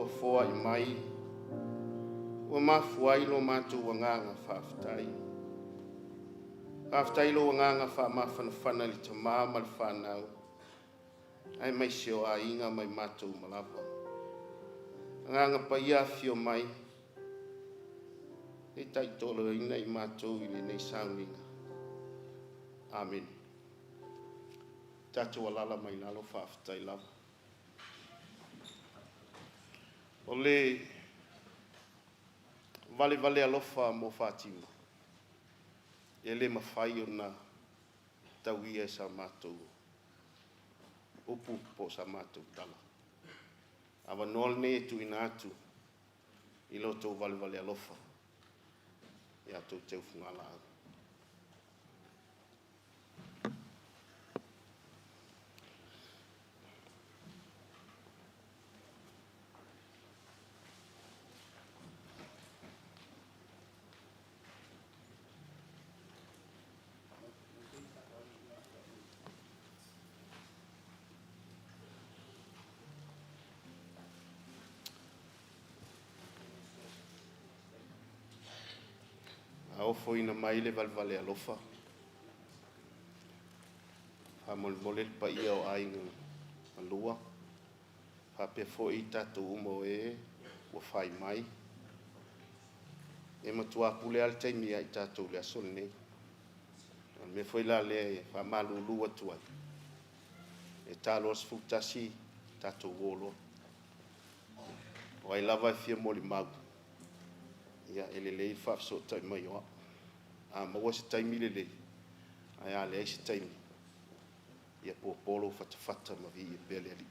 foa I mai. Ua mafua ilo mātou wanganga whaafitai. Whaafitai lo wanganga whaamawhanawhana li ta māma le whanau. Ai mai seo a inga mai mātou malapa. Nganga pa ia fio mai. E tai tolo ina I mātou I le nei sauninga. Amen. Tātou alala mai lalo whaafitai lava. O le vale alofa mo Fatima. E le mawhai o na tauia e sa mātou. Upu po sa mātou tala. Awa nol ne tu ina atu. I loto vale alofa. E atu teu whungala au. Ofo ina mai le valvale alofa. Ha mole pa ia o ainga alua. Ha pe fo I tatou umo e o fai mai. E matua pule al taimi ai tatou le asole nei. Me foi la le fa malulu atu ai. E talo as futasi tatou wolo. O ai lava fia moli magu. Ia ele lei fa so tai mai o. Ma was taimi le lei. Ai ale ai taimi. Ia popolo fata ma vi e pele ali.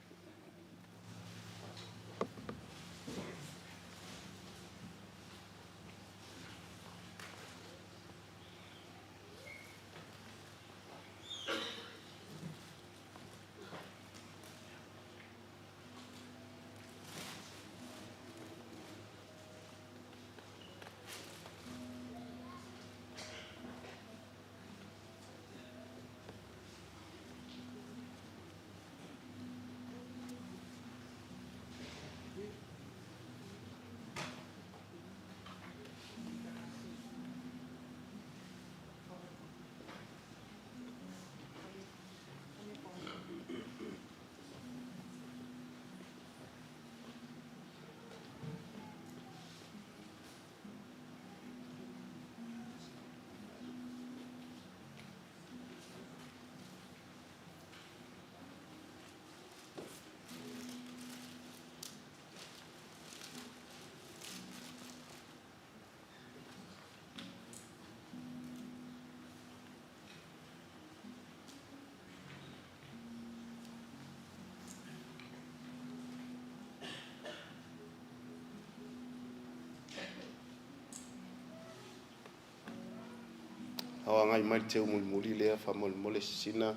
Awa ngai mai te muli lea fa mole sina.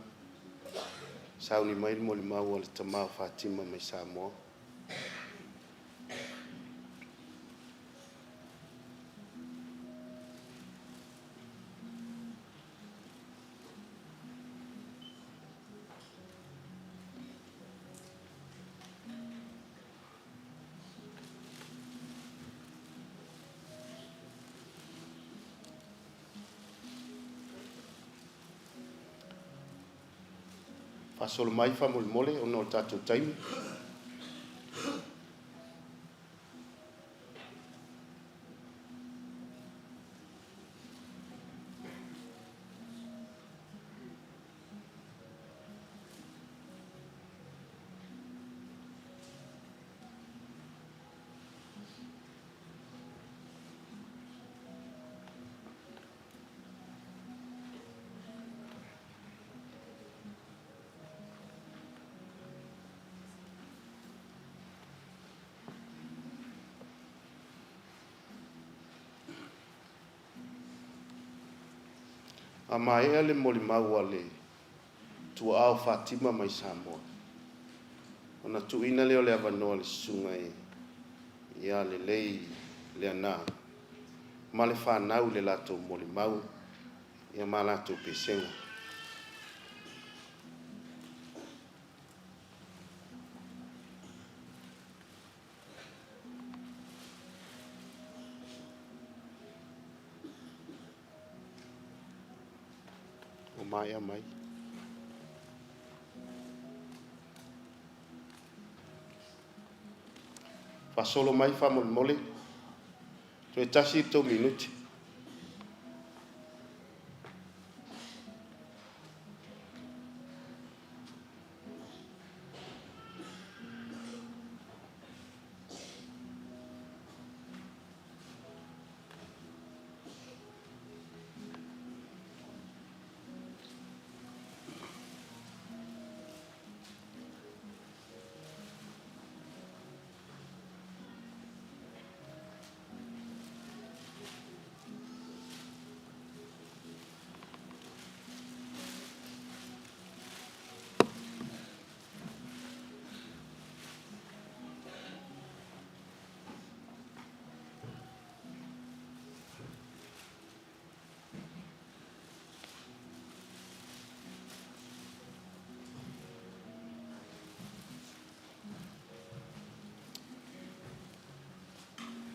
Sauni mai moli mau al tama Fatima mai Samoa. Fasol mai fa mole o no tatou taimi. A mai ale moli mau ale tu au Fatima mai Samoa. Ona tu ina leo le avanoa le sunga ia le lei le ana. Ma le whanau le lato moli mau ia ma lato pesenga. mai a mai. Fasolo mai fa mole. Toe tasi tau minuti.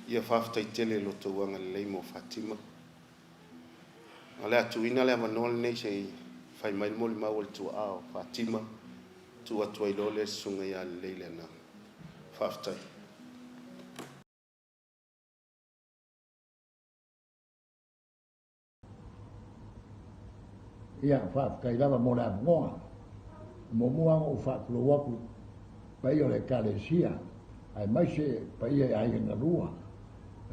Ia whaftai tele lo tau anga lei mo Fatima. A lea tuina lea manole nei sei whai mai moli mawal tu ao Fatima. Tu atua ilo le sunga ia lei le na. Whaftai. Ia whafkai lava mo la ngoa. Mo muanga o whaklo waku. Pai o le kalesia. Ai mai se pai ai na rua.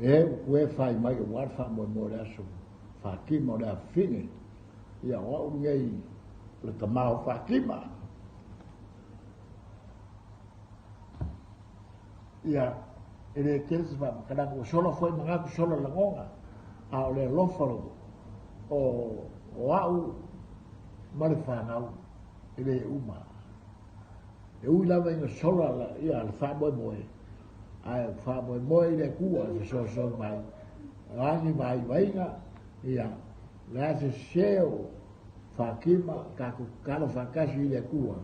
Kue fai mai o warfa mo le aso. Fatima le afine. Ia o ngei le kamao Fatima. Ia ele kelsi fa kadang o solo foi mangaku solo la ngonga. A o le lofalo o au male whanau ele uma. E ui lava inga solo ia le whamoe moe. Ai whamoe moe le kua se so mai. Rangi mai wainga ia le ase seo Fatima kaku kalo whakasi le kua.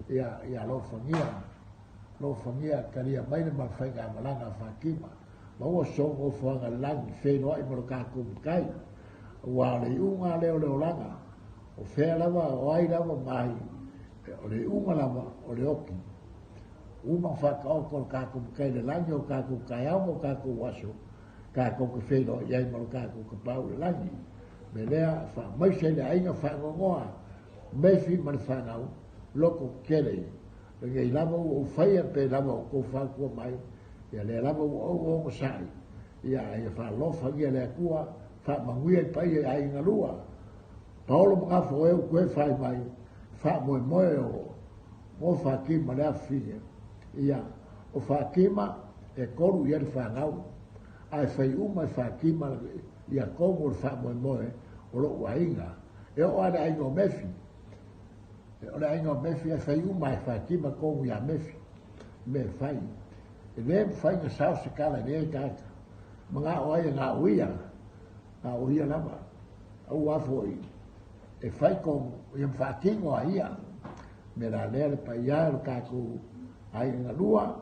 Ia lo fangia karia mai le mawhainga malanga Fatima. Maua songo whanga langi whenua i moro kaku mkai. Ua le unga leo langa. O whea lava o ai lava mai. O le unga lava o le oki. Uma whakaoko o kaku mkai le langi o kaku kai au o kaku waso. Kaku ke whenua i ai moro kaku ke pau le langi. Me lea wha maise le ainga whangongoa. Mefi man whanau loko kelei. Ngei lava o whaia pe lava o kou whakua mai. Ia le lava o ongo sai. Ia wha lofa ia le kua. Wha manguia i pai e ai ngalua. Paula mga fo eu kue whai mai. Wha moe o Fatima le afine. Ia o Fatima e koru ia le whangau. Ai whai uma Fatima ia kongo le wha moe o lo wainga. E o ana aingo mefi. Ora ainga mefi e whai uma e Fatima kongo ia mefi. Me whai. E le whai nga sao se kala ne kaka. Mga oai ngā uia. Ngā uia lama. Au afoi. E whai kongo ia mwhakingo a ia. Me la lea pa ia le kaku ai nga lua.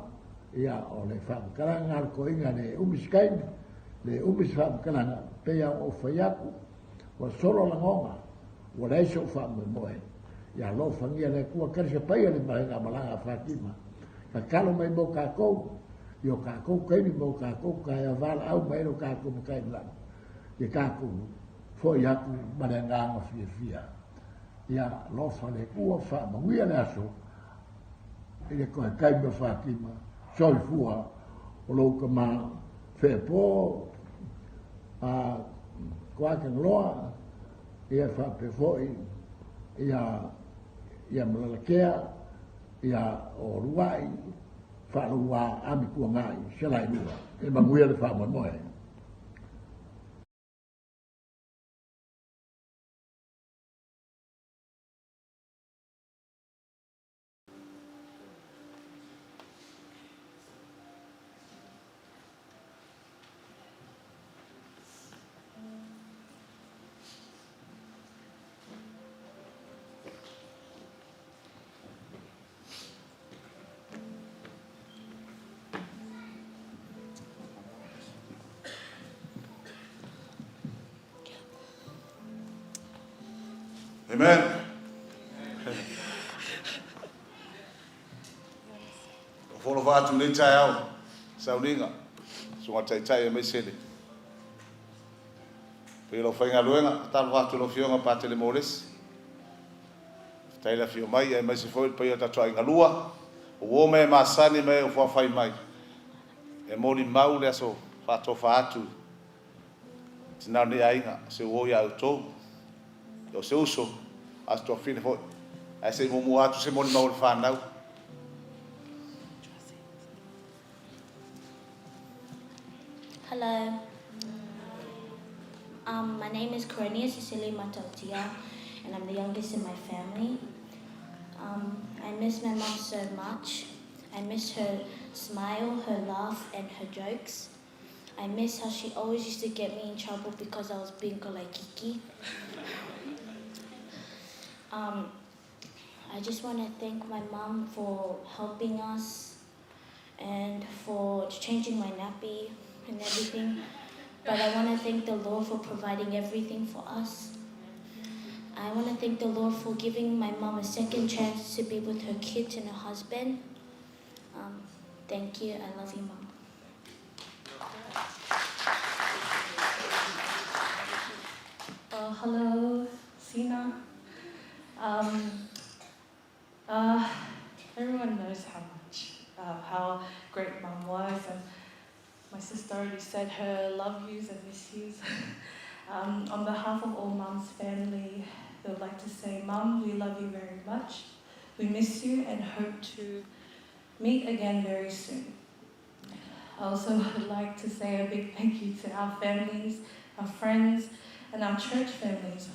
Ia o le whamkaranga al ko inga le umiskain. Le umis whamkaranga pea o whaiaku. Wa solo la ngonga. Wa leiso whamu moe. Ia lo whangia le kua karisa paia le mahinga malanga Fatima. Ka kalo mai mo kakou. Io kakou kaini mo kakou kaya vala au mai no kakou mkai lan. Ia kakou fo iaku manenganga fia. Ia lo whale kua whamanguia le aso. Ia koe kaima Fatima. Soi fua o louka ma whepo kuakang loa. Ia whape foi. Ia malalakea. Ia o ruai. Whalua ami kua ngai. Selai lua. E manguia le whamoe moe. Amen. Folo vatu le tai au. Sauninga. Sunga tai tai mai sele. Pero fainga luenga tal vatu lo fionga patele moles. Tai la fio mai mai se foi pa ta trai ngalua. O me masani me o fa fai mai. E moli mau le so fato fatu. Tina ni ainga se o ya auto. Yo se uso asto fine foi. Ai se mo atu se moli mau fa nau. Hello. My name is Matautia, and I'm the youngest in my family. I miss my mom so much. I miss her smile, her laugh, and her jokes. I miss how she always used to get me in trouble because I was being like Kiki. I just want to thank my mom for helping us and for changing my nappy and everything. But I want to thank the Lord for providing everything for us. I want to thank the Lord for giving my mom a second chance to be with her kids and her husband. Thank you. I love you, Mom. Hello, Sina. Everyone knows how great Mum was, and my sister already said her love yous and miss yous. On behalf of all Mum's family, they would like to say, Mum, we love you very much. We miss you and hope to meet again very soon. I also would like to say a big thank you to our families, our friends, and our church families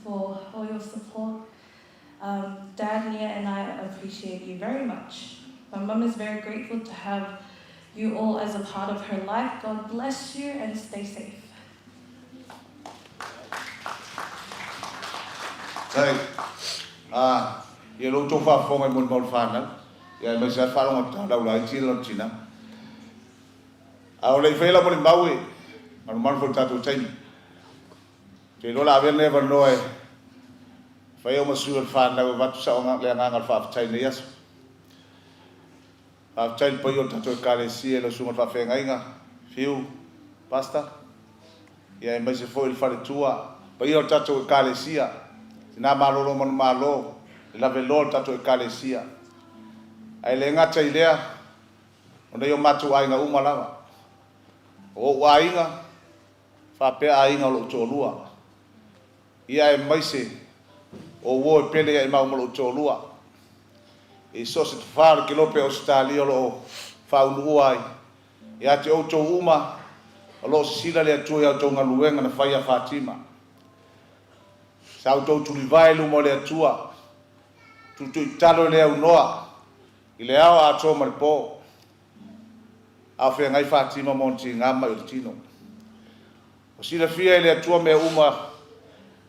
for all your support. Dad, Nia, and I appreciate you very much. My mum is very grateful to have you all as a part of her life. God bless you and stay safe. Hey, you know, too far from my moon fan. Yeah, I must have followed a dollar in China. I will fail up in Maui on one for tattoo time. They don't have never know it. Fail must do a fan never what song out there and half Chinese. I've child for you to Calesi and Suma Fafenga, few pasta. Yeah, I must foil for the tour. But you're tattoo Calesia. Namalo Roman Malo, love a lord tattoo Calesia. I lenga chailea on the Matu Aina Umalava. O Wainga, Fape Aina Lotolua. Ia mai se o wo pele e mau malo tolua e so se far que lope Australia lo fa uai ia te o to uma lo sila le tu ia to ngaluenga na fai Fatima sa to tu vai lu mo le tua tu talo le unoa i le ao a to marpo a fe ngai Fatima monti ngama o tino o sila fia le tua me uma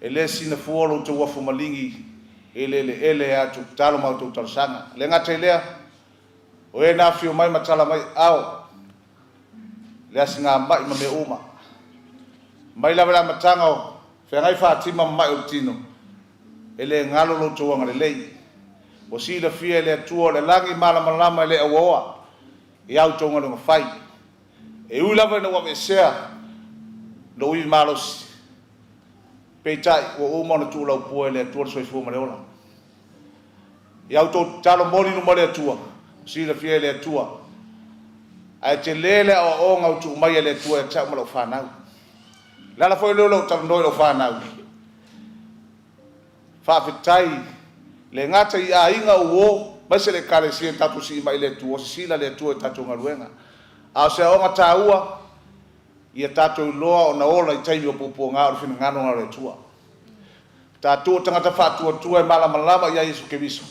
ele sina fuolo to wa fumalingi ele atu talo ma to tarsanga le ngata ile o e na fio mai matala mai ao le asinga mai ma me uma mai la bela matanga o fe ngai Fatima mai o tino ele ngalo lo to ngale lei o sila fia le tuo le langi mala malama le awoa e au to ngalo fai e ula va no wa sea no i malos peitai o mo na tu lau poe le tu so fu mo le ola e auto talo moli no mo le tua si le fie le tua ai te lele o nga tu mai le tua cha mo lo fa na la foi lo ta no lo fa na fa fitai le ngata ia inga o ba se le kale si ta tu si mai le tua si la le tua ta tu ngaluenga a se o nga taua ia tatou loa o na ola i taimi o pupu ngā o whina ngano ngā re tua. Tatou tangata whātua tua e malama ia Yesu Keriso.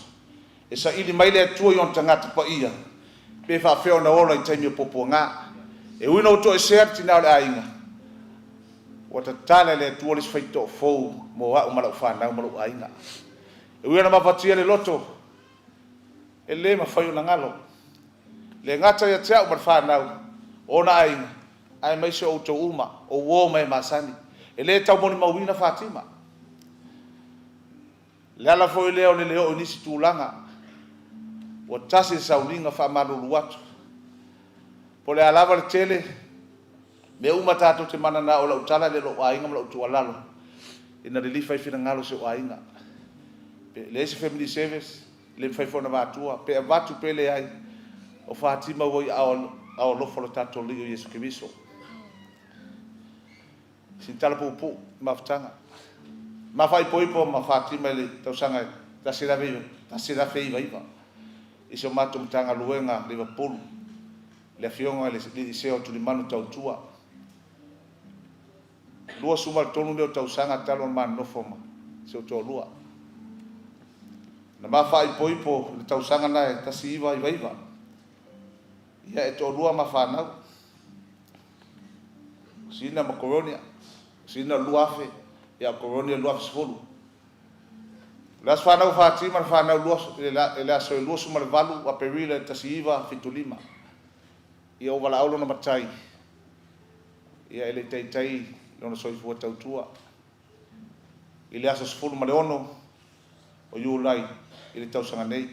E sa ili mai le tua i on tangata pa ia. Pe whawheo na ola i taimi o pupu ngā. E uina o to e sea tina o le ainga. O ta tale le tua le whaito o fau mo hau malau whanau malau ainga. E uina mawhatia le loto. E le mawhaio na ngalo. Le ngata ia tea o mar whanau. O na ainga. Ai mai se o to uma o wo mai masani e le tau moni mawina Fatima Le ala foi leo le leo nisi tūlanga. Wa tasi saulinga wha maruru atu. Po le alava le tele. Me uma tātou te mana na o lau tala le lo ainga ma lau tualalo. Ina le lifai fina ngalo se o ainga. Le ese family service. Le fai fona vatua. Pe avatu pe le ai. O Fatima woi ao lofo le tātou li o Yesu Kiriso. Sintala pupu mafutanga. Ma fai poipo ma Fatima le tausanga ta sira fei vaiva. Iso matum tanga luenga Liverpool. Le fionga le seo tu limanu tautua. Lua suma tonu leo tausanga talo man no foma. Seo to lua. Na ma fai poipo le tausanga na ta siva vaiva. Ia e to lua ma fanau. Sina ma koronia. Sina luafe. Ya koronia luafe sfolu. Las fanau Fatima fanau luas ele aso luas mal valu a perila tasiva fitulima. Ia o vala aulo na matai. Ia ele tai lona soifua tautua. Ile aso sfolu ma leono o yulai ile tausanga nei.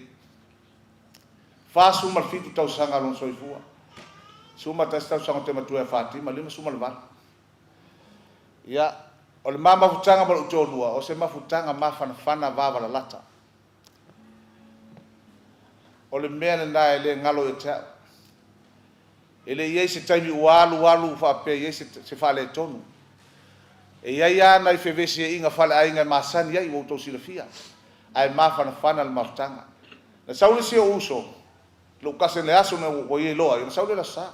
Fasu mal fitu tausanga lona soifua. Suma tausanga te matua Fatima lima suma le valu. Ia o le mama futanga ma utonua o se mafutanga mafana vava la lata. O le mea na ele ngalo e tau. Ele iei se taimi walu whape iei se whale tonu. E iei ana i whewesi e inga whale ainga masani iei wautou silafia. Ai mafana le mafutanga. Na saule si o uso. Lo kase le aso na o iei loa. Na saule la sa.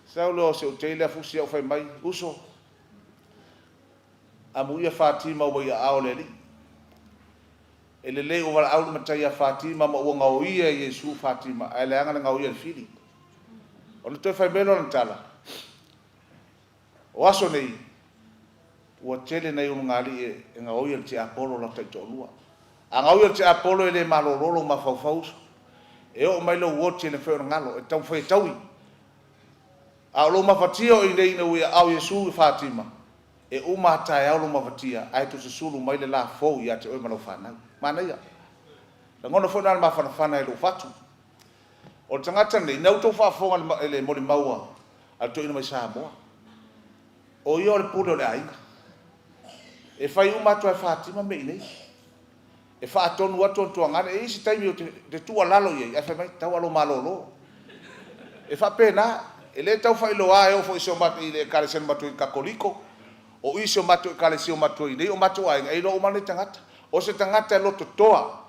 Saule o se o teile a fusi au whai mai. Uso. Amuia Fatima wa ia aoleli. Ele le o wala aulu matai a Fatima ma ua ngauia Yesu Fatima. Ele anga na ngauia le fili. Ono toi fai melo na tala. O aso nei. Ua tele nei unungali e ngauia le te Apollo la tai tolua. A ngauia le te Apollo ele malololo ma faufauso. E o mailo uote le feo ngalo. E tau fai taui. A lo mafatio i nei na uia au Yesu Fatima. E uma tai au luma vatia ai to se sulu mai le la fo ia te o malo fana mana ia la ngono fo na ma fana e lo fatu o tangata nei na to fa fo le mo le maua a to ina mai sa mo o io le pulo le ai e fai uma to Fatima me nei e fa tonu watu to ngana e si tai mi te tua lalo ia e fa mai tau alo malolo e fa pena e le tau fa ilo a e o fo iso mati le kare sen matu kakoliko. O iso mato e kale si o mato i nei o mato ai ngai lo o mane tangata o se tangata lo toa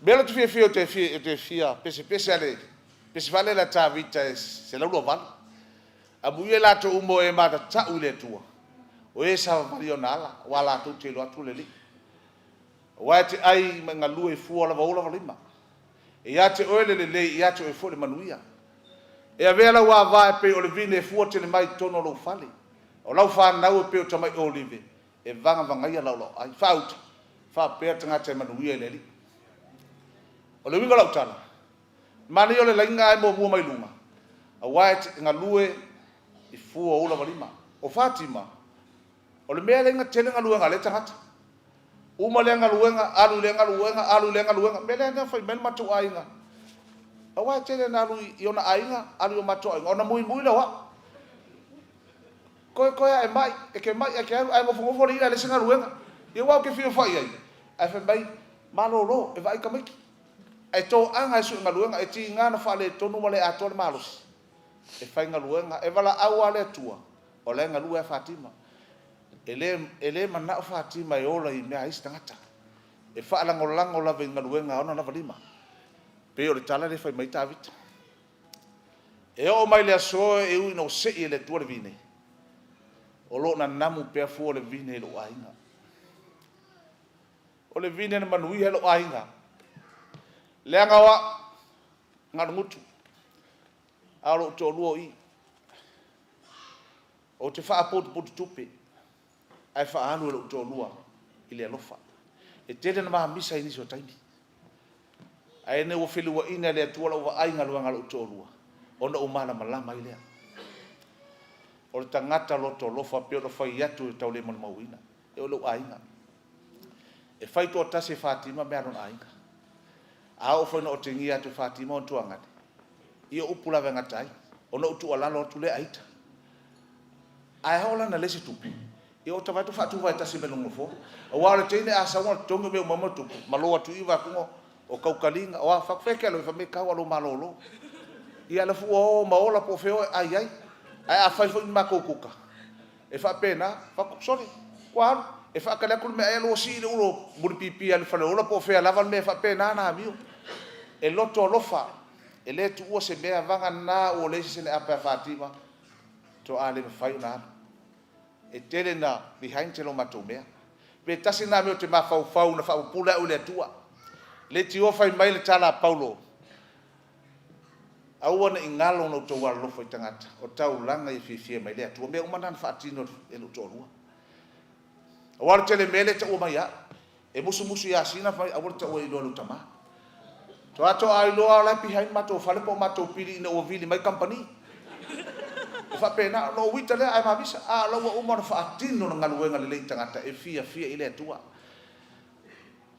belo te fia pese ale pese vale la ta vita se la lo val a buie la to umo e mata ta ule tua o e sa marionala wala to te lo atu le li wa te ai nga lu e fu la vola lima e ya te oele le ya te e fu le manuia. E avela wa vai pe o le vine fuote le mai tono lo fale. O lau fa na o pe o tamai olive. E vanga ia lau ai faut. Fa pe tanga te manuia le li. O le winga lau tala. Mani o le lainga ai mo mai luma. A white nga lue i fu o ula malima. O Fatima. O le mea lenga tele nga luenga le tangata. Uma lenga luenga, alu lenga luenga. Mele nga fai men matu ainga. Awa tele na lu iona ainga alu mato ona mui la wa ko ai mai e ke mai e ke ai mo fongo fori la singa luenga e wa ke fio fai ai fa mai malolo e vai kamiki e to anga su nga luenga e ti ngana fa le tonu male atole malos e fai nga luenga e vala awa le tua o le nga lua Fatima ele mana Fatima e ola i me ai stangata e fa lango la venga luenga ona na valima. Pe o le tala le fai mai tavita. E o mai le aso e ui no se i le tua le vine. O lo na namu pe fu o le vine lo ainga. O le vine na manui he lo ainga. Le anga wa ngar mutu. A lo to luo i. O te faa potu tupe. Ai faa anu lo to lua i le alofa. E tele na maha misa inisi o taimi. Ai ne o fili wa ina le tua wa ainga luanga lo tolua ona o mala malama ile o tangata lo to lo fa pe lo fa yatu tau le mo mawina e o lo ainga e fai to tasi Fatima me aron ainga a o foi no tingia tu Fatima on tuanga ia upula venga tai ona utu ala lo tu le aita ai hola na lesi tupi e o tawatu fatu vai tasi me longo fo o wala tene a sawa tongo me mama tu malo atu iwa ko o kaukalinga o fa feke lo fa me ka walo malolo ia la fu o maola po feo ai ai a fai fo ma ko kuka e fa pena fa sorry kwa e fa kala kul me ai lo si le ulo bur pipi al fa lo po fe lava me fa pena na mio e loto lofa e le tu o se me vanga na o le se ne apa Fatima to ale me fai na e tele na behind telo matomea pe tasi na me o te ma fau na fa pula o le tua le ti o fai mai le tala Paulo au ana ingalo no to walo foi tangata o tau langa i fifia mai le tua me o manan fa tino e no to rua o ar tele mele te o mai ya e musu ya sina fai a volta o i lo tama to ato ai lo ala behind mato fale po mato pili no vili mai company fa pena lo wita le ai mabisa a lo o mo fa tino ngalu wenga le tangata e fia ile tua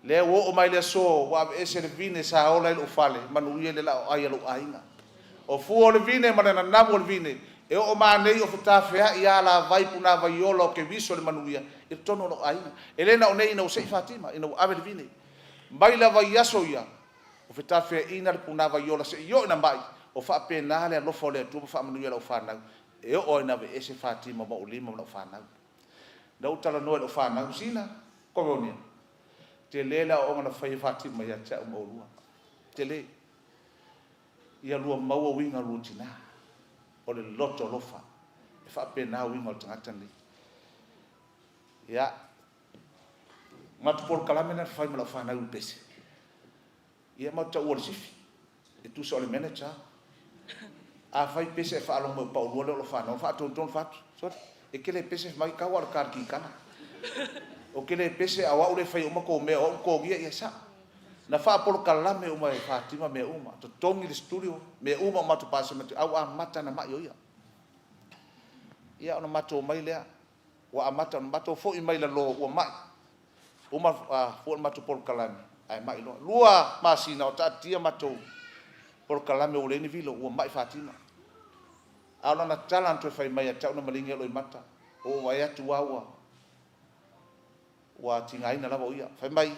le o mai le so wa e servine sa ola lo fale manu ye le la ai lo ainga o fu o le vine mana na namo le vine e o ma nei o futa fea ia la vai puna vai yolo ke viso le manu ia e tono lo ainga elena o nei no sei Fatima ino ave le vine mai la vai yaso ia o futa fea ina le puna vai yolo se yo na mai o fa pena le lo fole tu fa manu ia lo fa na e o ina ve ese Fatima mo lima lo fa na da utala no lo fa na sina kolonia te lela o ngana fai Fatima ya cha mo lua te le ia lua maua winga rutina o le loto lofa e fa pena winga o tangata ni ya mat por kalamena fai mo fa na u pese ia mo ta wor sifi e tu so le manager a fai pese fa lo mo Paula lo fa no fa ton fa so e que le pese mai ka war kar ki kana o que le pese a wa le fai o ko me o ko gia ia sa na fa por kalame uma e Fatima me uma to tongi le studio me uma matu pasa matu au a mata na mai ia ia ona matu mai le wa amata na matu fo i mai la lo wa mai uma fo matu por kalame ai mai lo lua masina o ta tia matu por kalame o le ni vilo wa mai Fatima ala na talan to fai mai ta ona malinga lo i mata o wa ya tu wa tingai na la bo ia fai mai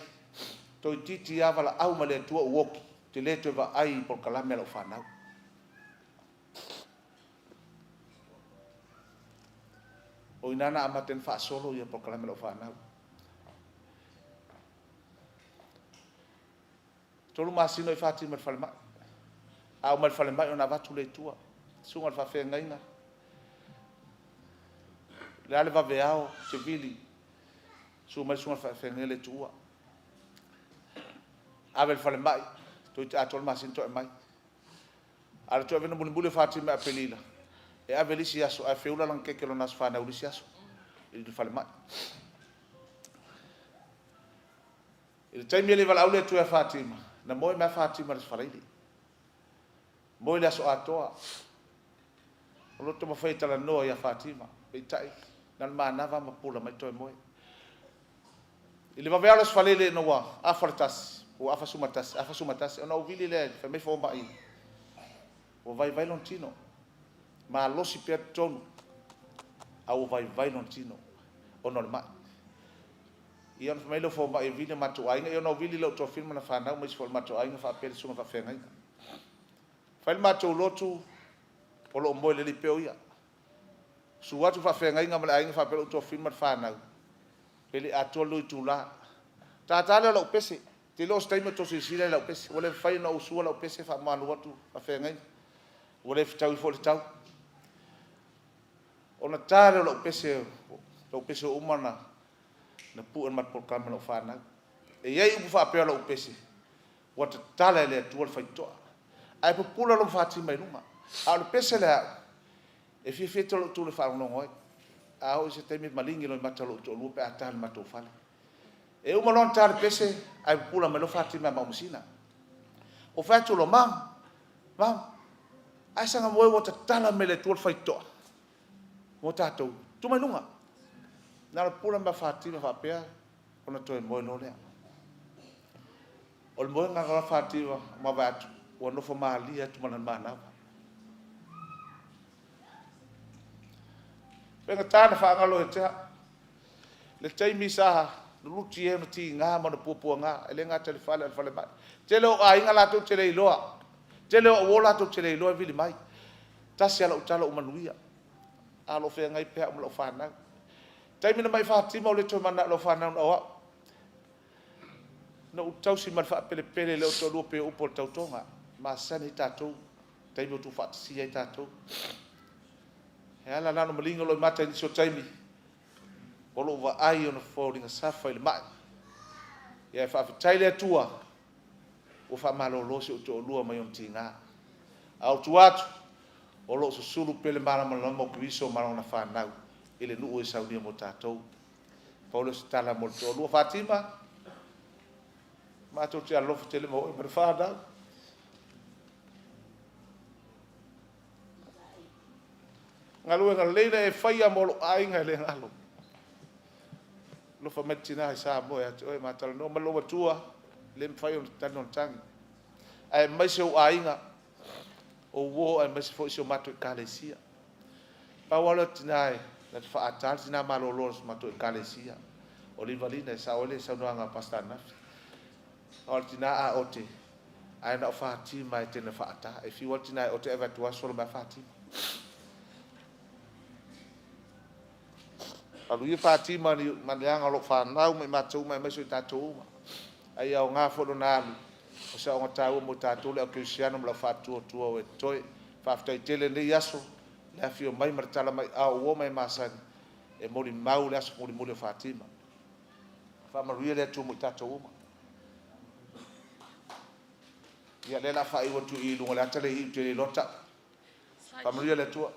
to titi avala au male tua woki te le to va ai por kalame lo fanau o inana amaten fa solo ia por kalame lo fanau tolu masino i Fatima fale mai au mal fale mai ona vatu le tua sunga fa fe ngaina le ale va veao te vili sunga fa fe ngele tua avel fale mai to atol masin to mai ala to veno bule Fatima apelila e avelisi aso a feula lan ke lo nas fa na ulisi aso il fale mai il time ele vala ule to Fatima na moi ma Fatima res falaili moi la so atoa lo to ma feita la no ya Fatima beitai nan ma nava ma pula mai to moi il va velo sfalele no wa afartas o afa sumatas ona o vili le fa me fo mai o vai lontino ma lo si per tono au vai lontino o normal ia no me lo fo mai vili matu ai ia no vili lo to film na fa na mas fo matu ai fa per suma fa fenga fa il matu lotu o lo mo le li pe ia su watu fa fenga inga mala ai fa per to film fa na pele atolo itula tatale lo pese te lo stai mo to sile la pese wole fai no usu la pese fa manu watu fa fenga wole tau fo tau ona tare lo pese umana na pu mat por kam lo fa na e yai u fa pe lo pese wat tale le tu fai to ai po pula lo fati mai numa al pese la e fi feto lo tu le fa no ngoi a o se temi malingi lo matalo to lu pe atal mato fale e uma lon tar pese ai pula me lo fati ma musina o fatu lo mam ai sanga mo wota tala me le tu fai to mo tato tu mai nunga na pula ma Fatima fa pea ona toi mo no le o mo nga nga Fatima ma va o no fo mali tu mana mana penga tana fa ngalo te le tai misa lu tie no ti nga ma no popo nga ele nga te fale ba te lo ai nga la tu te le loa te lo o la tu te le loa vili mai tasi ala utala o manuia alo fe ngai pe mo lo fa na tai mina mai Fatima o le to mana lo fa na o no tau si mal fa pele pele le to lo pe o por tau tonga ma sani tatou tai mo tu fa si ai tatou e ala na no malingo lo mata ni so taimi o lo va ai ona falling a safa ile mai ia fa tai le tua o fa malo lo se o to lua mai on tinga au tuatu o lo so sulu pele mara mala mo kuiso mara na fa na ile nu o saudi mo tatou Paula stala mo to lo Fatima Matautia lo tele mo e fa da ngalo nga leila e faia mo lo ai nga le ngalo lo fa metina sa mo ya o matal no malo tua le fai on tanon tang ai mai se o ai nga o wo ai mai se fo se mato kalesia pa wala tinai na fa atal sina malo lo mato kalesia olivalina sa ole sa no nga pastana Altina a ote ai na Fatima te na fata if you want to know ote ever to us for my Fatima alu Fatima ni manianga lo fa na me matu me so tatu ai au nga fo na o sa o tau mo tatu le Cristiano lo fatu tu o toi fa fta tele ni yaso la fio mai martala mai a o mai masan e mori mau le aso mori Fatima fa maria le tu mo tatu ia le la fa i watu i lunga le atale i te lota familia le tua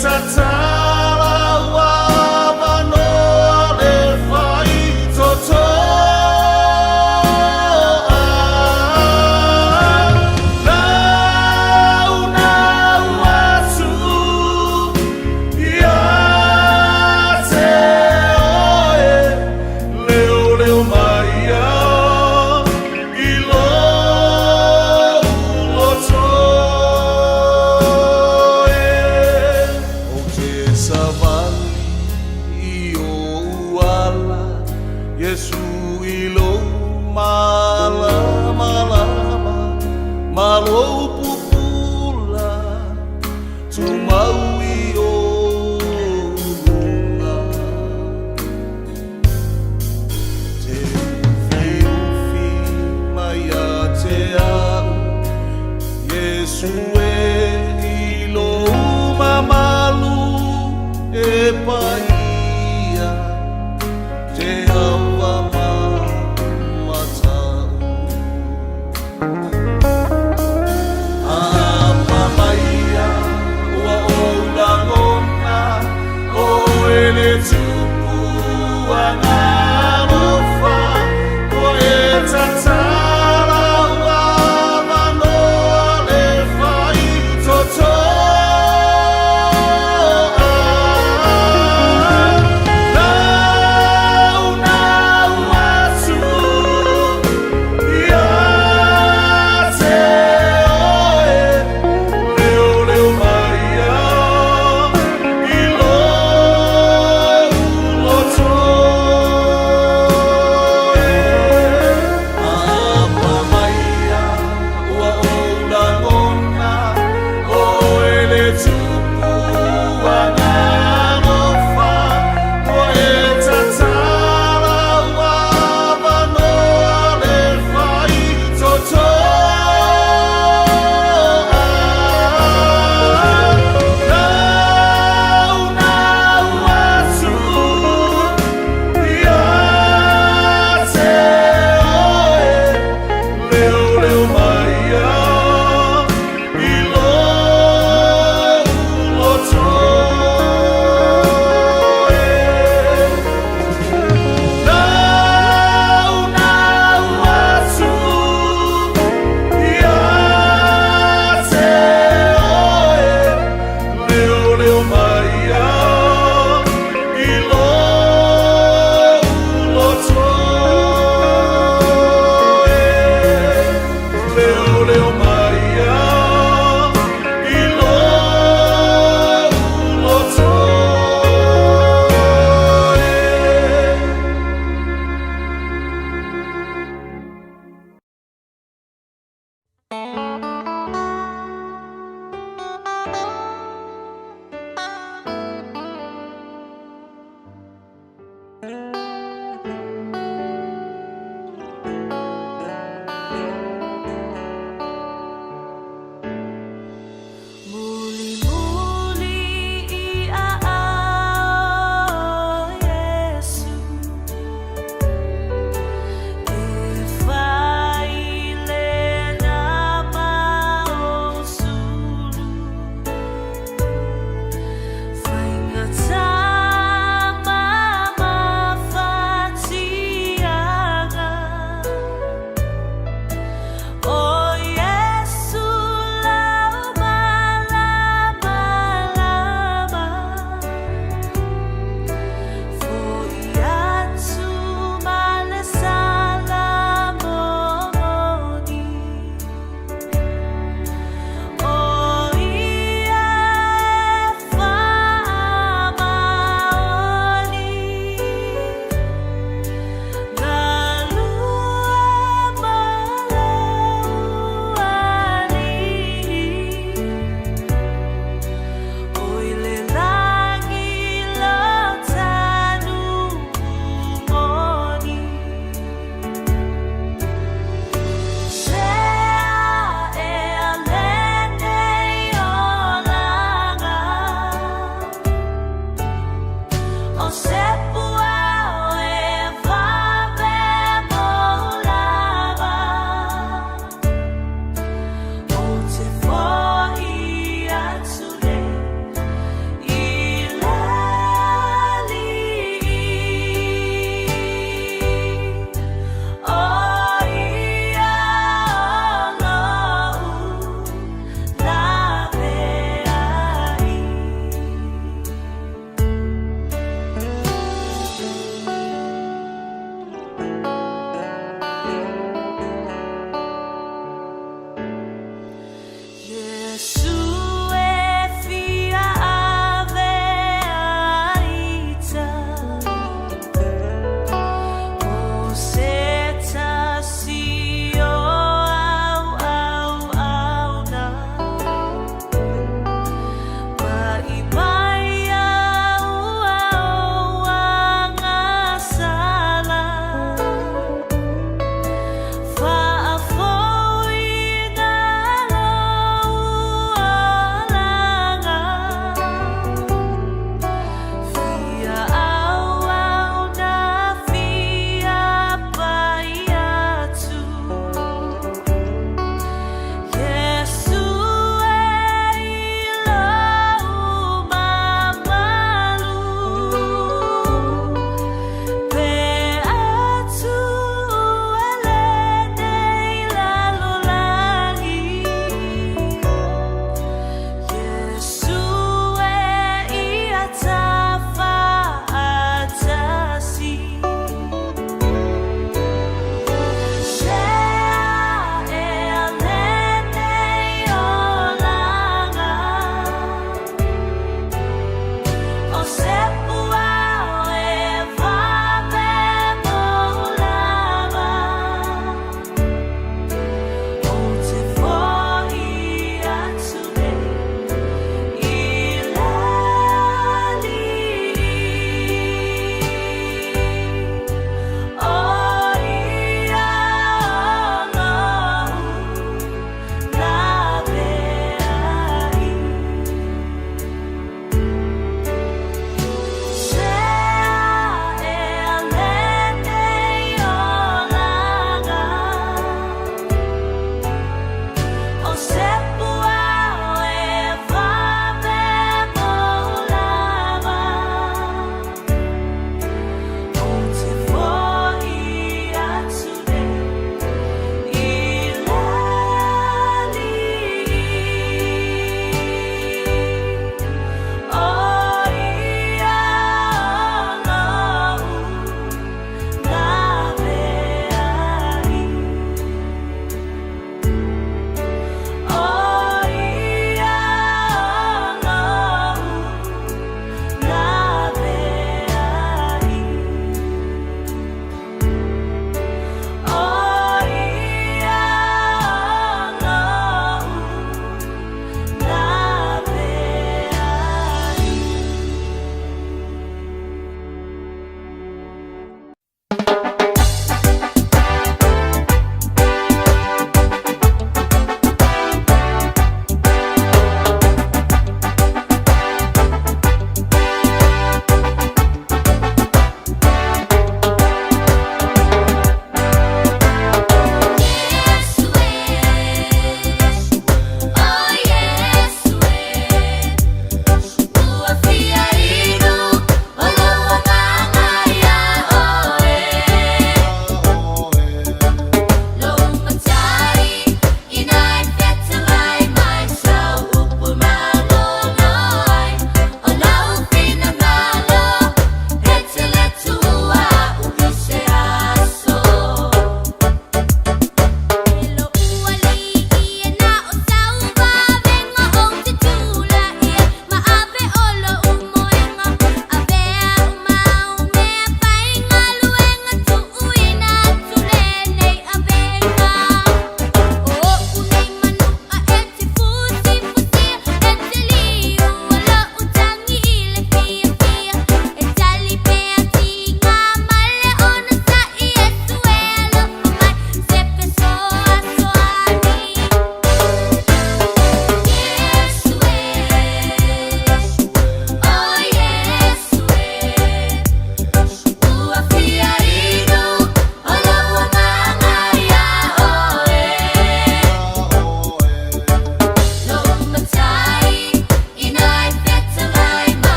Tatara wa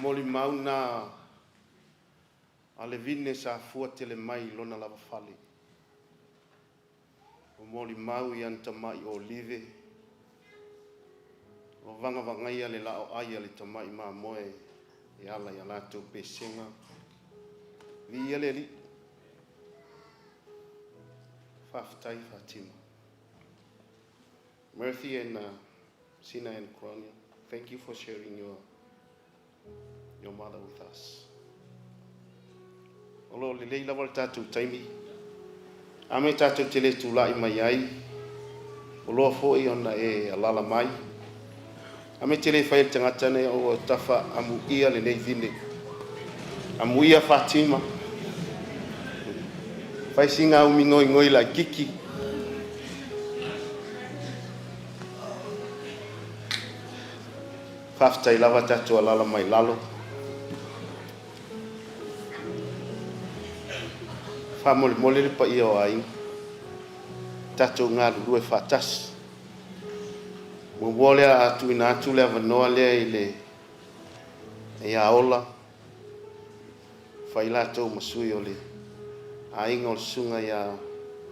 moli mauna ale vine sa fua tele mai lona lava fale. O moli mau i antamai o live. O vanga vangai ale lao ai ale tamai ma moe e ala ya Latu pesenga. Vi ale li. Faftai Fatima. Murphy and Sina and Cronia, thank you for sharing your mother with us. Olo le leila wal tatu taimi. Ame tatu tele tula mai ai. Olo fo I ona e alala mai. Ame tele fai tangata ne o tafa amu ia le nei vine. Amu ia Fatima. Fai singa umi ngoi la kiki. Faftai lava tatu alala mai lalo. Fa mole le pa io ai. Tatu ngā lulu e fatas. Mo wole atu ina atu le avanoa le ile e aola. Fai lato masui o le ainga o sunga ya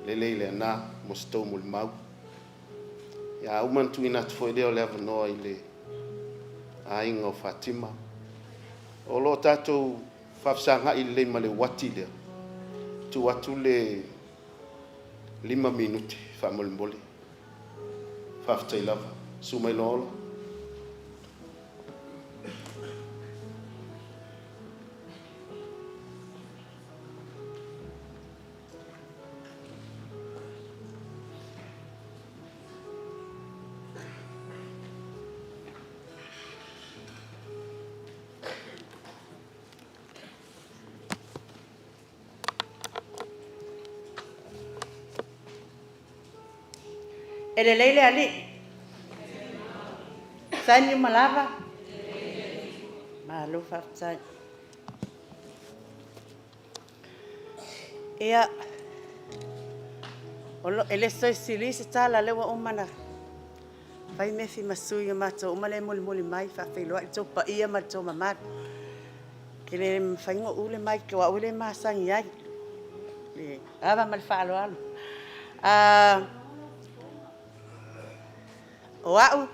le na mo sto mo mau. Ya umantu ina atu foi le avanoa ile ainga o Fatima. O lo tatou fafsanga I le male wati le. Tu watu le 5 minuti fa mole. Faftai lava. Sumai lola. Ele leile ali. Sanyu malava. Malu fafsai. Ia. Olo ele soi silisi tala lewa umana. Vai me fi masui mato umale moli mai fa felo I topa ia mato mamat. Kele faingo ule mai ke wa ule masang yai. Le ava mal falo alu. O au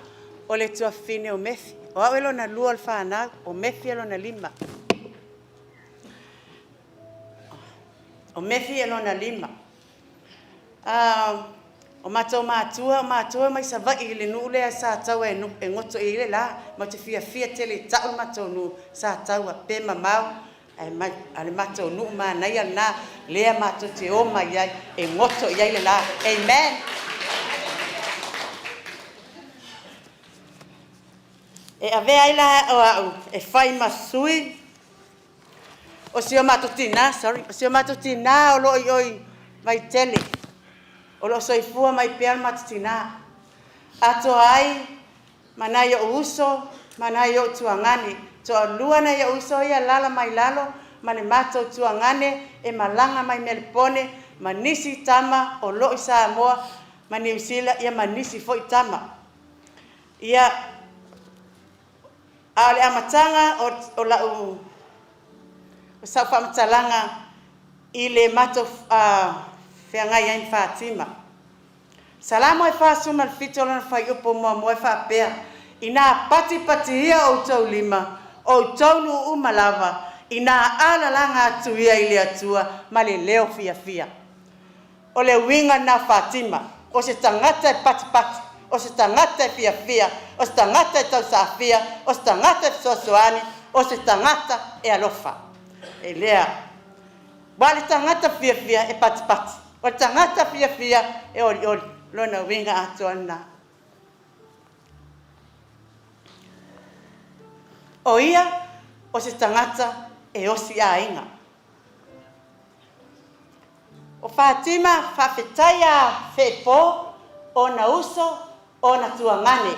o le tua fine o mefi. O au elo na lua alfana o mefi elo na 5. O mefi elo na 5. O matua mai sa vai le nu le sa tau e nu e ngoto I le la ma te fia tele tau matua nu sa tau a pe mamau ai mai ale matua nu ma nai ana le matua te o mai ai e ngoto ai le la. Amen. E ave ai la o e fai masui o sio matutina o lo oi vai tele o lo soifua mai pe al matutina ato ai manai o uso manai o tuangani to lua na ya uso ia lala mai lalo mane mato tuangane e malanga mai melpone manisi tama o lo isa moa mani usila ia manisi foi tama ia ale amatanga o la o sa fa matalanga ile mato feanga ia Fatima. Salamo e fa suma fito lona fa yopo mo fa pea. Ina pati ia o tau 5 o tau umalava ina ala langa tuia ile atua male leo fia. O le winga na Fatima o se tangata pati o se tangata fia, o se tangata tau safia, o se tangata sosoani, o se tangata e alofa. E lea. Wale tangata fia e pati. O tangata fia e oli. Lona winga atuana. O ia, o se tangata e osi ainga. O Fatima fafetaya fepo o na uso o na tuangane.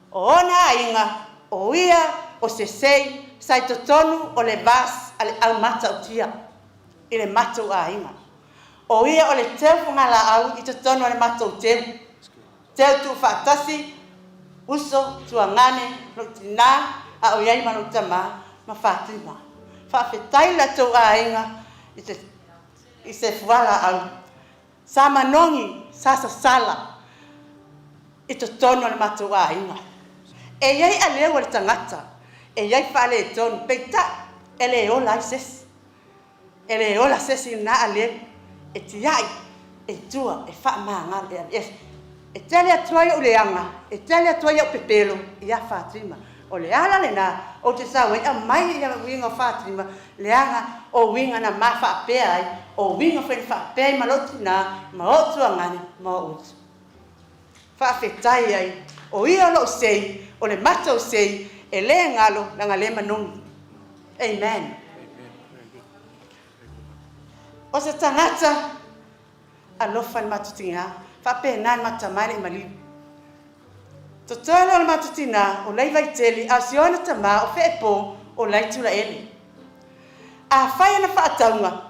O ona ainga, o ia, o se sei, sai totonu o le vas ale au Matautia. Ile matou ainga. O ia o le teu ngala au I totonu o le matou teu. Teu tu fatasi, uso, tuangane, no tina, a o iai manu tama, ma Fatima. Whawhetai la tau ainga i se fuala au. Sa manongi, sa sala, i to tono le matou ainga. E iai a leo le tangata, e iai whale e tonu, peita, e le ola i sesi. E le ola sesi na a leo, e tiai, e tua, e wha maanga, e tele atuai o leanga, e tele atuai o pepelo, i a Fatima. O le ala le na, o te sawe, a mai i a winga o Fatima, leanga o winga na mafa apea ai, o winga whene wha apea i maloti na, ma o tuangane, ma o utu. Wha awhetai ai, o ia lo sei, o le mata o sei, e le ngalo, langa le manungi. Amen. O se tangata, a lofa ni matutinga, wha apea nai matamare i maliu. Totala o le matutina o lei vaiteli a siona tama o wheepo o lei tula ele. A whaia na whaataunga.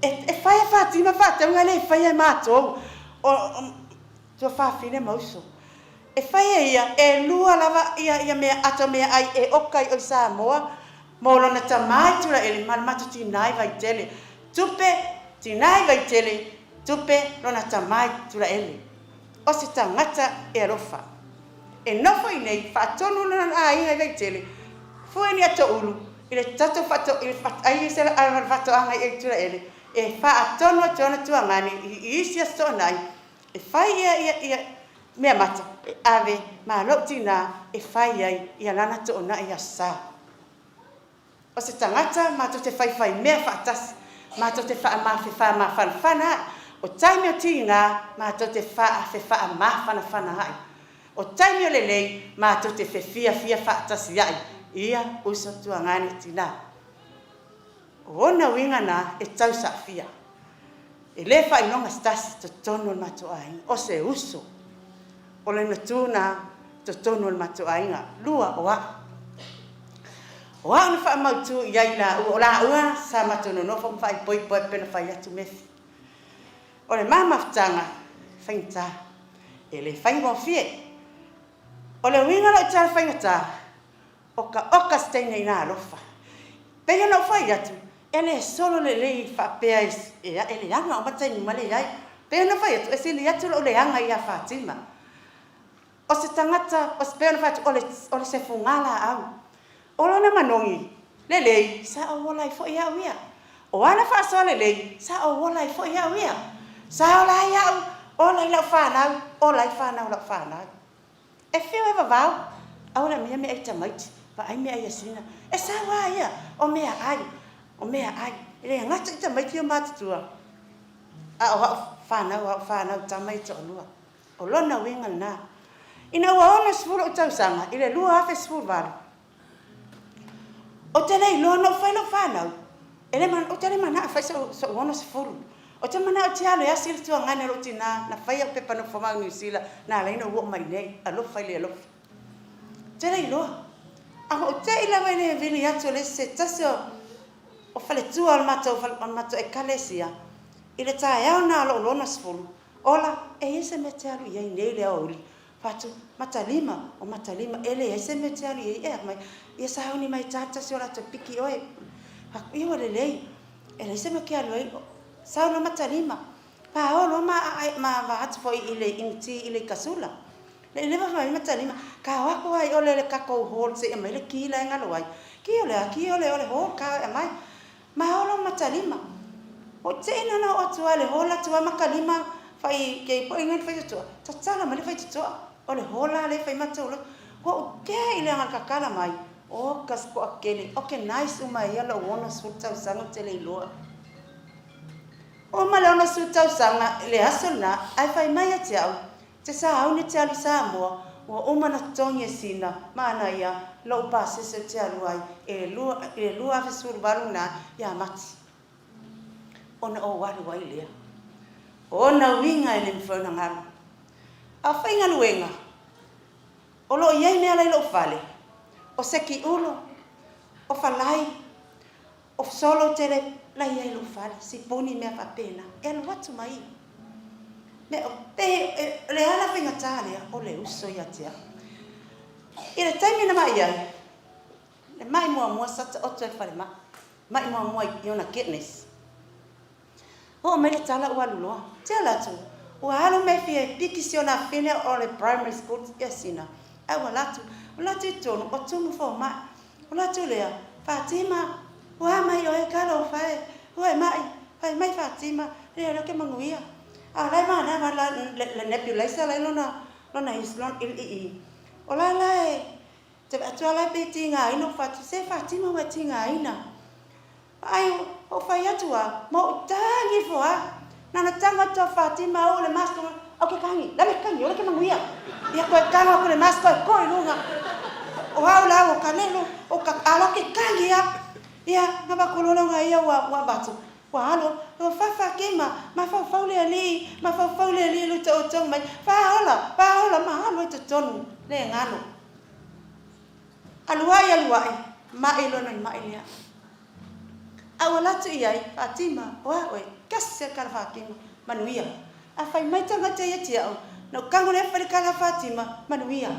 E whaia Fatima whaataunga le whaia mātou o tua whawhine mauso. E whaia ia e lua lava ia mea ato mea ai e okai o Samoa mo lona tamai tula ele ma le matutinai vaiteli. Tupe tinai vaiteli tupe lona tamai tula ele. O se tangata e alofa. E nofo i nei, whaatonu lana a inga i veitele. Fue ni ato ulu, i le tato whato, i le whatai se la alama whato anga i tura ele. E whaatonu atona tuangani, i isi a so nai. E whai ia mea mata. E ave, maa lo tina, e whai ai, i alana to ona i a sa. O se tangata, mato te whai mea whaatasi. Mato te wha ma whanwhana. O taimi o tinga, mato te wha ma whanwhana hai. O taimi o lelei, mato te fia whaatasi ai. Ia uso tuangani tina. O ona winga na e tau sa fia. E le wha inonga stasi to tono mato ai. O se uso. O le natuna to tono mato ai. Lua o a. O a una wha mautu iai la o la ua sa mato no fo whai poi pena whai atu mefi. O le mama ftanga, whainta, e le whaingo fie. O le winga lo tala whaingata, o ka oka steina i nā alofa. Pega no whai atu, e le solo le lei whapea e le anga o matai ni male iai. Pega no whai atu, e se le atu o le anga i a Fatima. O se tangata, o se pega no whai atu, o le se fungala au. O lona manongi, le lei, sa o wola i fo ia uia. O ana wha le lei, sa o wola i fo ia uia. Sa o lai au, o lai lau whanau, o lai whanau lau whanau. E whio e wawau, au la mea mea i tamaiti, pa ai mea i asina. E sa wā ia, o mea ai, e le ngata i tamaiti o mātutua. A o whanau tamaiti o lua. O lona winga nā. Ina ua ona sifuru o tausanga, i le lua hafe sifuru waru. O te lei lona o whailo whanau, o te le mana a whai sa uona sifuru. O te mana o te alo e asili tua ngane roti na whaia pepa no whamau New Zealand na leina uo mai nei, alofa ili alofa. Te rei loa. Ako o te ila wai ne vini atu le se tase o whale tua al mato e kalesia. I le tae au na alo lona sifuru. Ola, e ese me te alu iei nei le auli. Patu, matalima, ele ese me te alu iei mai. Ia sa hauni mai tata se o lato piki oe. Haku iwa le lei. Ele ese me ke alu iei. Sao no matalima. Pa o no ma vaat foi ile inti ile kasula. Le leva mai matalima. Ka wako ai ole le kako hol se mai le kila ngalo ai. Ki ole hol ka mai. Ma o no matalima. O te ina na o tua le hola tua makalima fai ke po ingai fai tua. Tatala mai fai tua. Ole hola le fai matolo. Ko ke ile ngal kakala mai. O kas ko akele. O ke nice umai ala wona sulta sango tele loa. O malona su tau sanga le asona ai fai mai ate au. Te sa au ni te alu Samoa o umana tongi sina mana ia lo pase se te alu ai e lua ave surbaru na ia mati. Ona o waru wai lea. Ona winga ele mfona ngaru. A fai ngaluenga. O lo iei mea lai lo fale. O seki ulo. O falai. O solo tele la ia lo fale si poni me fa pena e lo watu mai me pe le ala finga tale o le uso ia tia i le taimi na mai ai Le mai mua sata oto e whare ma. Mai mua i ona goodness. O me le tala ua luloa. Tia Latu. Ua halo me fie piki si ona whine o le primary school sina. Ua Latu. O Latu I tonu o tumu fo mai. O Latu lea. Fatima. Ua mai o e kalo whae. Ua mai. Mai Fatima. Lea loke manguia. A lai mana ma le nebulizer lai lona islon il. O lai. Te atua lai pe tinga ina Fatima. Se Fatima wa tinga ina. Ai o fai atua mo tangi foa na tanga to Fatima o le masko o ke kangi la me kangi o le ke manguia ia ko tanga ko le masko ko lunga o haula o kanelo o ka ala ke kangi ia na ba kololo nga ia wa batu wa halo o fa kema ma fa le ali lu to mai fa hola ma halo to tonu le ngano aluai ma ilo na ma ilia Awa Latu iai, Fatima, oe, kasi kala Fatima, manuia. A fai mai tanga te iati au, na kango ne whare kala Fatima, manuia.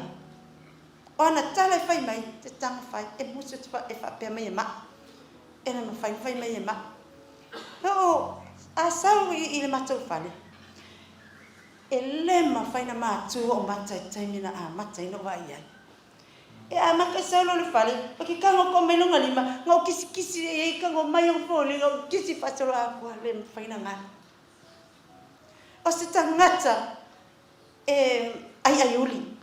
O ana tala fai mai, te tanga fai, e musu te e whapea mai e ma. E na ma fai mai e ma. O, a sau I le matau whale. E lema fai na mātua o matai taimina a matai no wa iai. E a maka saulo le whale, o ki kango ko me lunga lima, ngau kisi e kango mai o fōle, ngau kisi whatoro a kua le mwhaina ngā. O se tangata, ai uli.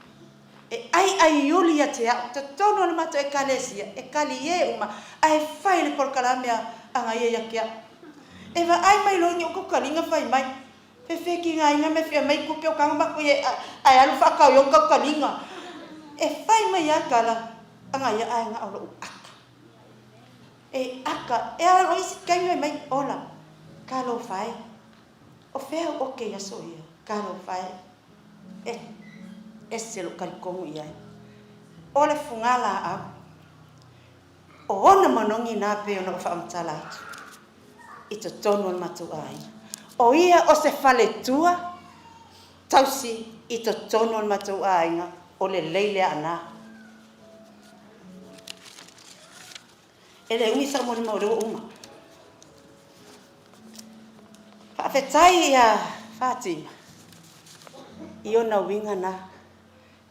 E ai uli a te au, te tono na mato e kalesia, e kali e uma, ai whai le porkalamea anga ia kia. E wa ai mai longi o kukalinga whai mai, whewheki ngā inga me whia mai kupe o kango mako e ai alu whakau i o kukalinga. E whai mai a kala, anga ia ai ngā ora u aka. E aka, e ala isi kainga mai, ola, kalo whai. O whea oke ia so ia, kalo whai. E selo karikongu iai. O le fungala au. O ona manongi nā peo na whaamtala atu. I to tonu al matu ai. O ia o se whale tua, tausi I to tonu al matu ai nga. O le leile ana. Ele umi sa mori mauro uma. Whawhetai ia Fatima. I ona winga na.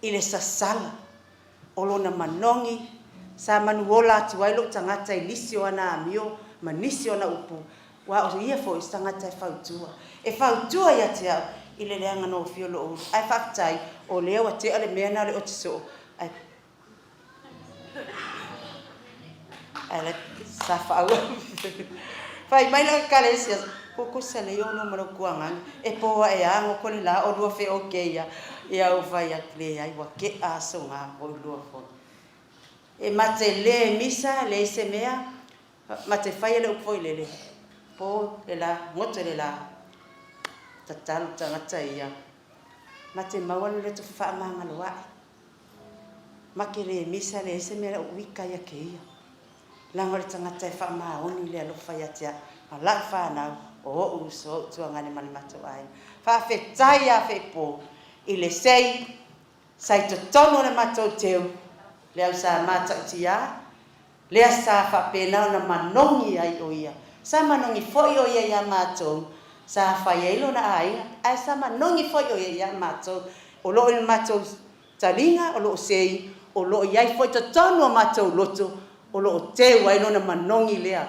I le sasala. O lona manongi. Sa manuola atu ailo tangata I lisi o ana amio. Manisi o na upu. Wa o ia fo I tangata I whautua. E whautua ia te au. I le leanga no fiolo o. Ai whaktai o leo a te ale mea na le o te so. Ai le sa whau. Whai mai la kalesia. Koko sa leo no maro kuangan. E poa e ango koni la o lua wheo keia. E au whai a kle ai wa ke aso ngā o lua fo. E mate le misa le se mea. Mate whai le upoi lele. Po le la, ngote le la. Tatalu tangata ia. Mate mawan le tu whaamanga loa. Make le misa le se mea uika ia ke ia. Langore tangata e whaamaoni le alofa ia tia. Ma la whanau o uso tuangane mani mato ai. Whawhetai a whepo. I le sei. Sai to tono le mato teu. Le au sa mata utia. Lea sa whapena na manongi ai o ia. Sa manongi foi o ia mato. Sa whaielo na ai, ai sa manongi foi o ia mato. O loo il mato talinga, o loo sei, o loo iai foi to tono o mato loto, o loo te wai lona manongi lea.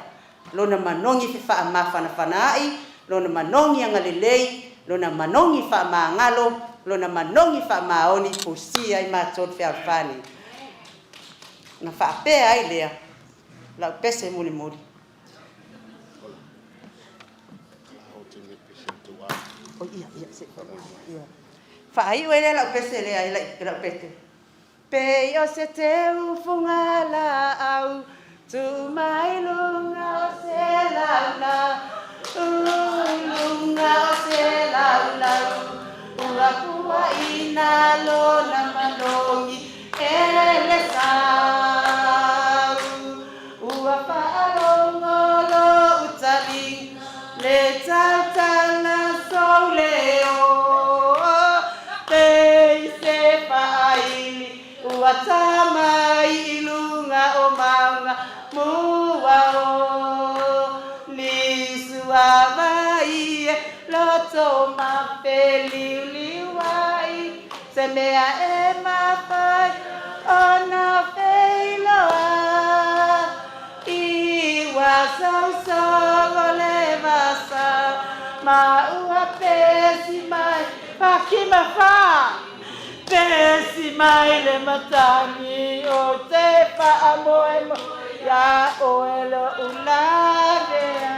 Lona manongi fi wha ama whanai, lona manongi angalelei, lona manongi wha ama ngalo, lona manongi wha ama oni, po si ai mato te alfani. Na wha apea ai lea, lau pese muli muli. Oh iya se iya. Fai wele la pese le ai la pete. Pe yo se te ufungala au tu mai lunga o se la lunga o se la ua pua ina lo na manongi ele sa ua faalongo lo utali le tatala Watama ilunga o mau lea e mawhai ona wheiloa. Iwa sausongo le vasa ma ua pesi mai Fatima wha. Pesi mai le matangi o te wha moe ya o elo ularea.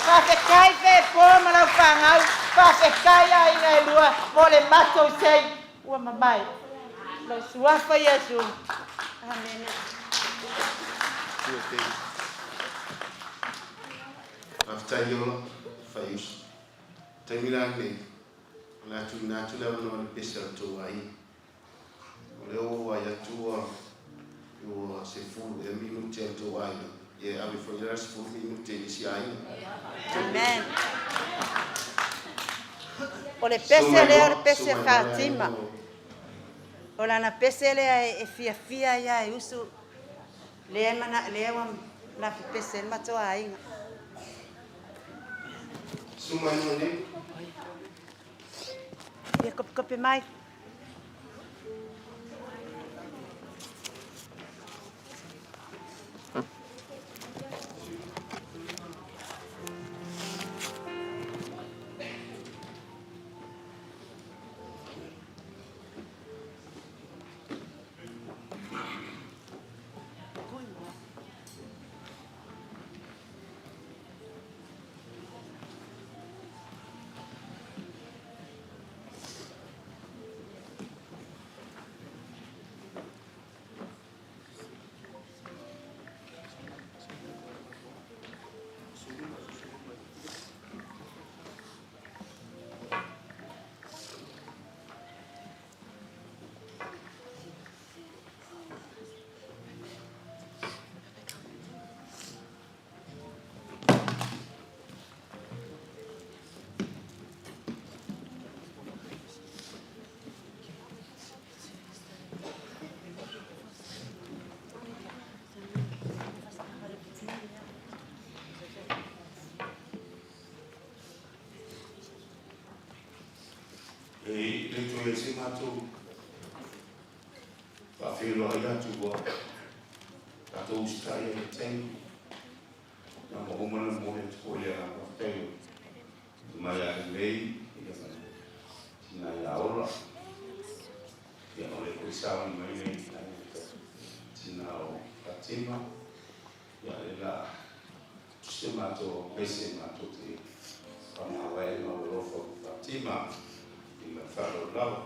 Whawhekai whe pōmanau whangau, whawhekai ai ngai lua, mo le matou sei, ua mamai. Lo suafa Yesu. Amen. Aftai yola, faius. Taimila ne, Latu natu la no le pesa to ai. O le o ai atua, yo se fu e minuto to ai. Ye ave foi las fu minuto isi ai. Amen. O le pese le o pese Fatima. O lana pese le e fia ia e usu le mana le wa na pese mato ai. Suma no ne. Ia kopi mai. Le tue si matou. Fa filo ai atu wa. Tato ustai e tem. Na mo mana mo le tole a teu. Mai a lei e na ia ora. Ya no le kuisau ni mai nei. Tina o Fatima. Ya la se matou pese matou te. Kama wai no lo Fatima. La fellow love.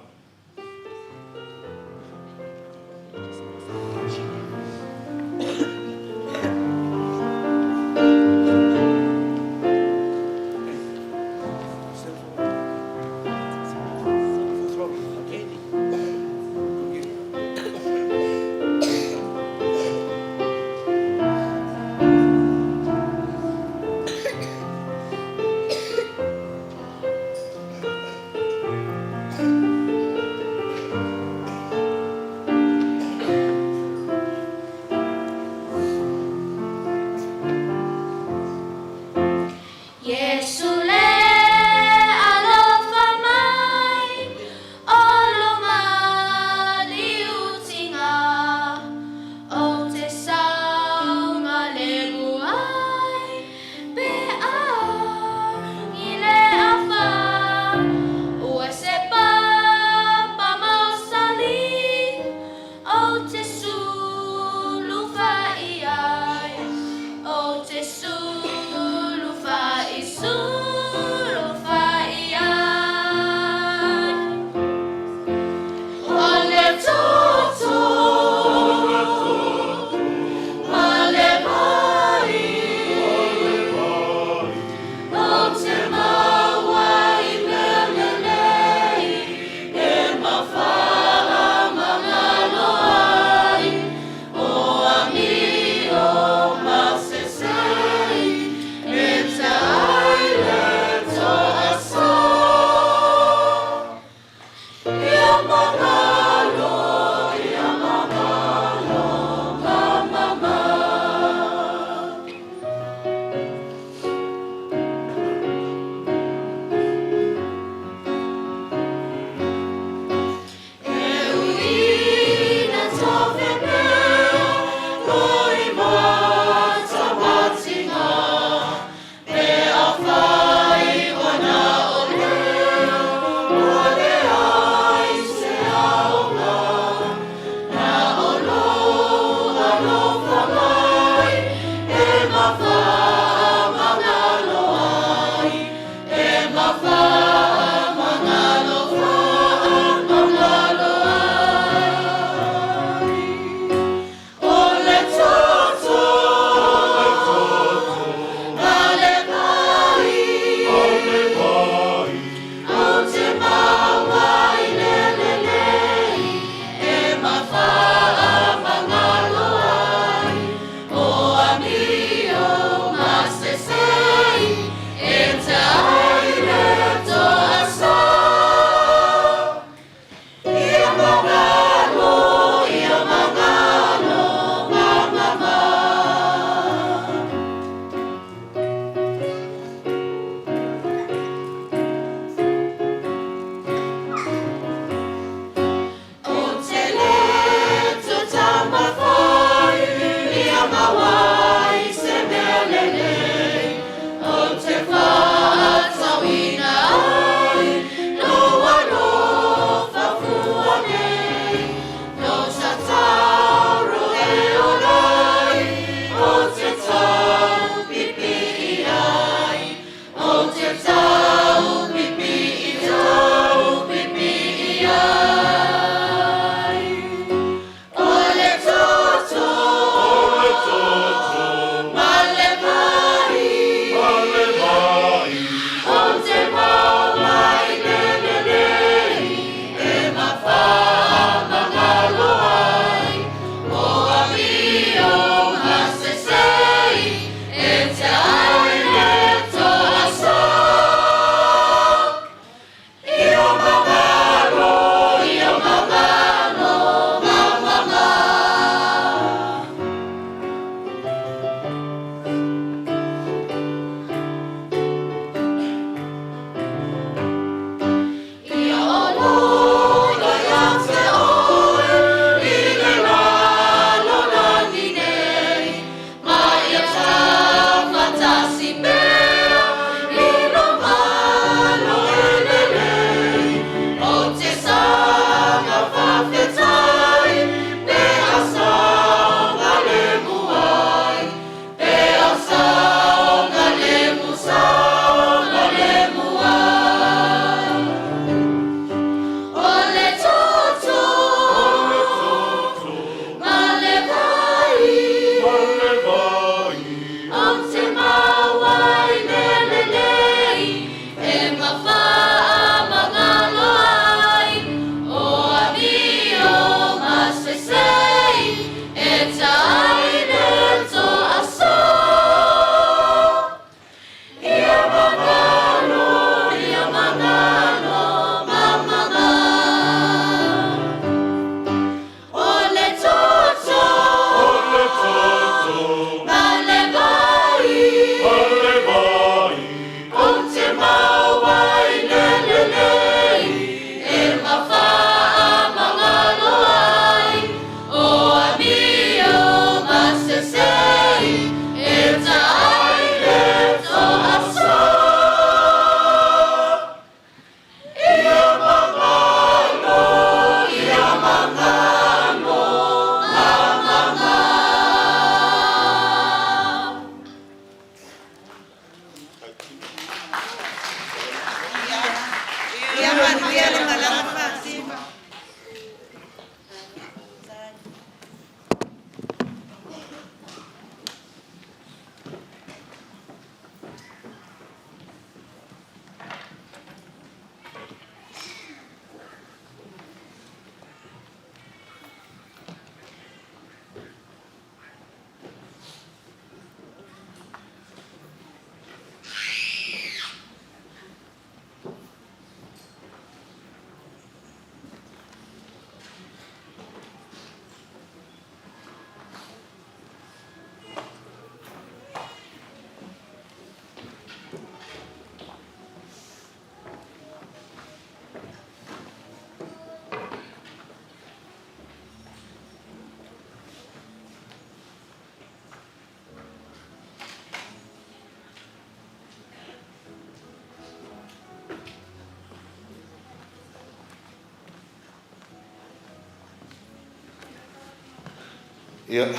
Ia.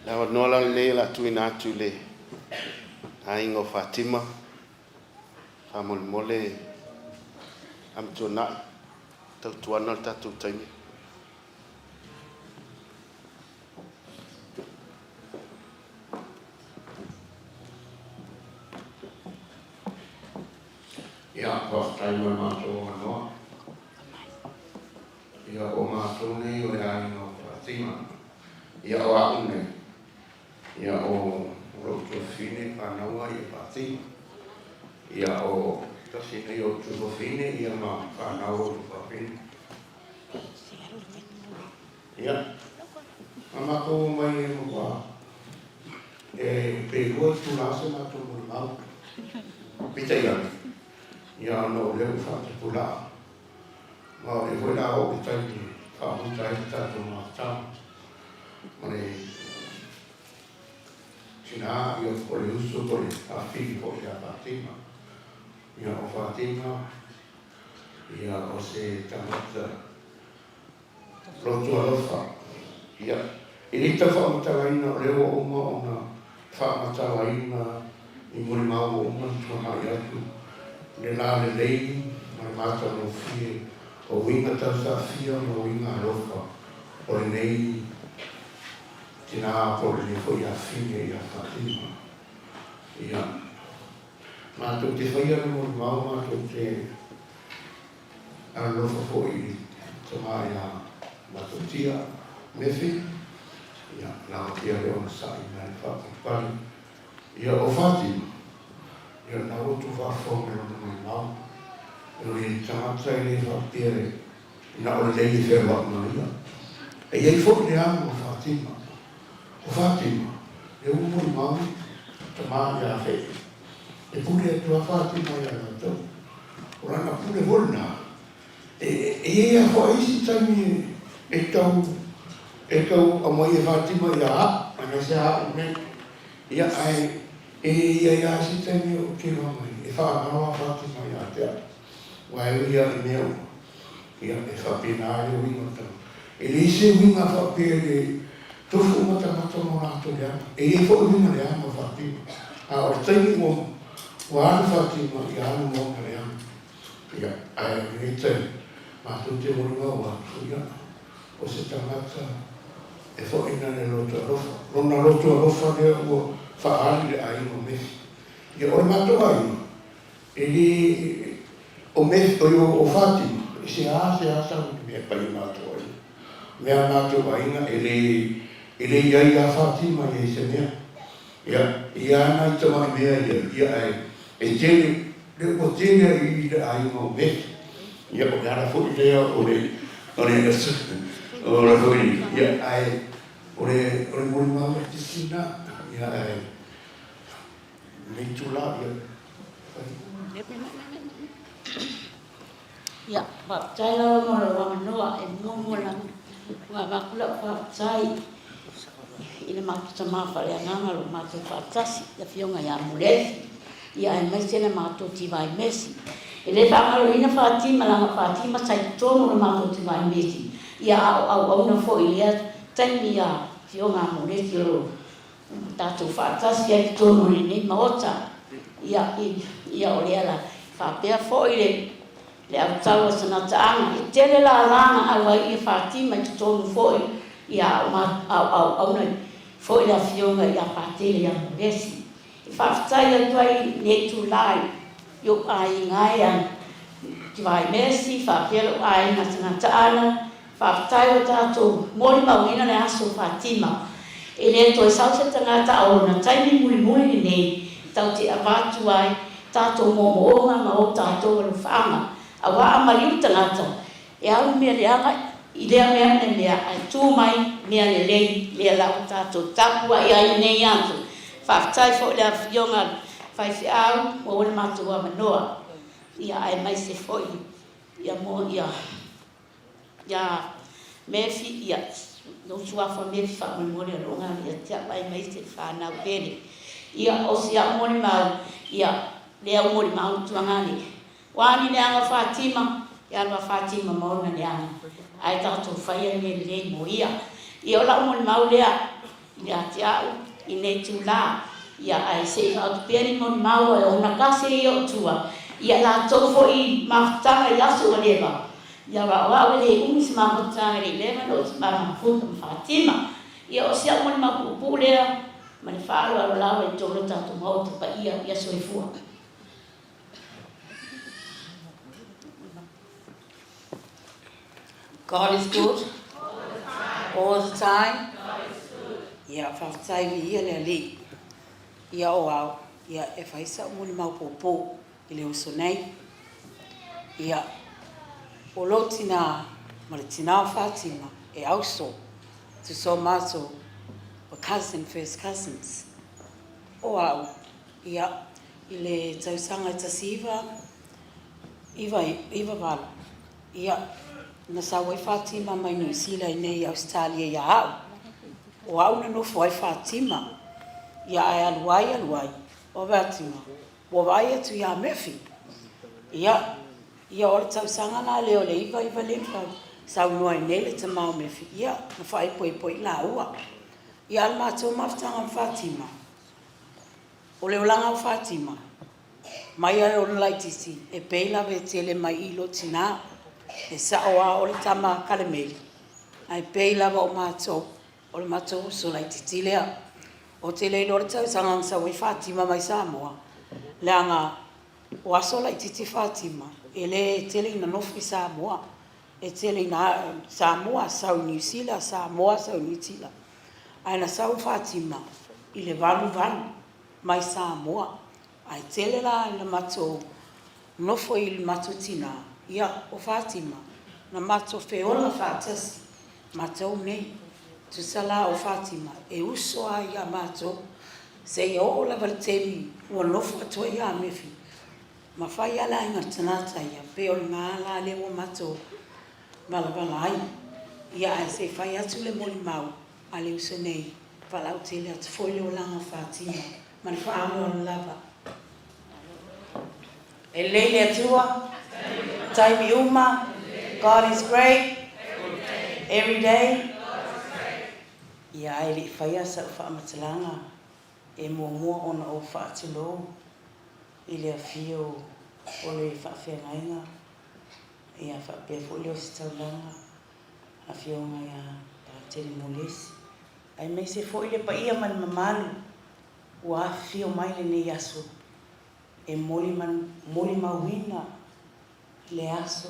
Lawa nola le la tu ina tu le. Aingo Fatima. Famol mole. Am tuna. Tau tuana tatu taimi. Ia, whakatai mai mātou anoa. Ia o mātou nei o ea ino Fatima. Ia o aune. Ia o roto fine whanaua i Fatima. Ia o tasi nei o tuko fine ia ma whanaua o tuko fine. Ia. Mamako mai e mokua. E pehua tu nasa mātou mori mau. Pita iane. Ia no leu whakapula. Ngā e hoi nā o i taiti whamutai i tātou mā tāma. Mane tina i o kore usu kore a whiki po i a Fatima. Ia o Fatima. Ia o se tamata rotu alofa. Ia i rita whamatawaina o leo o ma o na whamatawaina i muri mau o ma tuana i atu. Le la le lei, mai mata no fie, o winga tau sa fia no winga alofa, o le nei, tina po le foi a fine i a Fatima. Ia, mātou te whaia no mau, mātou te alofa foi, te mai a Matautia, mefi, ia, la tia leo na sa i mai whakipari. Ia, o Fatima, ia na rotu whawhonga no mai mau. Ino i tamata i le whakere, ina o le lei whewa na ia. E iei fwok le amo o Fatima. O Fatima, e umuri mau, ta maa ia whee. E pule atua Fatima ia na tau. O rana pule volna. E ia hoa isi taimi e tau a mai e Fatima ia a, ana se a o me. Ia ai, ia si taimi o ke mamai, e whaanawa Fatima ia te atu. Wai ia i mea ua, ia e whapena e o inga tau. E le se winga whapere, tofu umata matono nato le ama. E fo winga le ama Fatima. A o taimi mo, o anu Fatima, ia anu monga le ama. Ia, ai e tai, mātou te moringa o atu ia. O se tamata, e fo ina le loto alofa. Rona loto alofa lea ua, whaari le aino mehi. Ia ore mātou aino, e li o mehi o Fatima, e se asa mea pai mātou aino. Mea mātou aina, e le iai a Fatima e se mea. Ia ana i tamai mea ia ai, e tene, le o tene i le aino mehi. Ia o gara fui lea o le fui, ia ai, o le mori mau e tisina, ia ai, Meitula ya whaptai lau mora wamanoa e mōmora ngā makula whaptai i le mātuta mawhare angangaro mātou whaptasi la whionga ia mulesi ia e mai tēnā mātou tivai mesi e le whangaro ina Fatima langa Fatima tai tōno na mātou tivai mesi ia au na fo i lea taimi ia whionga mulesi o tātou whātasi ai tōno ni nei maota ia o lea la whapea fo i le au taua sana taanga i tele la ranga awa i Fatima i tōno fo ia au na fo i la whionga ia pātele ia mulesi i whaafitai atua i ne tu lai yo ai ngai an ki vai mesi whapea lo ai na sana taana whaafitai o tātou mori mawina le aso Fatima e le toi sausa tangata o na taimi muli nei tau te avatu ai tātou momoonga ma o tātou alu whaanga a waa amariu tangata e au mea leanga i lea mea ne mea ai tū mai mea le lei lea lau tātou tapua i ai nei atu whaafitai fo lea whionga whaifi au o ole mātou a manoa ia ai mai se foi ia mo ia mefi ia no suafa mefi fa memori ronga ia tia mai mai se fa na pele ia o sia mori mau ia lea mori mau tuangani wani le anga Fatima ia ma Fatima mo na le anga ai ta tu faia ne le mo ia Ia o la mo mau lea. Ia te au I nei tu la. Ia ai se fa tu pia ni mo mau e ona kase I o tua. Ia la tau fo I maftanga I aso o leva. Ia wa le umis maftanga I leva no ma futa Fatima. Ia o sia mo ma pupu lea. Ma le fa lo la e tolo tatu mo pa ia so I fua. God is good all the time. Ia whawhatai mi ia lea li. Ia o au. Ia e whaisa muli mau popo I le uso nei. Ia o lo tina ma le tina o Fatima e au so to so maso o cousin, first cousins. O au. Ia I le tausanga tasiva Iva wala. Ia na sa wai Fatima mai New Zealand nei Australia ia au. O au na no foi Fatima. Ia ai aluai. O Fatima. O vai atu ia mefi. Ia o le tausanga na leo le iva le fa. Sa unua nei le tamau mefi. Ia na fai poi la ua. Ia al matou maftanga Fatima. O le olanga o Fatima. Mai ai o lai tisi. E peila ve tele mai ilo tina. E sa o le tama kalemeli. Ai peila va o matou. O le matou so lai titilea. O te leilo le tau sanga sa wai Fatima mai Samoa. Le anga o aso lai titi Fatima. E le tele ina nofu I Samoa. E tele ina Samoa sau New Zealand, Samoa sau New Zealand. Ai na sau Fatima I le valu mai Samoa. Ai tele la ina matou nofo I le matou tina. Ia o Fatima. Na matou feola fatasi. Matou nei. Tu sala o Fatima. E uso a ia matou. Se ia o la valtemi. Ua nofo atua ia mefi. Ma fai ala inga tanata ia. Peo ngā la le o matou. Bala ai. Ia ai se fai atu le moli mau. A le uso nei. Falau tele atu foi le o langa Fatima. Ma le whaamo o lava. E leile atua. Taimi uma. God is great. Every day. Ia e li whaia sa whamatalanga. E mua ona o whaatilo. I le afio o le whaawhengainga. Ia whaapea fo leo si taulanga. Afio ngai a teri molesi. Ai mei se fo ile pa ia man mamalu. Ua afio mai le nei aso. E moli mawina le aso.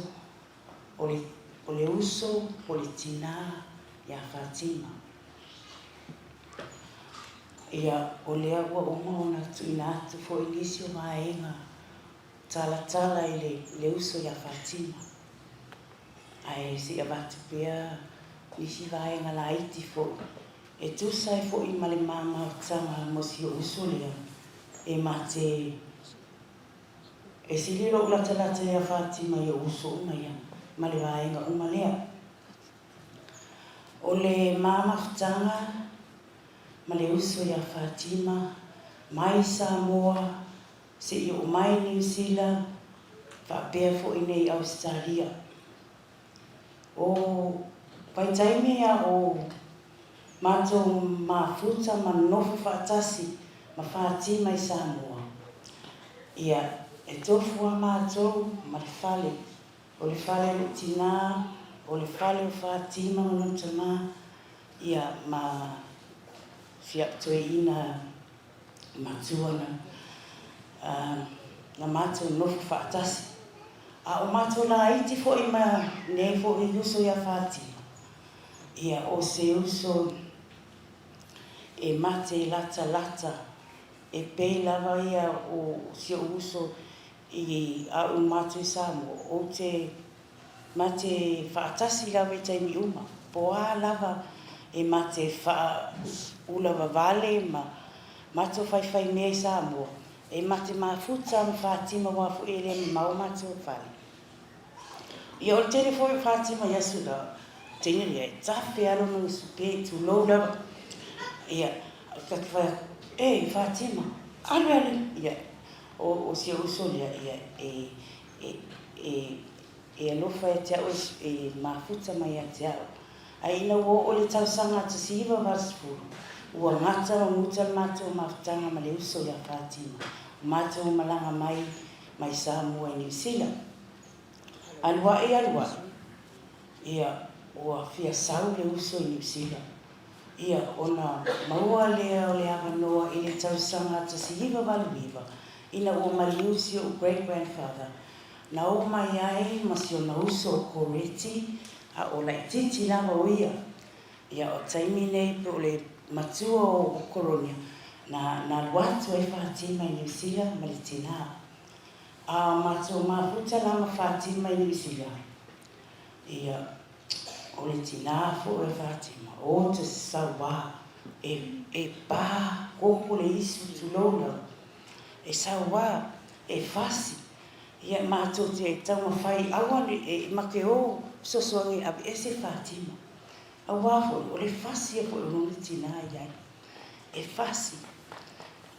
O le uso, o le tina ia Fatima. Ia o lea ua uma ona tu ina atu fo inisio maenga. Tala I le uso ia Fatima. Ai si abatu pia isi vaenga la iti fo. E tu sai fo I male mama tanga mo si o uso lea. E mate. E si lilo lata ia Fatima ia uso uma ia. Male vaenga uma lea. O le mama tanga. Male uso ia Fatima. Mai Samoa. Se I o mai New Zealand. Whaapea fo I nei Australia. O paitaime ia o matou mafuta manofu whaatasi ma Fatima I Samoa. Ia e tofu a matou ma le fale. O le fale le tina, o le fale o Fatima manutama. Ia ma fiaptoe ina matuana. Na matou nofu whaatasi. A o matou la iti fo I ma ne fo I uso ia Fatima. Ia o se uso e mate lata. E pei lava ia o se uso I a o matou Samoa. O te mate whaatasi lawe taimi uma. Po a lava e mate ula vale ma matou fai mea I Samoa. E mate mafuta ma Fatima wafu ele mau matou fale. Ia o tere fo Fatima yasu la tene ia tafe alo no supe tu lo la. Ia ka fa Fatima. Ale ia o se uso ia e no fa te o e mafuta mai te Ai ina o le tausanga te siva vasfuru. Ua ngata o muta mātou mawhitanga ma le uso ia Fatima. Mātou malanga mai Samoa i New Zealand. Alua. Ia ua fia sau le uso i New Zealand. Ia ona maua lea o le awanoa i le tausanga te siva valuiva. Ina ua maliusi o great-grandfather. Na o mai ai masi o na uso o koreti a o la ititi lava o ia. Ia o taimi nei pe o le matua o koronia na luatu e Fatima i New Zealand ma le tina. A matua mafuta lama Fatima i New Zealand. Ia o le tina fo e Fatima. O te sawa e pa koko le isu tulola. E sawa e fasi. Ia matua te e tau mawhai awa e make o sosoangi abi ese Fatima. Awafo o le fasi e po e rungi tina iai. E fasi.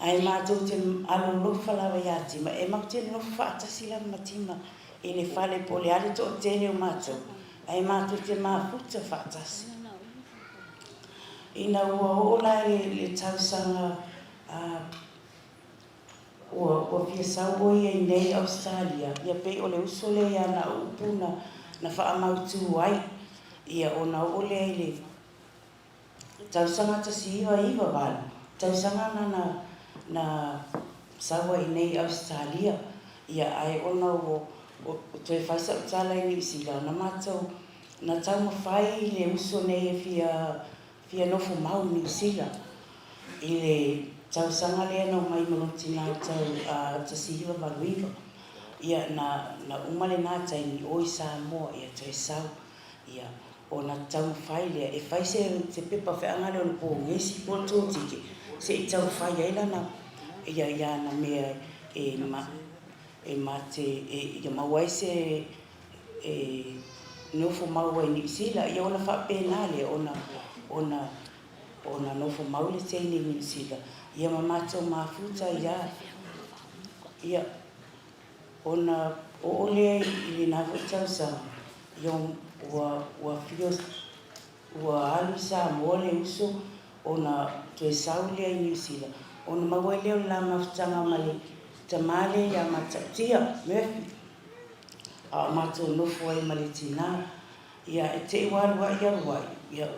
Ai mātou te alo lofa lawa iati, ma e mau te lofa atasi la matima e le fale po le ale to o tele o mātou. Ai mātou te mafuta whaatasi. Ina ua ola le tausanga ua fia sau ia i nei Australia. Ia pei o le usole ia na upuna na wha amautu ai. Ia ona ole ai le tausanga tasi iwa wala. Tausanga na sawa i nei Australia. Ia ai ona o toi whaisa utala i New Zealand. Na mātou na tau mawhai le uso nei e fia nofo mau New Zealand. I le tausanga lea no mai manoti nā tau tasi iwa waluiwa. Ia na umale nā taini oi Samoa ia toi sau. Ia o na tau whai lea, e whai se te pepa whi angare o le pō ngesi pō tōtike, se i tau whai eila na ia na mea e ma te, ia mawai se nofo maua i New Zealand, ia ona wha pēnā lea, ona nofo mau le teini i New Zealand, ia ma mātou mafuta ia ona o lea i le nāwha tausanga, ia ua fios ua alu Samoa le uso ona toe saulea i New Zealand. Ona maua leo la mafutanga ma le tamale ia Matautia, Murphy. A mātou nofo ai ma le tina. Ia e te iwarua ia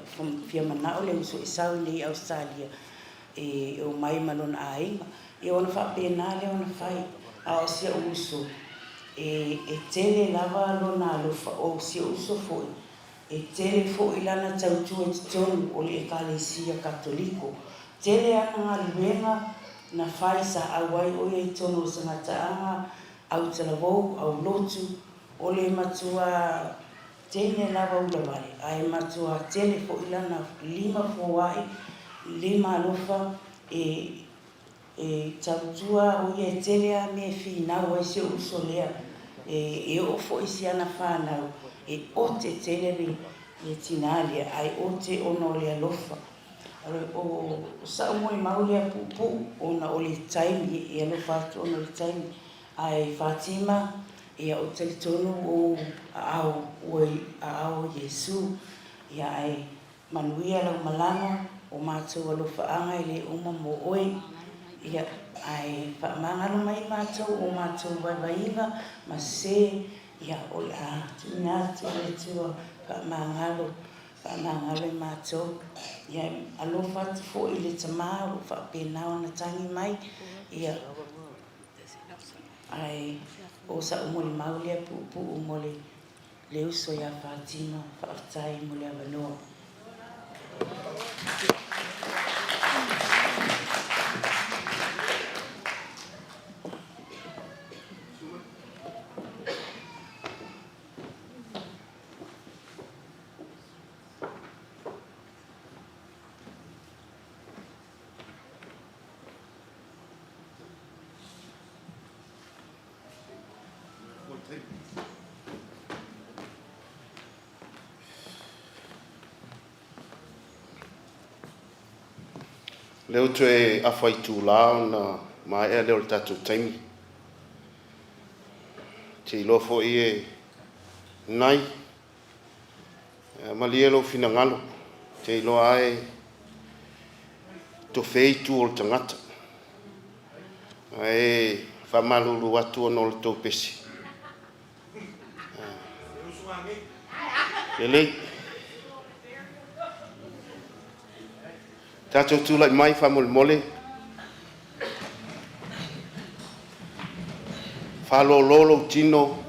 fia manao le uso i sau nei Australia. E o mai manona ainga. Ia ona whapena le ona whai a o sia uso. E tele lava lona alofa o sia uso foi. E tele foi lana tautu e tonu o le ekalesia katoliko. Tele ana luenga na faisa awai o e tonu o sangataanga au talavou au lotu o le matua tele lava ulawari. Ai matua tele foi lana 5 foai 5 alofa e tautua o e tele a me fina o se uso lea e o fo isi ana whanau e o te tele e tinalia ai o te ono lea lofa o sa Moimoi lea pupu ona o le taimi e alofa atu ona le taimi ai Fatima ia o te tonu o ao Yesu ia ai manuia lau malanga o mātou alofa anga i le uma mo oi ia ai whaamangalo mai mātou o mātou waiwaiga ma se ia o la tunatu le tua whaamangalo i mātou ia alofa atu fo i le tamā o whaapenao na tangi mai ia ai o sa umole maulea pupu umole le uso ia Fatima whaatai mole avanoa. Leo tue awhai tūlao na mai e leo le tatu taimi. Te ilofo i e nai. Malielo fina ngalo. Te iloa ai to feitu o tangata. Ai whamalulu atu ono le tau pesi. Ele tato tūlai mai whamole mole. Whalo lolo tino.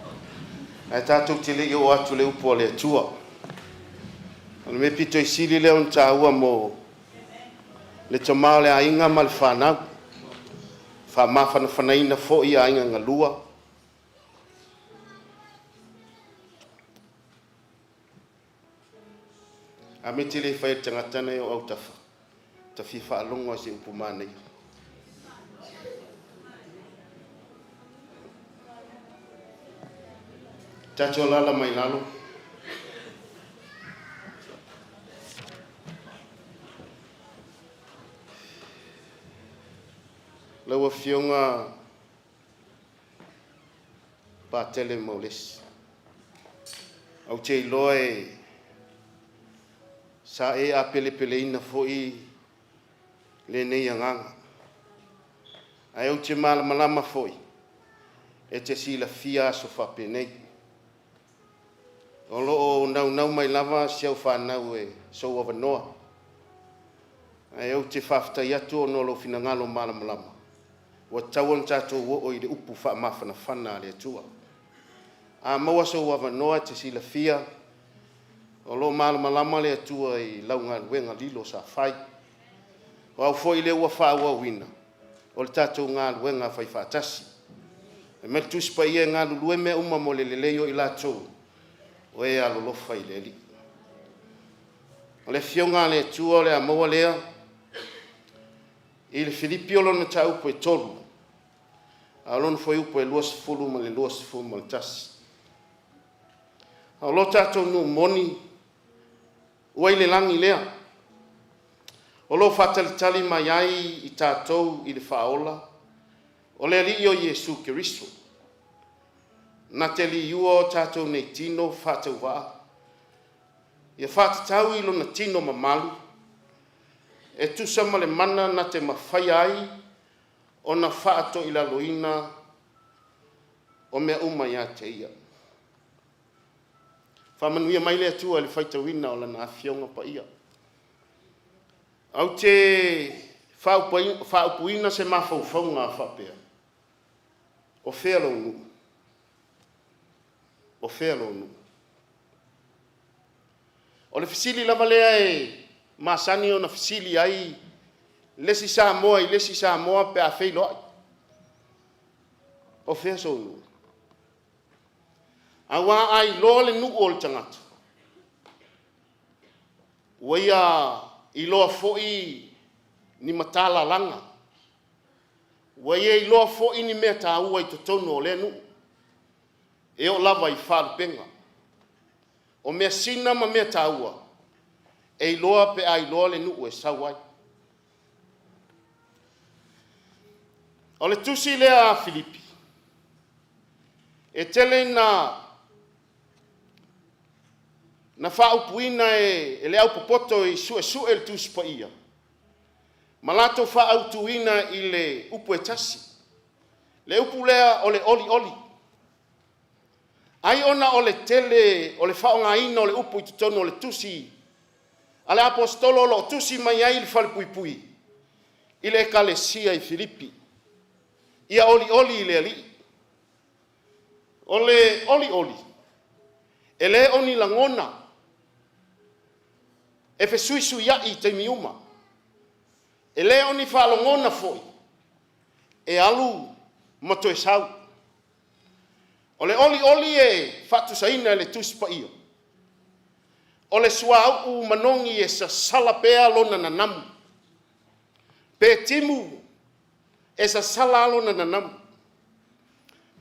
Ai tato te le o atu le upo le atua. Ana me pito I sili leo nta ua mo le tamao le ainga ma le whanau. Whamawhana whanaina fo I ainga ngalua. A me te le whai tangatana o au tafa. Ta fi whaalonga se upu manei. Tato lala mai lalo. Laua fionga pa tele maules. Au te iloe sa e a pele pele ina foi le nei anganga. Ai au te malama foi. E te sila fia so whape nei. O loo nau mai lava siau whanau e so awanoa. Ai au te whaftai atu o nolo fina ngalo malama. Wa tauan tato wo I le upu wha mawhana whana le atua. A maua so awanoa te sila fia. O lo malama le atua I launga wenga lilo sa whai. O au foi le ua wha ua wina. O le tato ngā wenga whai whatasi. E me tuspa ia ngā lulue me uma mo le leo I Latu. O e alolofa I le li. O le fionga le atua le a maua lea. I le Filipi o lona ta upo e tolu. A lona foi upo e luas fulu ma le luas fulu ma le tasi. A lo tato nu moni. Ua I le langi lea. O lo fatalitali mai ai I tatou I le whaola. O le ali o Yesu Kiristo. Na te li ua tatou nei tino whatau waa. Ia whatatau I lona tino mamalu. E tusa ma le mana na te mawhai ai o na whaato I la loina o mea umai a te ia. Whamanuia mai le atua le whaitawina o lana awhionga pa ia. Au te whaupuina se mawhauwhaunga a whapea. O whelo nu. O whelo nu. O le fisili lava lea e masani o na fisili ai lesi Samoa I lesi Samoa pe a wheilo ai. O wheso nu. Awa ai lo le nu o le tangata. Waia I loa foi ni matala langa. Waia I loa foi ni mea ta ua I totono o le nu. E o lava I wharupenga. O mea sina ma mea ta ua. E I loa pe ai loa le nu e sawai. O le tusi lea a Filipi. E tele na whaupuina e le au popoto I sue le tusi pa ia. Malato whautuina I le upu e tasi. Le upu lea o le oli. Ai ona o le tele, o le whaonga ina o le upu I tutono o le tusi. Ale apostolo lo tusi mai ai le whalipui. I le ekalesia I Filipi. Ia oli I le ali. O le oli. E le oni langona. E fe sui ai te miuma. E le oni whalongona foi. E alu mato e sau. O le oli e fatu saina le tuspa ia. O le sua u manongi e sa sala pea lona nanamu. Pe timu e sa sala lona nanamu.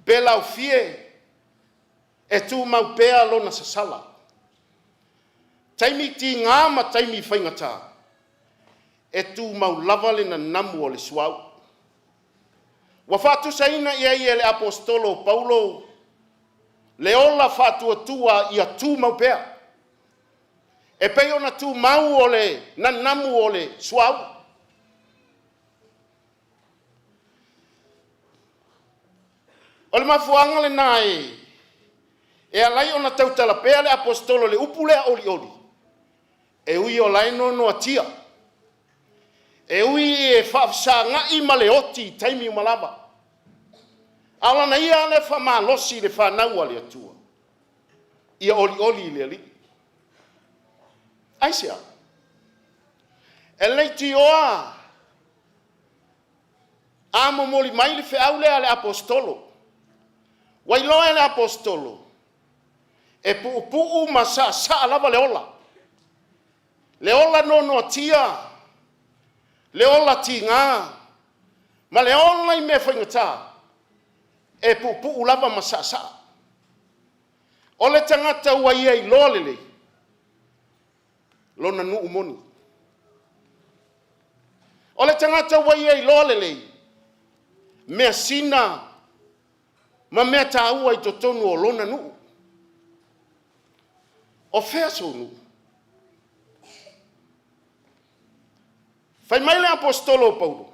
Pe lau fie e tu mau pea lona sa sala. Taimi ti ngā ma taimi whaingata. E tu mau lava le nanamu o le suau. Wa fatu saina ia le apostolo Paulo. Le ola fatu atua ia tu mau pea. E pei ona tu mau ole, na namu ole, suau. Ole mafuanga le nai, e alai ona tau talapea le apostolo le upule a oli oli. E ui o lai no no atia. E ui e whaafsa nga i male oti taimi umalava. Ala na ia le wha losi le whanau le atua. Ia oli oli le ali. Aisea. E leiti oa. Amo moli mai le whiau le ale apostolo. Wailoa le apostolo. E pu ma sa lava le ola. Le ola no no tia. Le ola tinga. Ma le ola I me whaingata. E pu lava ma sa. O le tangata ua ia I lolele. Lona nu umoni. O le tangata ua ia I lolele. Mea sina. Ma mea ta ua I totonu o lona nu. O fea so nu. Fai mai le apostolo Paulo.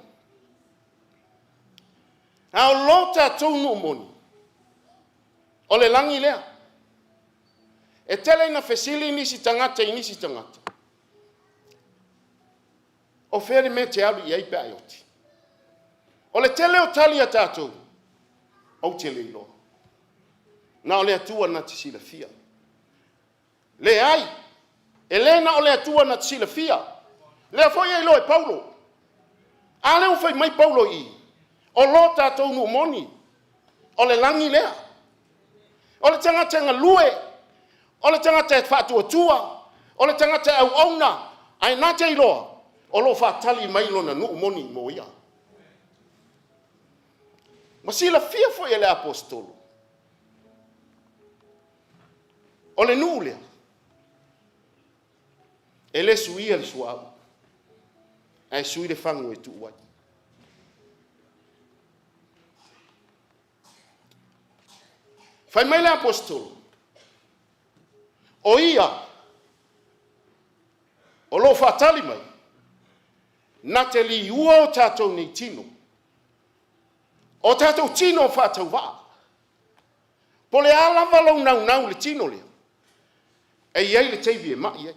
A o lota tau nu umoni. O le langi lea. E tele na fesili nisi tangata I nisi tangata. O fere me te alu I aipe aioti. O le tele o tali a tātou. Au te le ilo. Na o le atua na te sila fia. Le ai. E le na o le atua na te sila fia. Le foi ai lo e Paulo. A le fai mai Paulo I. O lo tātou nu moni. O le langi lea. O le tangata nga lue. O le tangata e whātua tua. O le tangata au auna. Ai nā te iloa. O lo whātali mai lo na nu moni mo ia. Ma sila fia foi ele apostolo. O le nu lea. Ele suia le suau. Ai sui le fango e tu wai. Fai mai le apostolo. O ia. O lo whātali mai. Na te li ua o tātou nei tino. O tātou tino whātau wā. Po le alawa lau nau le tino lea. E iei le teivi e mai e.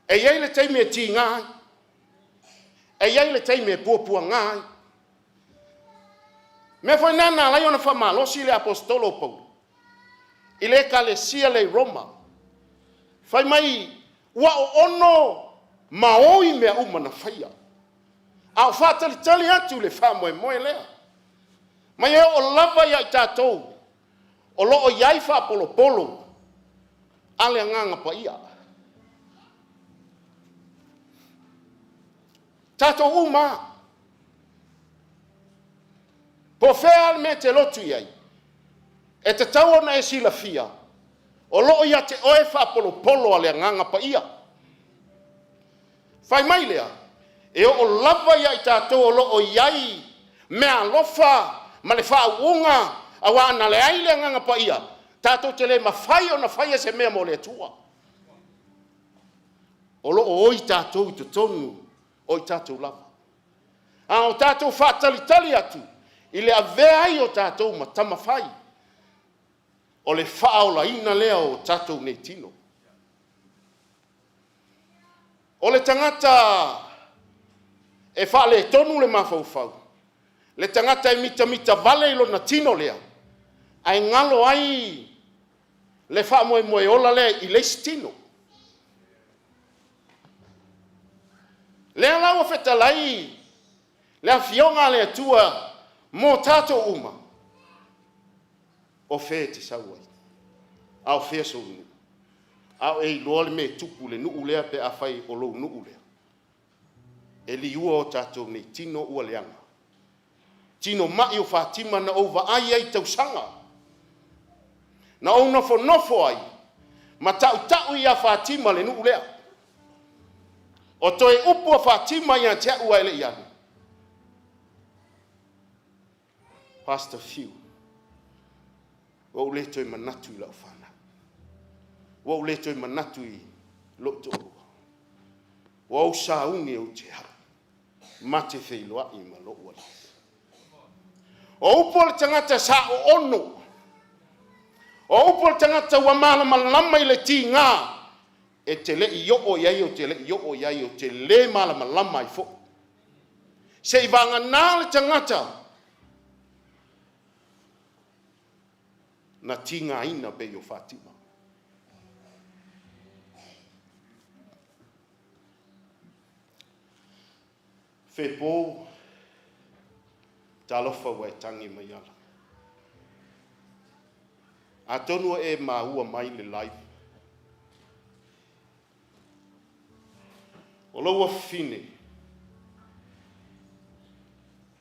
E iei le teimi e ti ngai. E iei le teimi e puapua ngai. Me foi nana lai ona whamalosi le apostolo Paulo. I le kalesia le Roma. Fai mai ua o ono maoi mea umana whaia. Au whātali tali atu le whamoe lea. Mai e o lava ia I tātou. O loo iai whapolo polo. Ale nganga pa ia. Tātou uma. Po whea me te lotu iai. E te tau ona e sila fia. O loo ia te oe whapolo polo ale nganga pa ia. Whai mai lea. E o lava ia I tātou o loo iai. Mea lofa. Ma le wha unga. Awa ana le aile nganga pa ia. Tātou te le mawhai o na whaia se mea mo le tua. O loo oi tātou I te tonu. O I tātou lava. A o tātou whātali atu. I le avea I o tātou ma tamawhai. O le whaola ina lea o tātou nei tino. O le tangata e whaale tonu le mawhauwhau. Le tangata e mita vale ilo na tino lea. Ai ngalo ai le wha moe ola lea I le tino. Lea lau whetalai. Lea fionga lea tua mo tātou uma. O whē te sauai. Au whē so unu. Au e loa le me tupu le nuu lea pe a whai o lou nuu lea. E li ua o tātou nei tino ua leanga. Tino mai o Fatima na ova ai tausanga. Na o nofo ai. Ma tau ia Fatima le nuu lea. O toi upu a Fatima ia te ua ele ianu. Pastor Phil. O le toi manatu I lau whana. Wa ule toi manatu I lo to. Wa o sa unge o te ha. Mate whailoa I ma lo wala. O upo le tangata sa o ono. O upo le tangata wa malama I le ti ngā. E te le I o iai o te le I o iai o te le malama I fo. Se I vanga nā le tangata. Na tinga ina pe yo Fatima. Fepo talofa wa tangi mai ala. Atonu e mahua mai le live. O loa fine.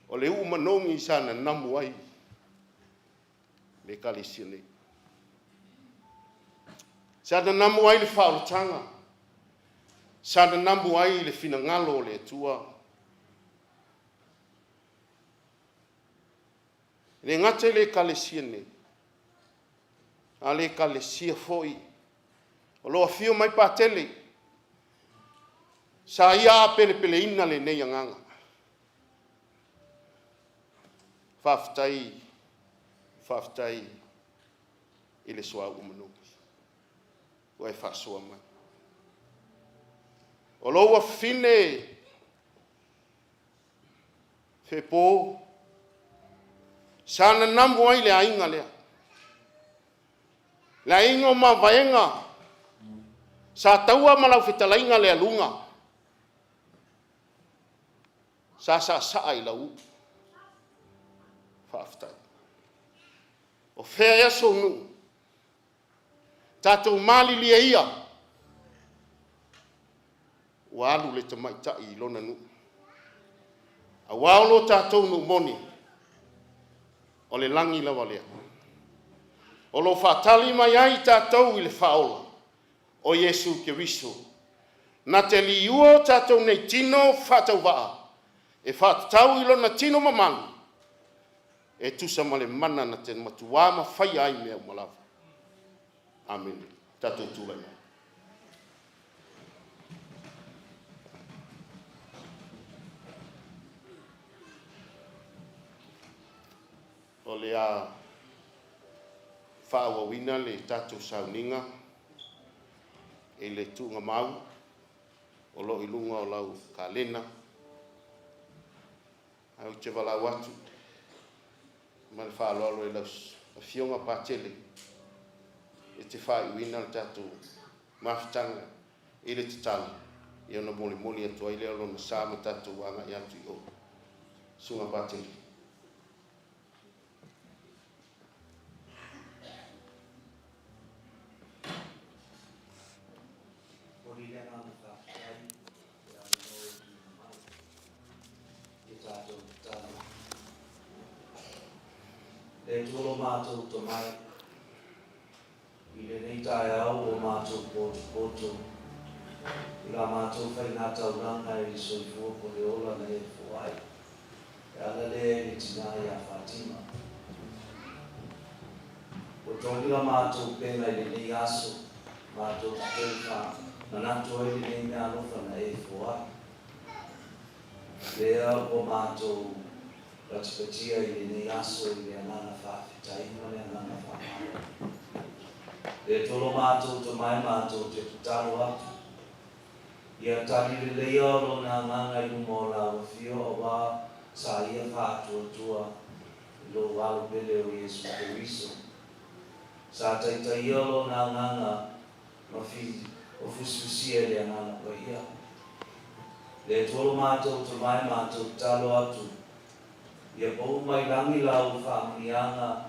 O le umanongi sana namu ai. Le kalisia nei. Sana namu ai le whaolotanga. Sana namu ai le finangalo le tua. Le ngate le kalisia nei. A le kalisia foi. O loa fio mai patele. Sa ia pele ina le nei anganga. Faftai I le soa umanuki. O e whasua mai. O loa fine Fepo sana nambu ai le ainga lea. Le ainga o ma vaenga. Sa taua malau fitalainga le alunga. Sa I lau. Faftai. O fea so nu. Tatou mali lia ia. Wa alu le tamaita I lona nu. A waolo tatou nu moni. O le langi la walea. O lo fatali mai ai tatou I le faola. O Yesu Kiriso. Na te liuo tatou nei tino fatau waa. E fatau I lona tino mamalu. E tusa male mana na te matua ma fai ai mea malawa. Amen. Tatou tūlai mai. O le a whaawawina le tatou sauninga e le tuunga mau o lo ilunga o lau kalena. Au te walau atu. Ma le whaaloalo e lau fionga pātele. E te whai uina le tātou mawhitanga I le te tala. I ona moli atu ai leo lona sāma tātou wanga I atu I o. Sunga pātele. E tolo mātou to mai. I le nei tae au o mātou poto. I la mātou whai ngā tauranga I soifua ko le ola na e fuai. E ala le ni tina I a Fatima. O tongi la mātou pena I le nei aso. Mātou telfa. Manato I le nei mea lofa na e fuai. Lea o mātou Ratipatia I le nei aso I le anana whawhitai ma le anana whamaro. Le tolo mātou to mai mātou te tutaro atu. Ia tari le leia lo na nganga I umo la wafio o wā sa ia whātua lo walu pele o Yesu Kiriso. Sa taita ia lo na nganga mafi o fususia le anana kwa ia. Le tolo mātou to mai mātou talo atu. Ia pou mai langi lau whaamianga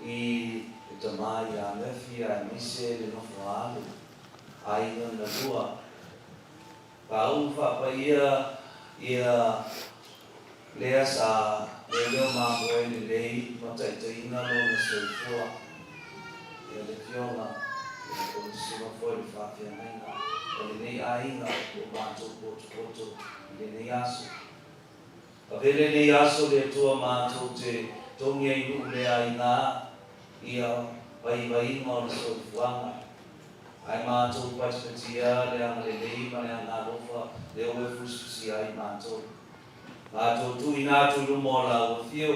I te mai a mefi a mise le nofo alu. Aina na lua. Pau whapaia ia lea sa le leo mamoe le lei mataitaina lo na soifua. Ia le fionga. Ia kone sima foi le whawhianaina. O le nei aina o mātou poto le nei aso. A vele nei aso le tua mātou te tongi ai le ai ngā ia vai mo le soifuanga. Ai mātou patia le anga le lei ma le anga lofa le oe fususi ai mātou. Mātou tu inatu lumo la o fio.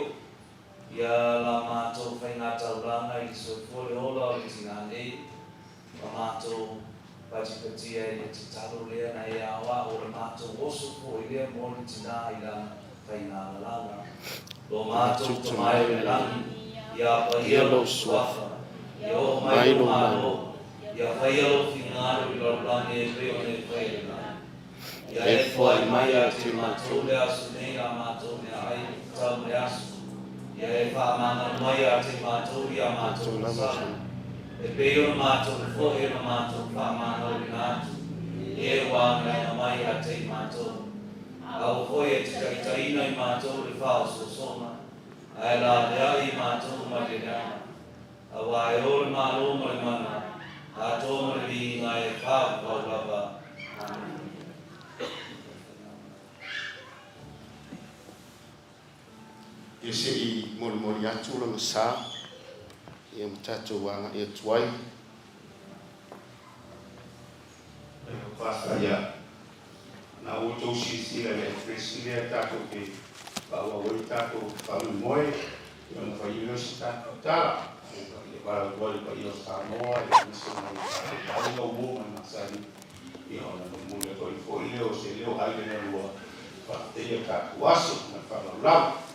Ia la mātou whaingata uranga i so fole ola o le tina nei. Ma mātou patia i le titalo lea na e awa o le mātou oso fo i lea mo le tina i la whaingana langa. Lo mātou tamai le langi. Ia pa ia lo suafa. Ia o mai lo malo. Ia whaialo whingaro i lo langi e reo ne whairena. Ia e whai mai a te mātou le asu nei a mātou ne ai tau le asu. Ia e whaamanga mai a te mātou i a mātou le sana. E peo na mātou le whohe na mātou whaamanga o le nātu. E wāngai mai a te mātou. Au hoi e te taitaina i mātou le whao so sona. Ai la rea i mātou ma te rea. A wai o le mālo ma le mana. A tō ma le vi ngai e whao lava. Amen. Ia se I mori atu langa sā. Ia matatou wanga ia tuai. Ia pasta ia. Na o tau sila le presile tātou ke Paula wai tātou Moimoi. Ia na whaino si tātou tāla. Ia para wale pa ia Samoa. Ia miso na tātou tātou mo mai masari. Ia ona mule toi fo I leo se leo haile na lua. Whateia tātou aso na whalaurau.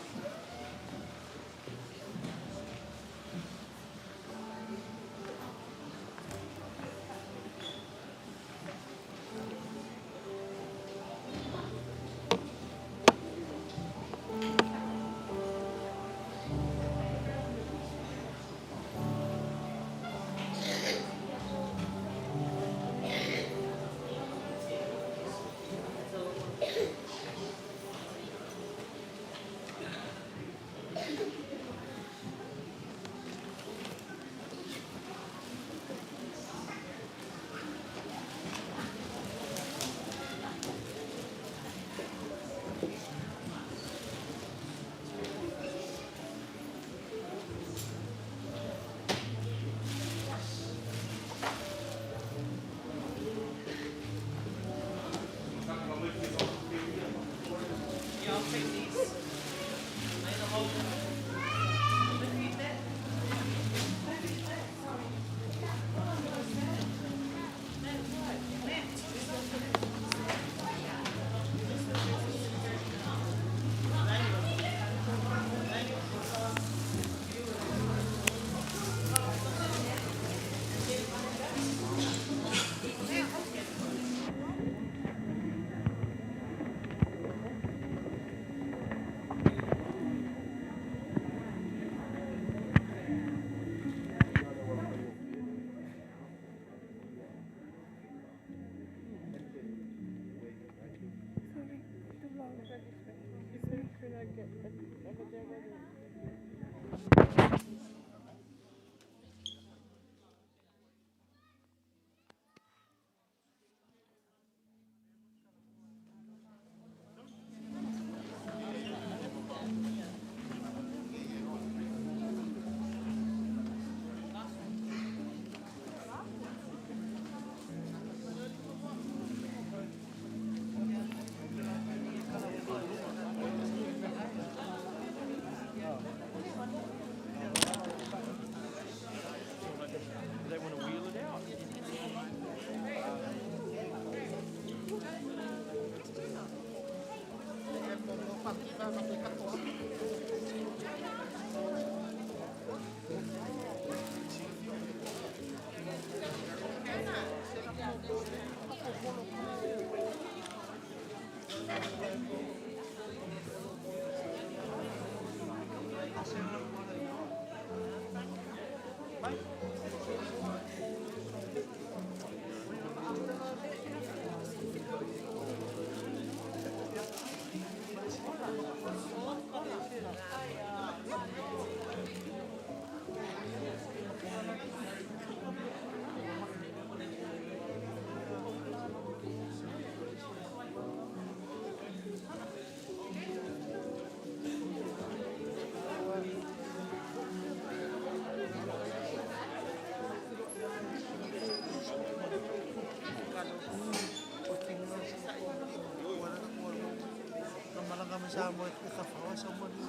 sa mo e ka fa sa mo ni.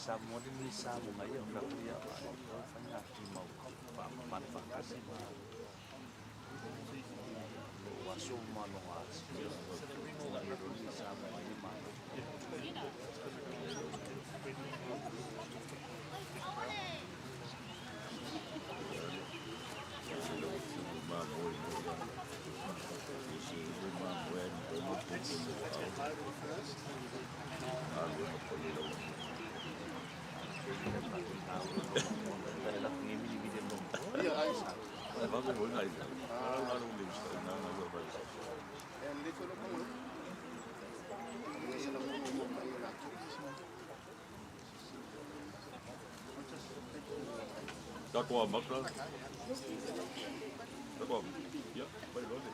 Sa mo din sa mo ngayon na kuya pa fanya kimau pa manfaat mo waso malo as sa mo ngayon D'accord, maintenant. D'accord. Ja, bei Leute.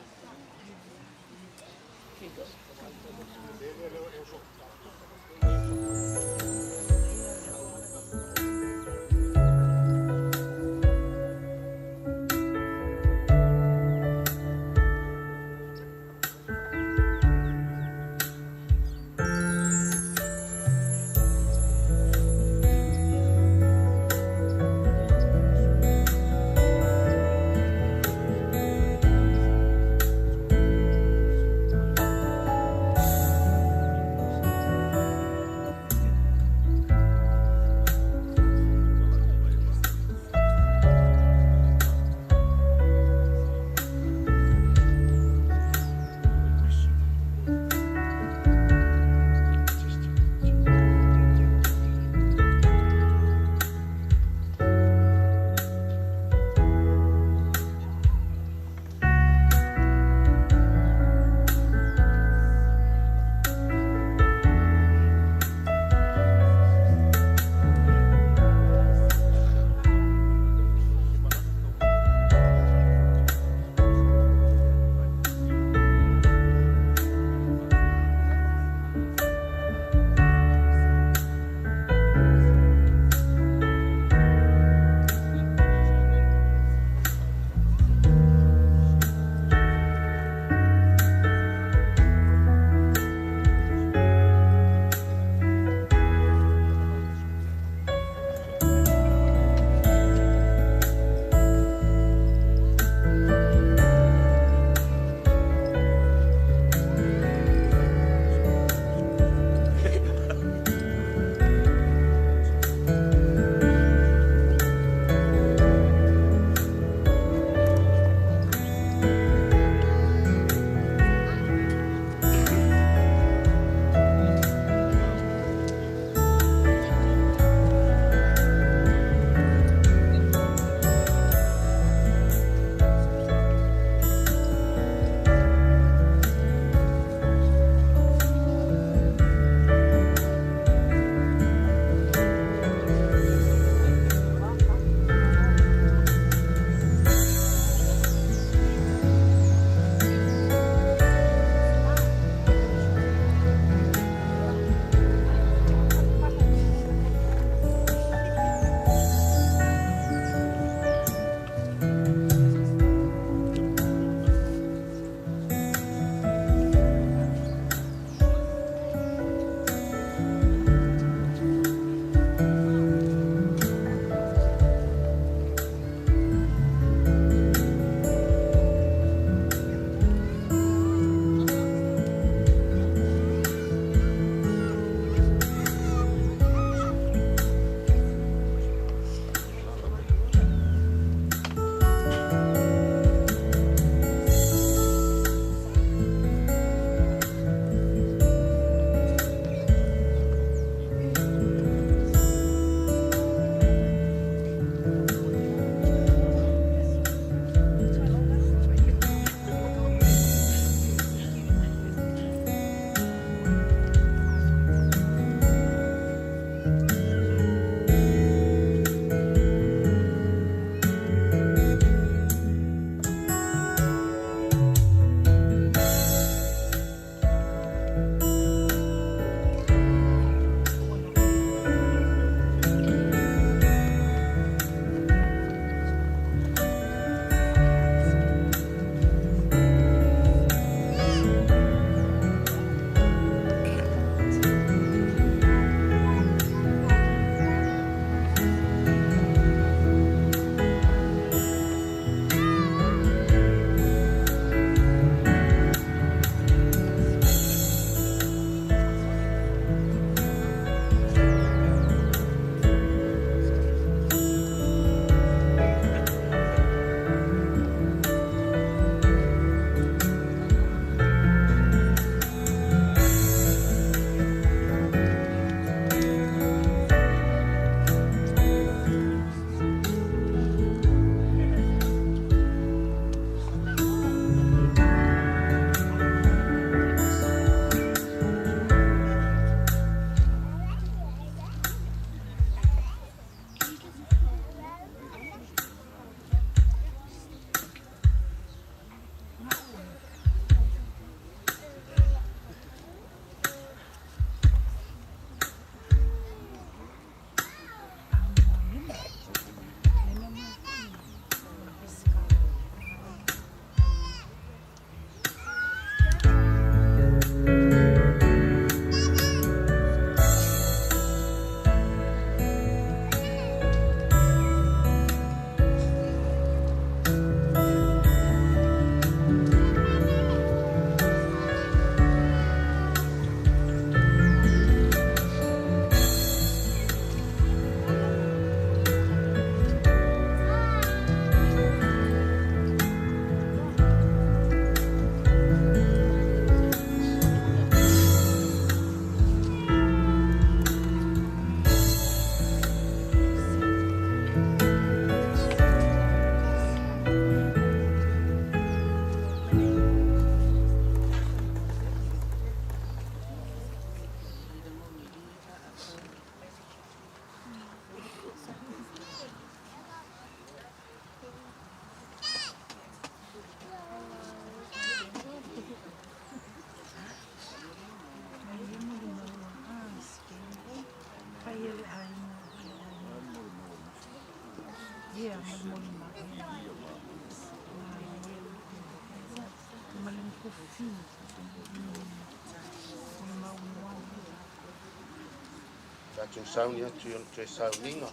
Tātou sauni atu i te sauninga.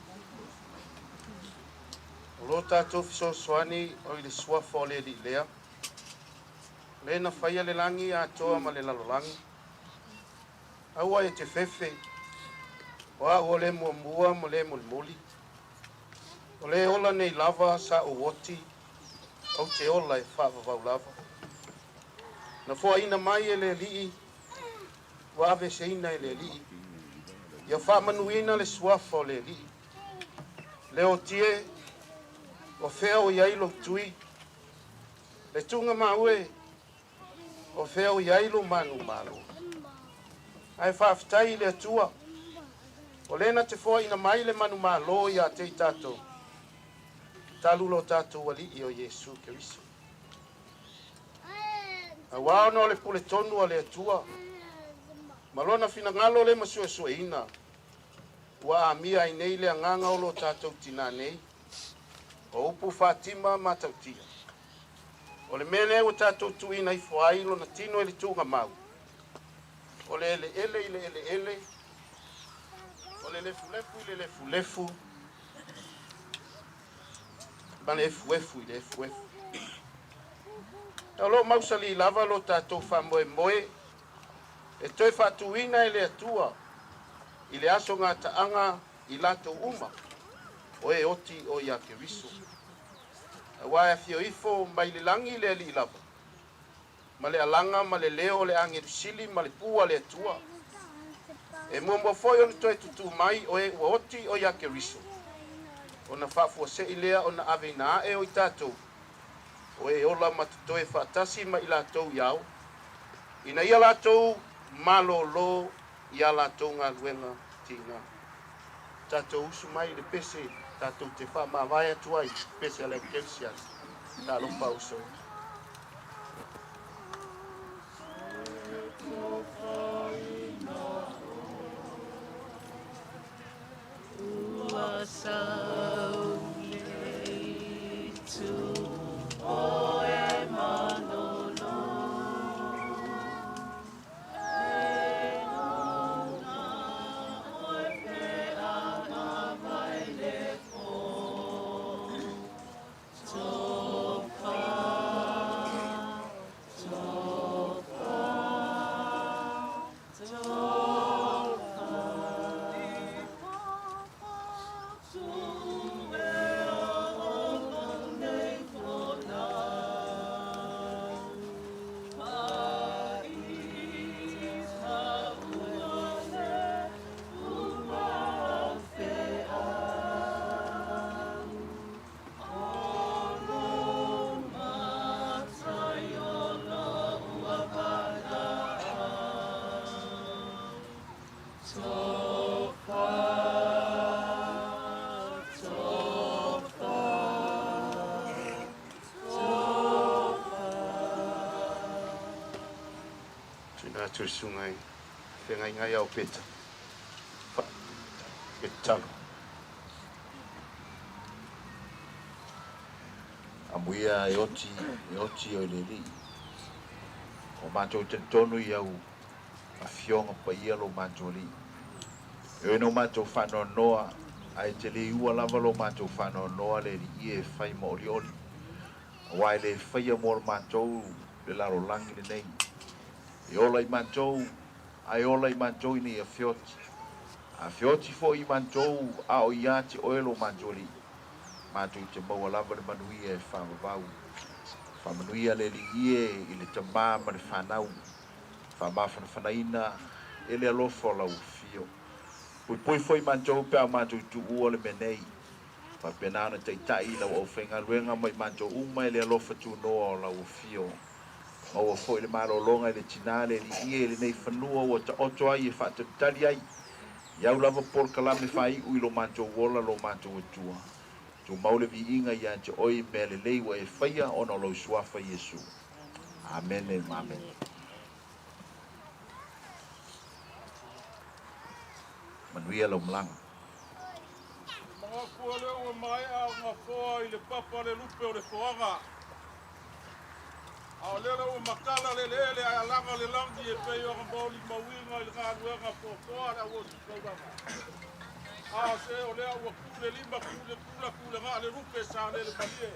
O lo tātou fisoasoani o i le suafa o le li lea. Le na whaia le langi a toa ma le lalolangi. Aua e te fefe. O a o le mua mo le muli. O le ola nei lava sa o woti. O te ola e whaavavau lava. Na fua ina mai e le lii. Wa ave se ina e le lii. Ia whaamanuina le suafa o le lii. Le o tie. O fea o iailo tui. Le tunga maue. O fea o iailo manu malo. Ai whaafitai le atua. O lena te fua ina mai le manu malo ia te tatou. Talulo tatou wali i o Yesu Keriso. A wao le pule tonu a le atua. Malona fina ngalo le masua sueina. Wa amia i nei le anganga o lo tatou tina nei. O upu Fatima Matautia. O le mele o tatou tuina i fuailo na tino ele tunga mau. O le ele. O le lefu. Ma le efu. E lo mausali lava lo tatou whamoe. E toi whatuina ele atua. I le aso ngā taanga i lato uma. O e oti o ia ke riso. A waia fio ifo mai le langi le li lava. Ma le alanga, ma le leo, le angeru sili, ma le pua le atua. E mua foi o toi tutu mai o e oti o ia ke riso. O na whafua se ilea o na ave na e o i tatou. O e ola matatoe whaatasi ma i latou iau. Ina ia latou malolo ia latou ngā luenga tina. Tatou usu mai le pese, tatou te wha mawai atuai, pese ale kelsia, ta lopa uso. Tui sungai, whengai au peta. Petalo. Amuia e oti o le li. O mātou te tonu i au a fionga pa ia lo mātou li. E no mātou whanau noa, ai te li ua lava lo mātou whanau noa le li e whai mo oli oli. Wai le whai a mō mātou le laro langi le nei. E ola I mātou, ai ola I mātou I nei a fioti. A fioti fo I mātou a o iati oelo mātou li. Mātou te maua lava le manuia e whamavau. Whamanuia le li ie I le tamā ma le whanau. Whamawhana whanaina e le alofa lau fio. Pui fo I mātou pe a mātou tu ua le menei. Pa penana te tai lau au whenga ruenga mai mātou uma e le alofa tu noa lau fio. O foi le malolonga le tinale li ie le nei whanua o ta oto ai e whatatari ai. Iau lava por kalame whai ui lo mātou wola lo mātou atua. Tu maule vi inga I ante oi me le leiwa e whaia ona lo suafa Yesu. Amen e amen. Manuia lo mlanga. Mga kua leo mai a ngā whoa I le papa le lupe o le whoanga. A lera o makala le lele a langa le langi e pei o ngamboli mawinga I le ngā ruenga whoa na o si kauranga. A se o lea ua kule lima kule ngā le rupe sa le malie.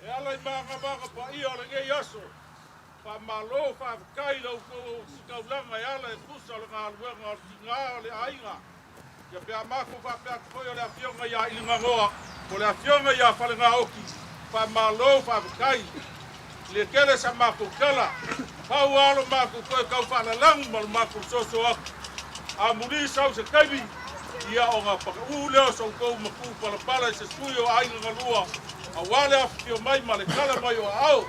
E ala I manga pa ia o le ngei aso. Pa malo fa kai lau ko si kauranga e ala e kusa o le ngā ruenga o ngā o le ainga. Ia pea mako fa pea koi o le afionga ia I ngangoa. O le afionga ia fale ngā oki. Pa malo fa kai. Le kele sa mako kala. Pau alo mako koe kau whana langu malu mako soso aku. A muri sau se kaimi. Ia o ngā paka leo sau kou maku pala I se sui o ainga ngalua. A wale afio mai ma le kala mai o au.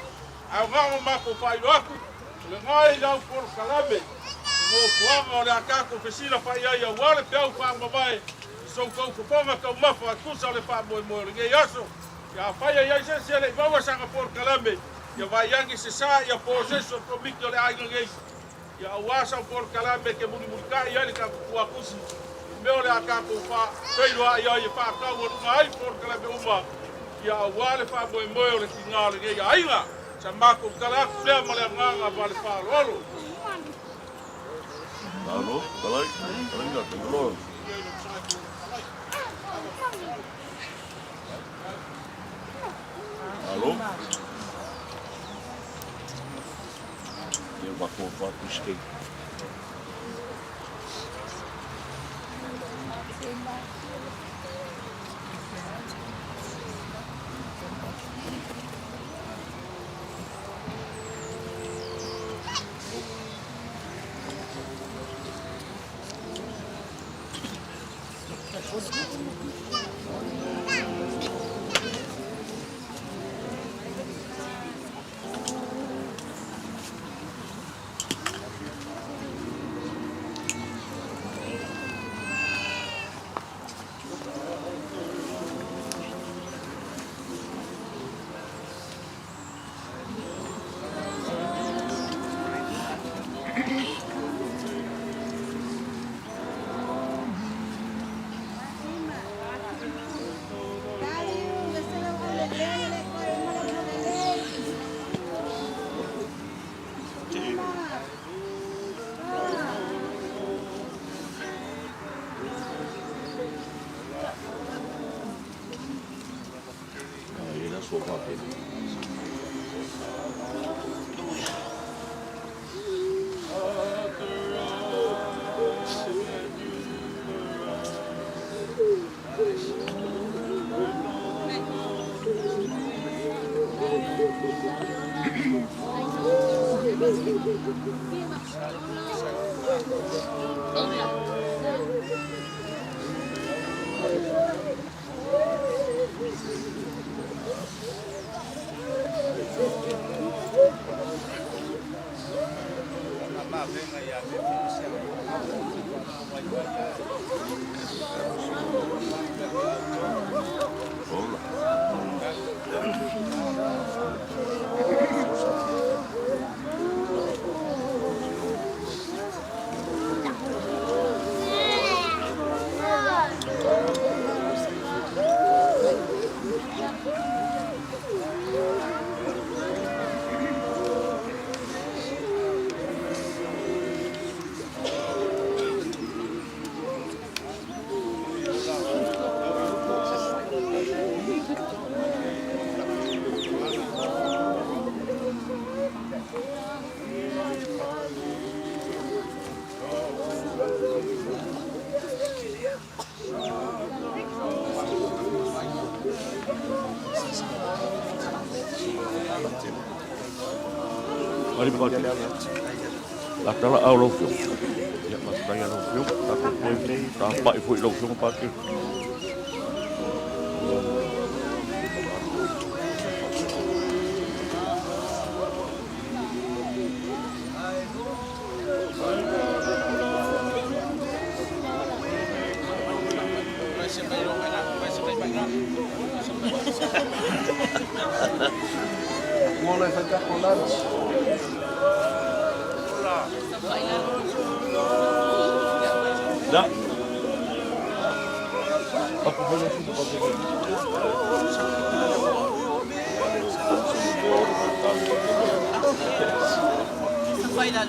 A ngā mako whairo aku. Le ngai lau koro kalame. Ngō kuanga o le akako whesira whai ai a wale peau whaanga mai. Sau kou kuponga kau mafa a kusa le wha moimoi le ngei aso. Ia whai ai ai se le iwawa sanga por kalame. Ia vaiangi se sa ia proseso pro mikto le ainga ngei. Ia wasa por kalame ke muni ka ia le ka kuakusi. Meo le akako wha whairo ai ai e wha kau o ngai por kalame uma. Ia wale wha moimoi o le tingā le ngei ainga. Sa mako kalaku lea ma le nganga vale wha lolo. Alo, kalai, kalai tengolo. Alo. Eu bato o papo skate. Mari pati. Latala au lo fiu. Ya mas tanya lo fiu. Tapi moi tampak ibu lo fiu pati. Mulai sejak lunch. Dah. Apa boleh kita pakai? Sampai dah.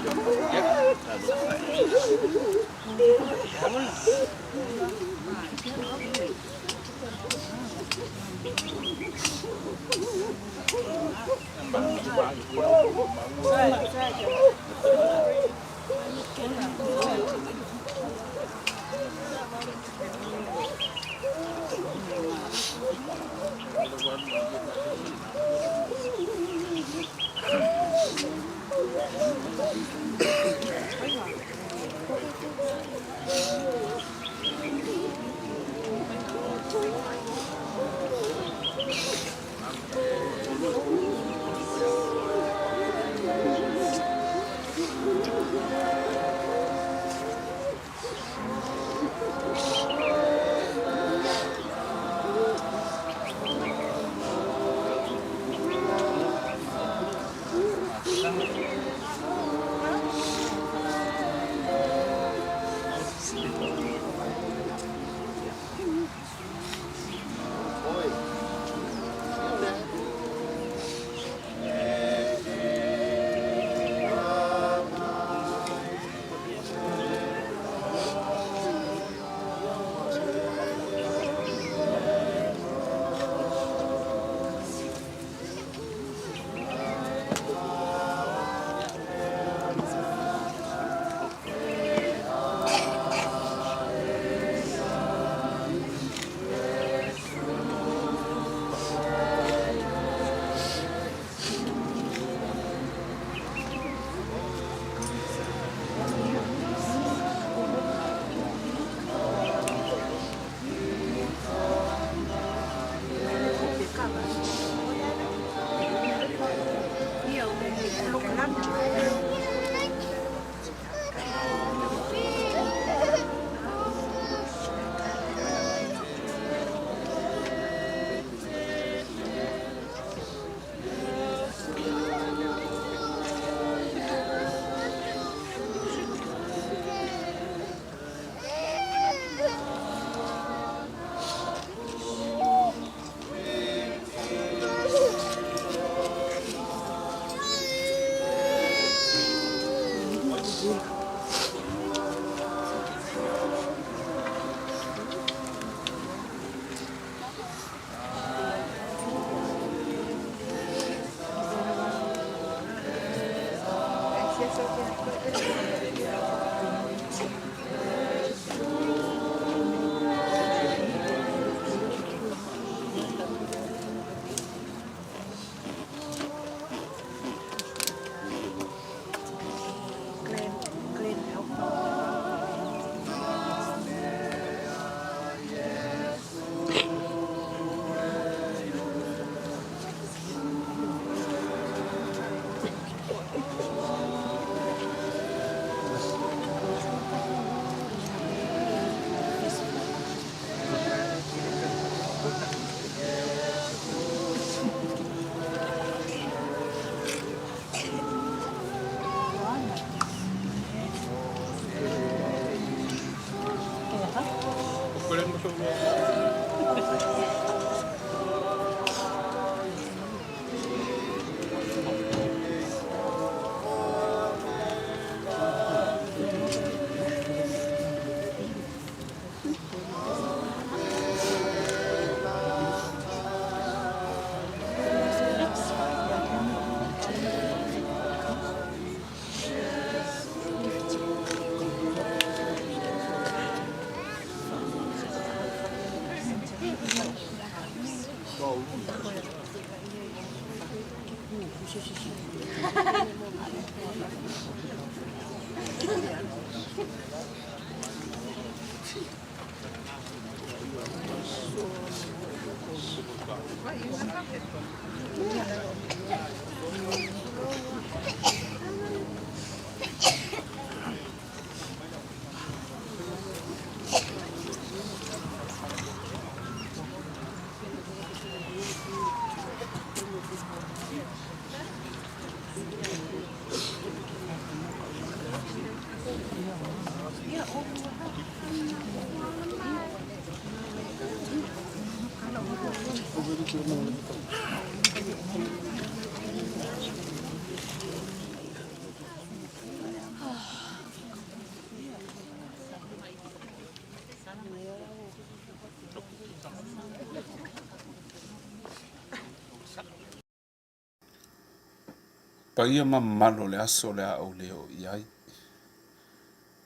Pa ia mamalo le aso le au leo iai.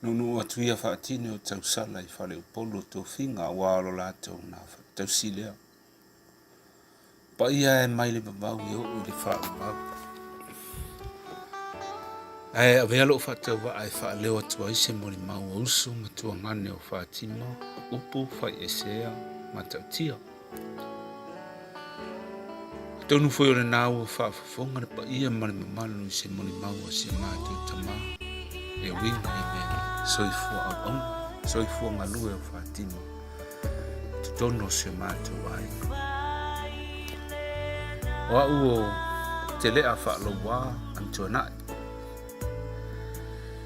Nunu atuia Fatima o tausala I whale upolo tō whinga wālo lātou nā tausilea. Pa ia e mai le babau I o le whaabau. Ai a vealo whatau wa ai wha leo atua ise mori mau o usu matua ngane o Fatima, upu whai esea, Matautia. Tonu foi o le nau o whaafafonga le pa ia mari mamalu se mori mau o se mātou tama. E winga I me soifua au au, soifua ngalue o Fatima. Tutono se mātou ai. O au o te lea whaalo wā antua nai.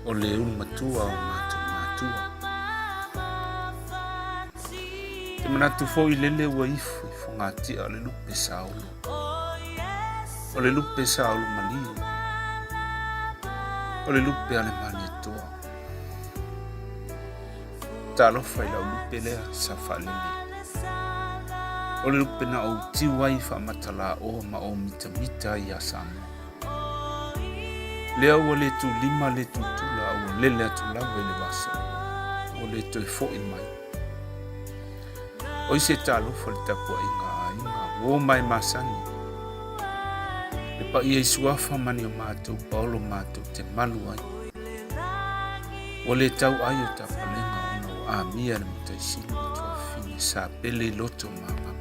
O le unu matua o matua. Te manatu fo I lele ua ifu I fungati o le lupe saulu. O le lupe saulu maliu. O le lupe ale mani toa. Ta lofa I lau lupe lea sa whalele. O le lupe na o tiwai wha matala o ma o mita I asamu. Lea ua le tu lima le tu tula ua lele atu lawe le wasa. O le toi fo I mai. O ise talofa le tapua inga o mai masani. Le pa ia isuafa mani o mātou paolo mātou te malu ai. O le tau ai o tapalenga ona o amia le mutaisili tua fine sa pele loto manga.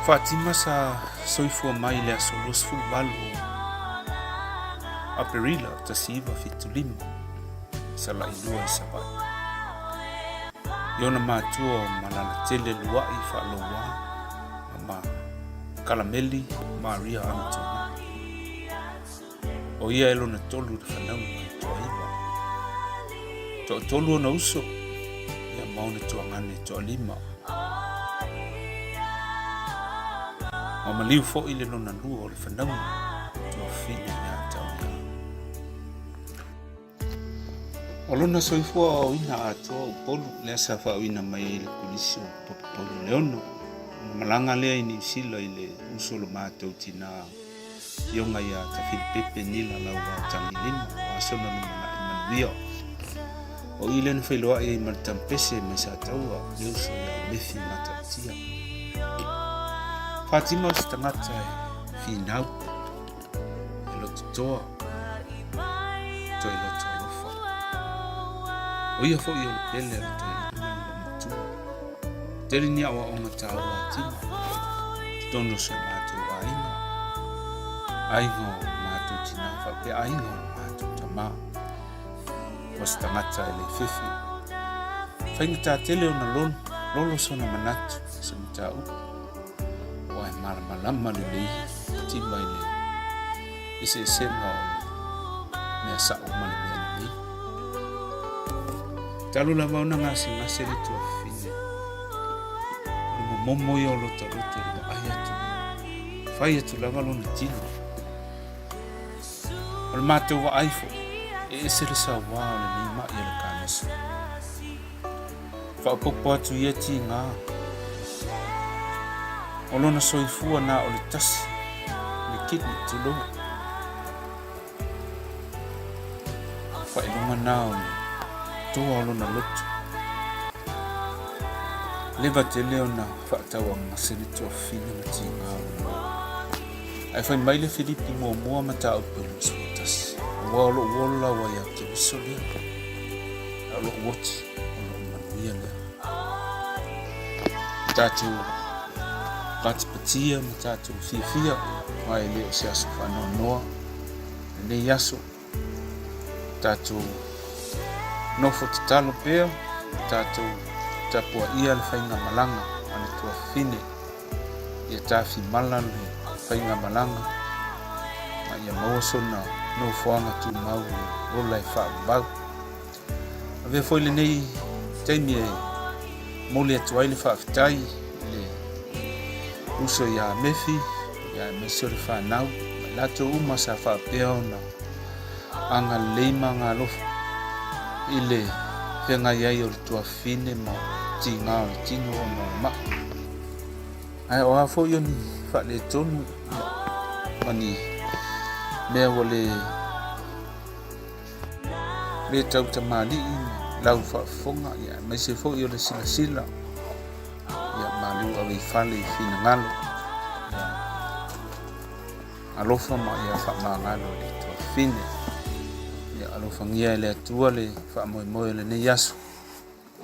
Fatima sa soifua mai le asolos fulbalu a perila ta siva fitulima sa la ilua I sabai. Iona mātua o malala tele lua I whaaloa ma kalameli Maria Antona. O ia elo na tolu de whanau I toa iwa. Toa tolu o na uso ia maune toa ngane toa lima. O maliu fo I le lona lua o le whanau toa fine ia tau ia. O lona soifua o ina atoa upolu lea sa whaoina mai le polisi o Polo Leono. Malanga lea I New Zealand I le uso lo mātou tina ionga ia ta Filipepe nila lau wa tangi lima o asona lumana I manuia. O ile na whailoa I maritampese mai sa taua le uso ia mefi Matautia. Fatima o si tangata e whinau e loto toa to e loto alofa. O ia fo I o le pele a loto I lumana matua. Teri ni awa o matau a tima. Tono se mātou a inga. Ainga o mātou tina whape ainga o mātou tama. Was tangata e le whiwhi. Whainga tā tele o na lolo sona manatu se mta upu. O ai malamalama le lei. Tima I le. Ise senga o mea sa o mali mea lei. Talo la mauna ngase le tua fine. Moimoi o lota le ai atu. Whai atu lava lona tino. O le mātou wa aifo. E ese le sa wā o le ni ma I le kānesa. Whaopopo atu ia ti ngā. O lona soifua nā o le tasi. Le kidney tulo. Whaelunga nā o le toa o lona lotu. Leva te leo na whaatawa ngasere tua fina na ti ngā ua. Ai whai maile Filipi mua matau pelu suatasi. Walo wala wa ya ke wiso lea. Alo wati, alo manuia lea. Tātou patipatia, tātou fia. Mai leo se aso whanau noa. Ne yaso. Tātou nofo te talo pēo. Tātou tapua ia le whainga malanga ane tua fine ia tafi mala le whainga malanga ma ia mawasona no whaanga tu mau o lai whaabau a vea whoile nei teimi e mole atu aile whaafitai le uso ia mefi ia meso le whanau mai lato uma sa whaapea na anga leima ngā lofu ile Penga iai o le tua fine ma ti ngā o tino o ma. Ai o hafo ioni whale tonu mani mea ua le tau tamali'i lau fa'afofoga ia maise fo'i o le silasila ia maliu au i fale i finagalo alofa ma ia fa'amagalo i le tuafine ia alofagia e le atua le fa'amoemoe o lenei aso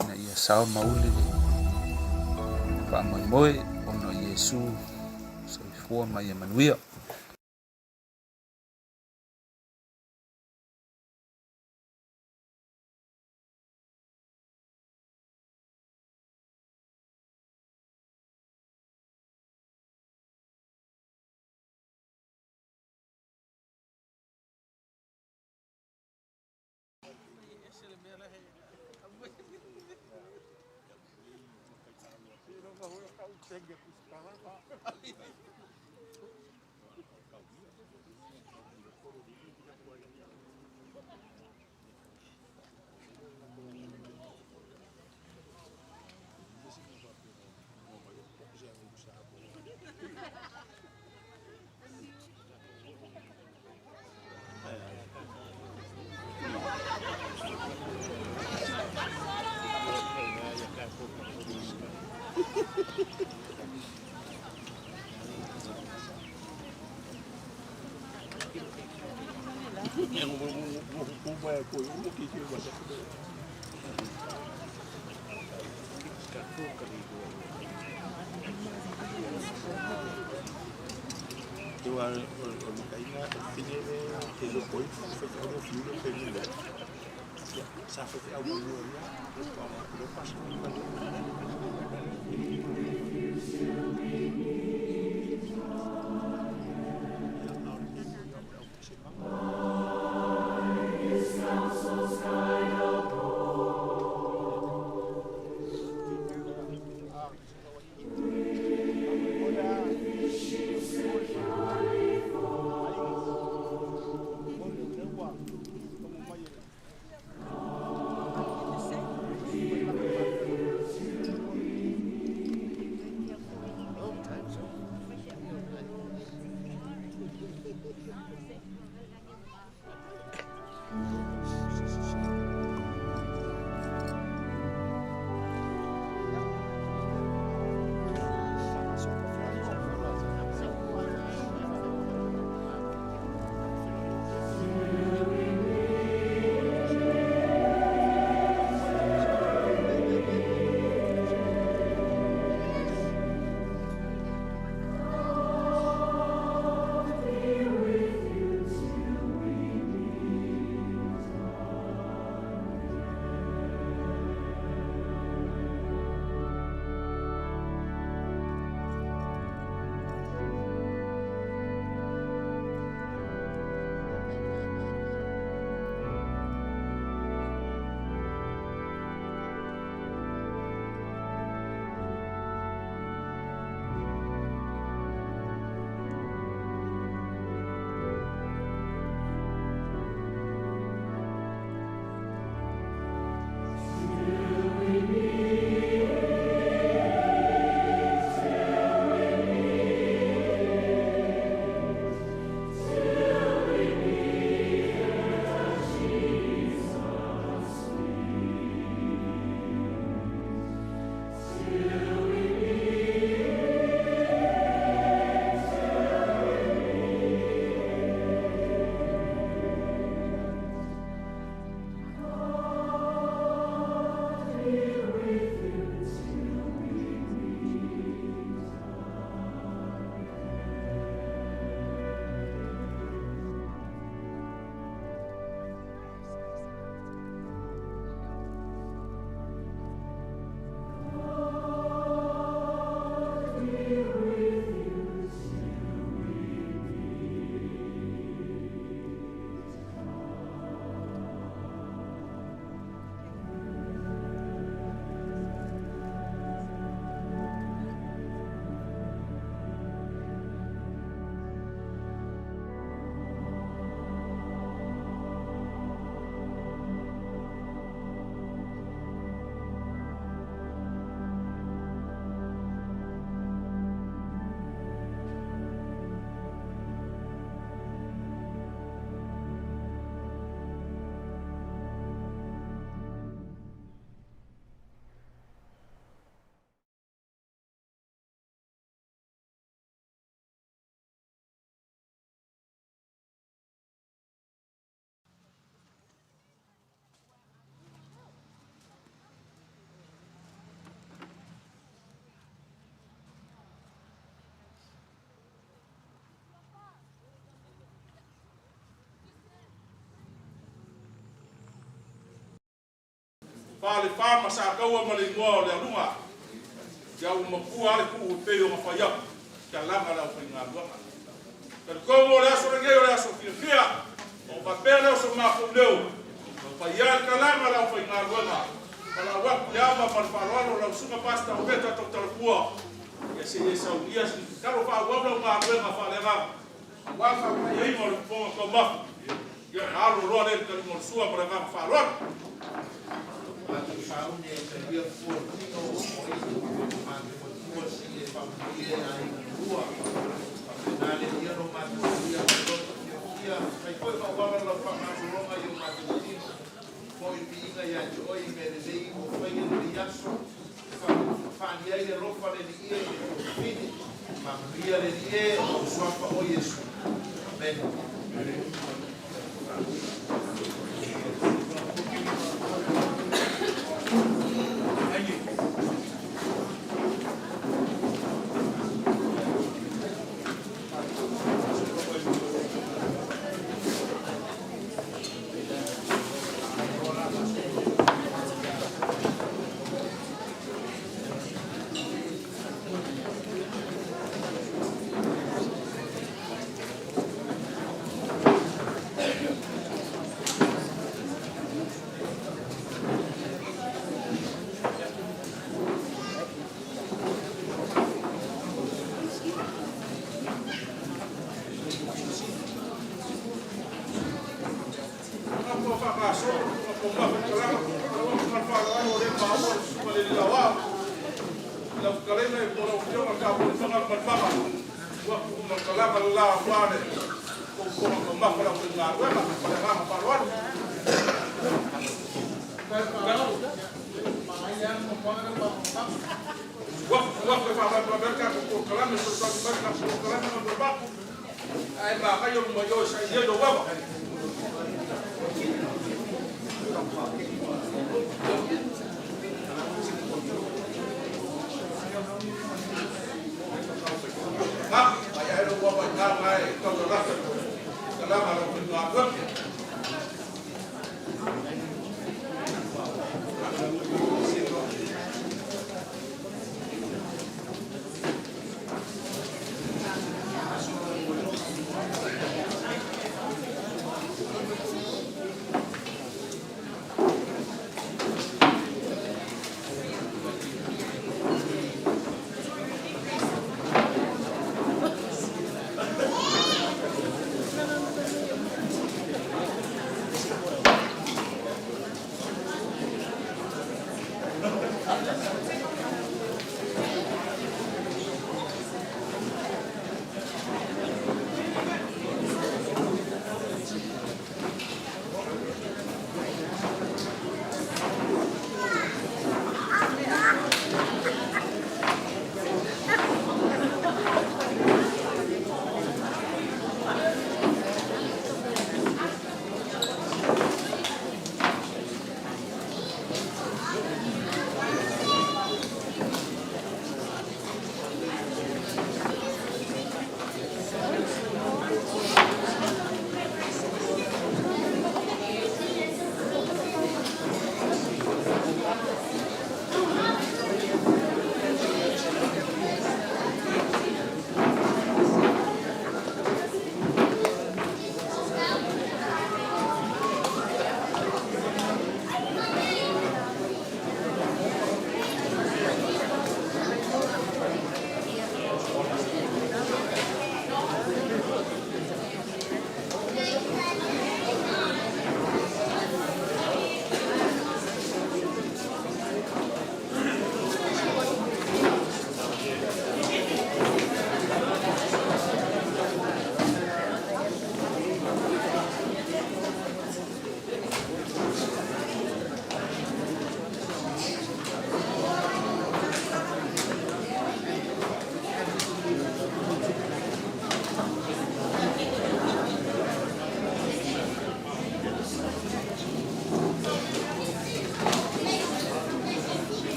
ina ia sao mauli le fa'amoemoe ona iesu soifua ma ia manuia Pale fama sa kaua ma le ngoa o le alunga. Ia o mapua ale ku pe o mafaya. Ka langa la o ngā luanga. Ka ko mo le aso ngei o le aso fia. O papele o so ma ko leo. Pa ia ka langa la o ngā luanga. Para wa kuama para paralo la sunga pasta o beta to tarpua. Ia se ia sa ia se karo fa wa la ngā luanga fa le nga. Wa fa ia i mo le po ko ma. Ia alo ro le ka mo sua para nga fa lo.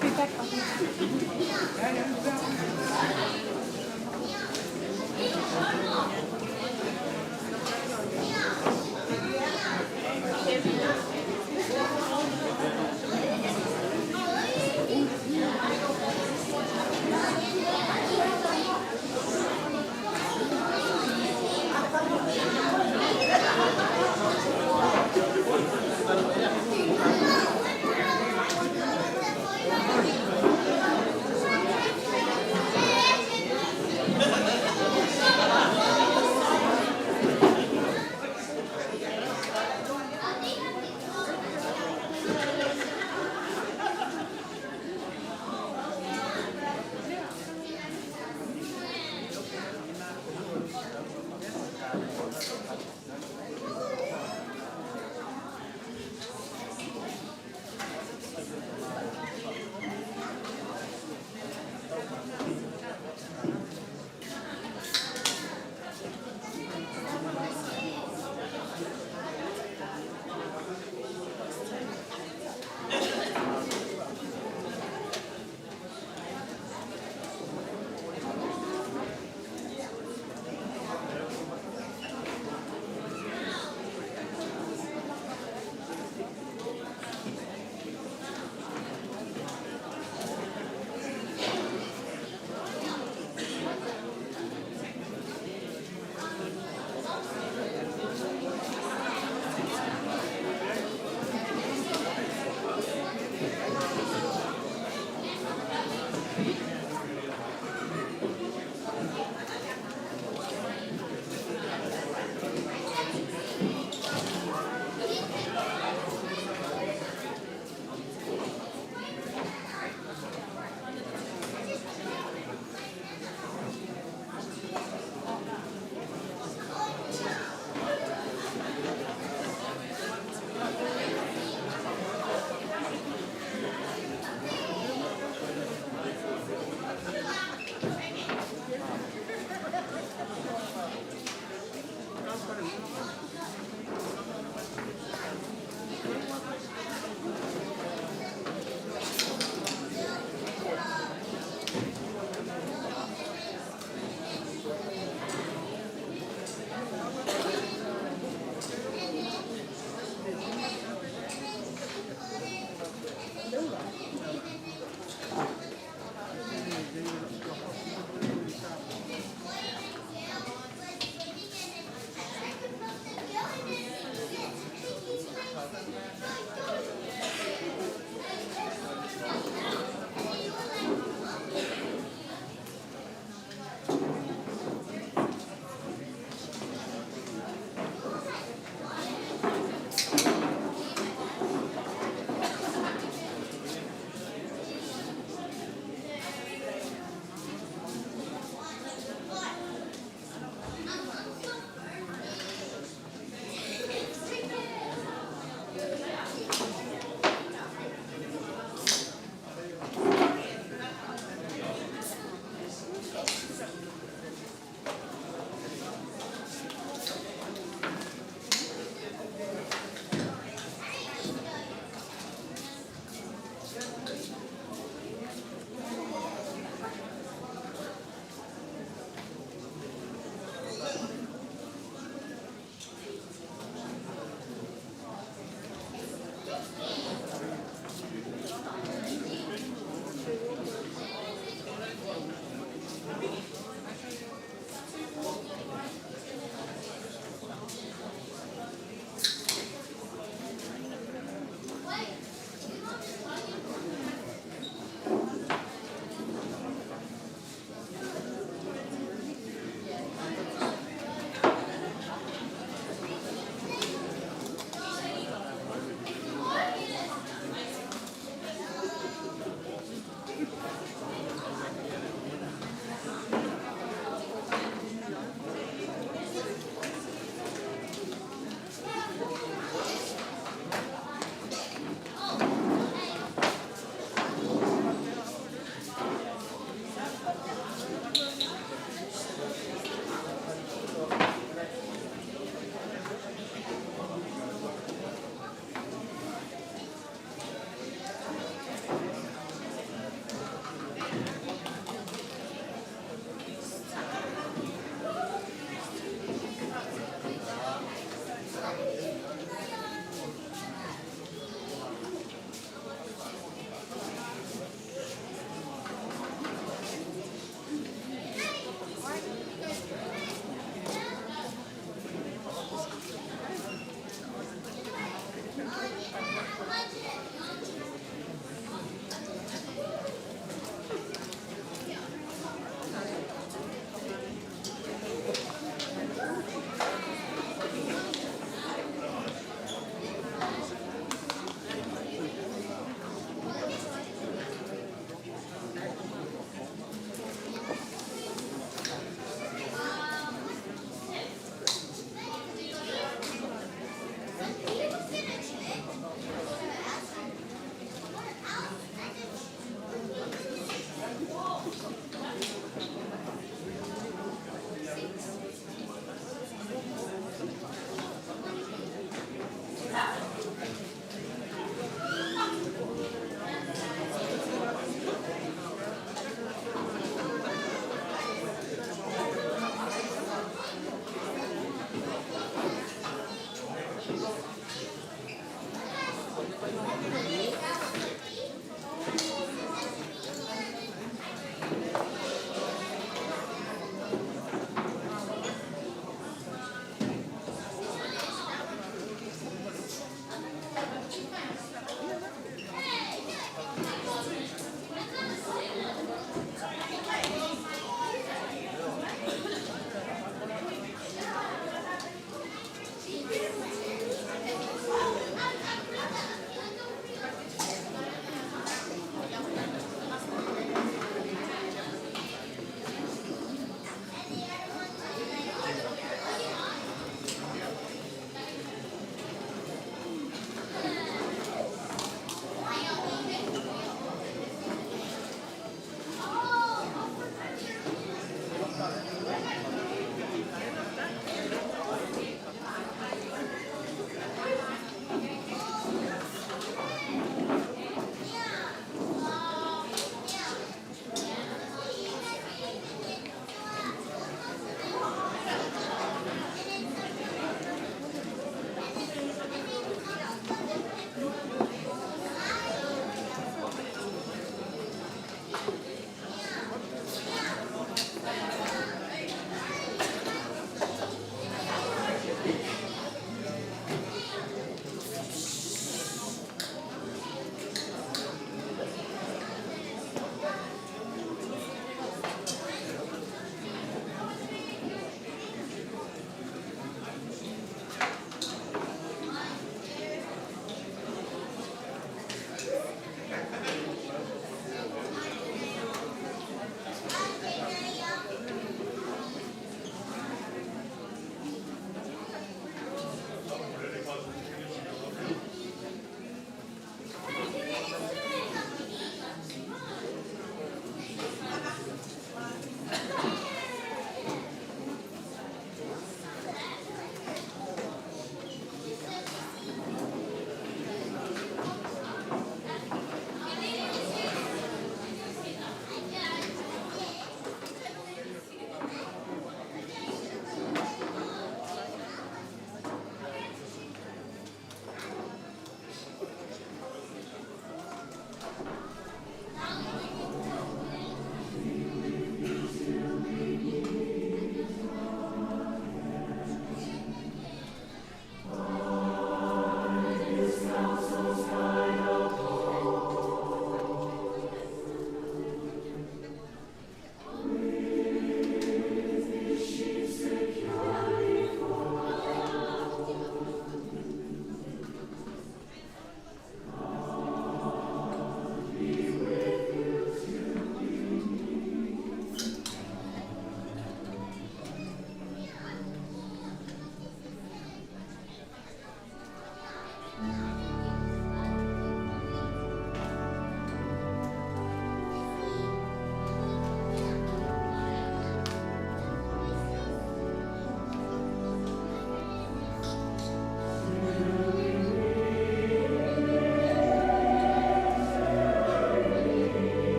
be back.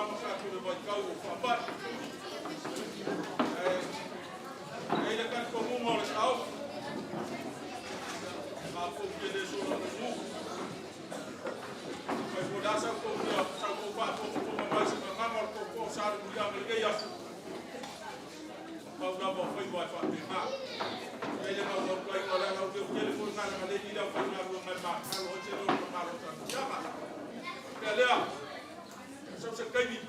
mama ka tu le vai kau o whapat. E le kan ko mungo le tau. Ka po ke le so na mu. Ai ko da sa ko ya sa ko pa ko mai sa ngama ko sa ru ya le ke ya. Paula mo foi vai Fatima. Ele não não vai olhar não deu ele foi na cadeia de lá foi na rua mais baixo o outro não para o chama ele só se cai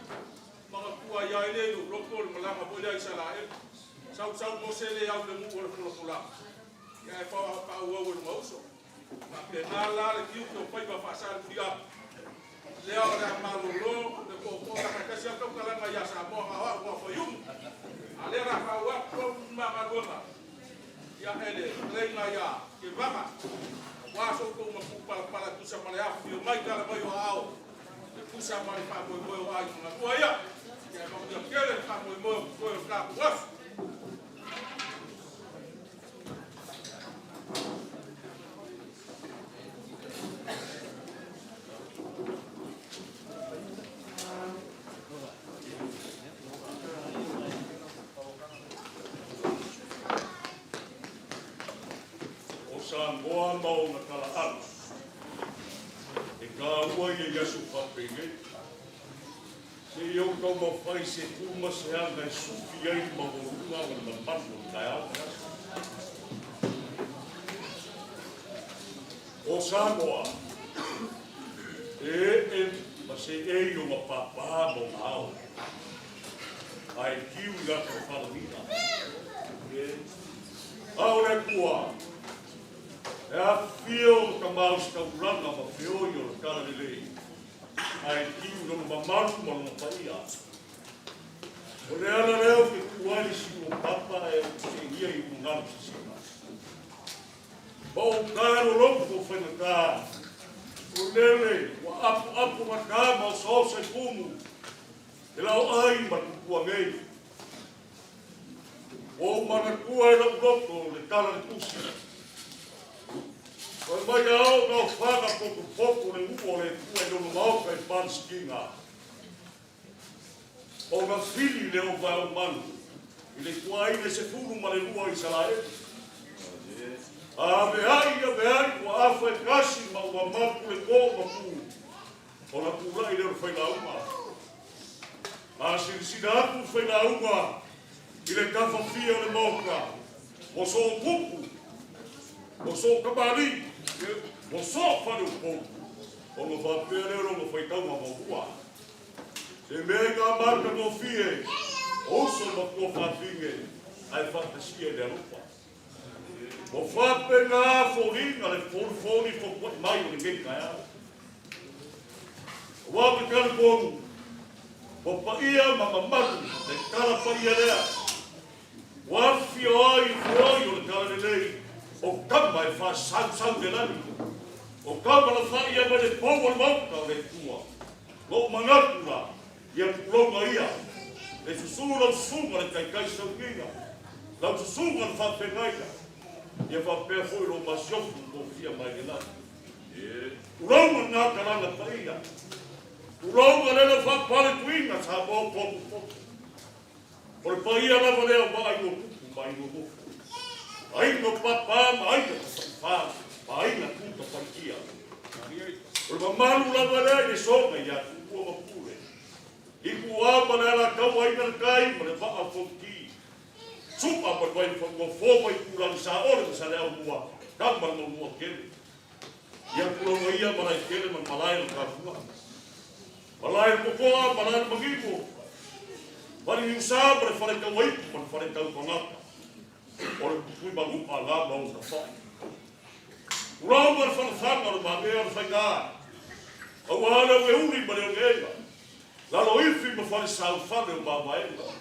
mas tua ya ele do local mas lá bolha isso lá só você ele ao de muito por lá e aí para o outro moço mas na lá que o foi para passar o dia leo na malolo de popo na casa que o cara vai já sabe a foi ale ra fa wa ko ma ma goma ya ele reina ya ke vama wa so ko ma ku para tu sa male afu yo mai kala mai wa ao ku sa male fa mo mo wa na ko ya ke ma yo kele fa mo mo ko ka wa Sangoa mau na kala alu. E ka ua i yasu whapenge. Se iau kau ma whai se kuma se anga i sufi ai ma horunga o na manu kai au. O Sangoa, ma se e o ma papa mo au. Ai kiu i gata whalamina. Aure kua. E a whio ka maus ka uranga ma whio i o le kara le lei. Ai kiu no ma maru ma no paia. O le ana reo ke kuali si o papa e o se ia i ungaru si sina. Ba o karo loko ko whenaka. O lele, wa apu ma kama o sao sai kumu. E lau ai ma kukua ngei. O mana kua e lau loko le kara le kusi. O mai au no whanga poko le uo le kua no mau kai panskinga. O na fili le o vai o manu. I le kua ine se furu ma le lua i salae. A vehai kua awha e kasi ma ua mapu le kō ma pū. O na pūra i le o whaina uma. A sirisina aku whaina uma. I le kafa fia le mauka. O so kupu. O so kabali. O so whanu pō. O no whapea leo no whaitauma mo hua. Se mea ngā marka no fie. O so ma kua whawhinge. Ai whatasia le arupa. O whape ngā whoringa le whori whokot mai o le ngenka ea. O wape kare pōmu. O paia ma mamaru. Le kara paia lea. Wafi o ai whoi o le kare lei. O kama e wha sau le lani. O kama la wha ia ma le pōwa mauka le tua. Lo mangatura. Ia puronga ia. Le susuru lau sunga le kai sau kinga. Lau susunga le whawhengaina. Ia whapea hoi lo masiofu ko fia mai le lani. Uronga ngā karanga paia. Uronga le na whapare kuinga sa mō poku. O le paia lava leo mai no kupu mai no mofu. Ai no papa mai no papa, ai na puta parquia. O mamalu lava lea ni songa ia kupu ma pure. Iku apa le ala kau ai na kai ma le vaa fonki. Supa pa vai fongo fo mai kulang sa ore sa lea mua. Kamba no mua kele. Ia kulo ia ma lai kele ma malai ka fua. Malai ko ko malai magigo. Mari usa para fare ka wai ma fare ka ngata. Ora fui bagu ala ba o fa. Ura fa fa ma ma me or fa ga. O wala we uri ba le ngela. La lo ifi ma fa sa fa le ba ba ela.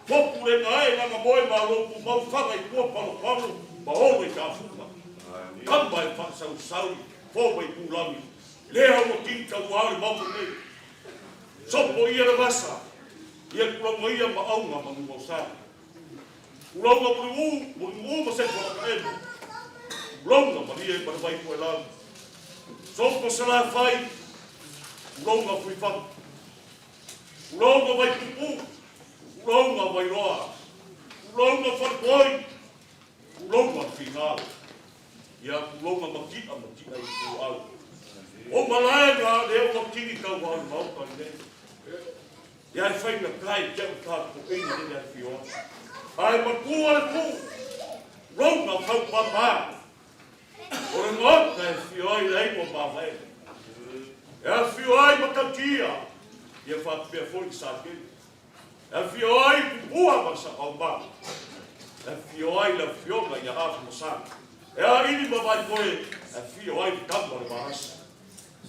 Popu le ngai na moi ma lo pu ma fa ai ko pa lo pa lo ba o we ka fu. Kamba e fa sa fo mai ku lami. Le ha mo tinta wa le ba ne. So po ia le basa. Ia ku mo ia ma au ma mo sa. Ulonga murimu ma se kwa kaelu. Ulonga maria para vai ko ela. Soko sala fai. Ulonga fui fa. Ulonga vai tupu. Ulonga vai roa. Ulonga whakoi. Ulonga whingau. Ia ulonga makita i ku au. O malaya ngā leo makini kau hau mauta i nei. Ia e whainga kai kia tātu ina ni a whio. Ai makua le ku. Ronga kau papa. O le ngota e whio ai leipo mawai. Ia whio ai makatia. Ia whapea fwoi sake. Ia whio ai pupua masa au ma. Ia whio ai la whionga ia hafu masana. Ia ini mawai koe. Ia whio ai kama le mahasa.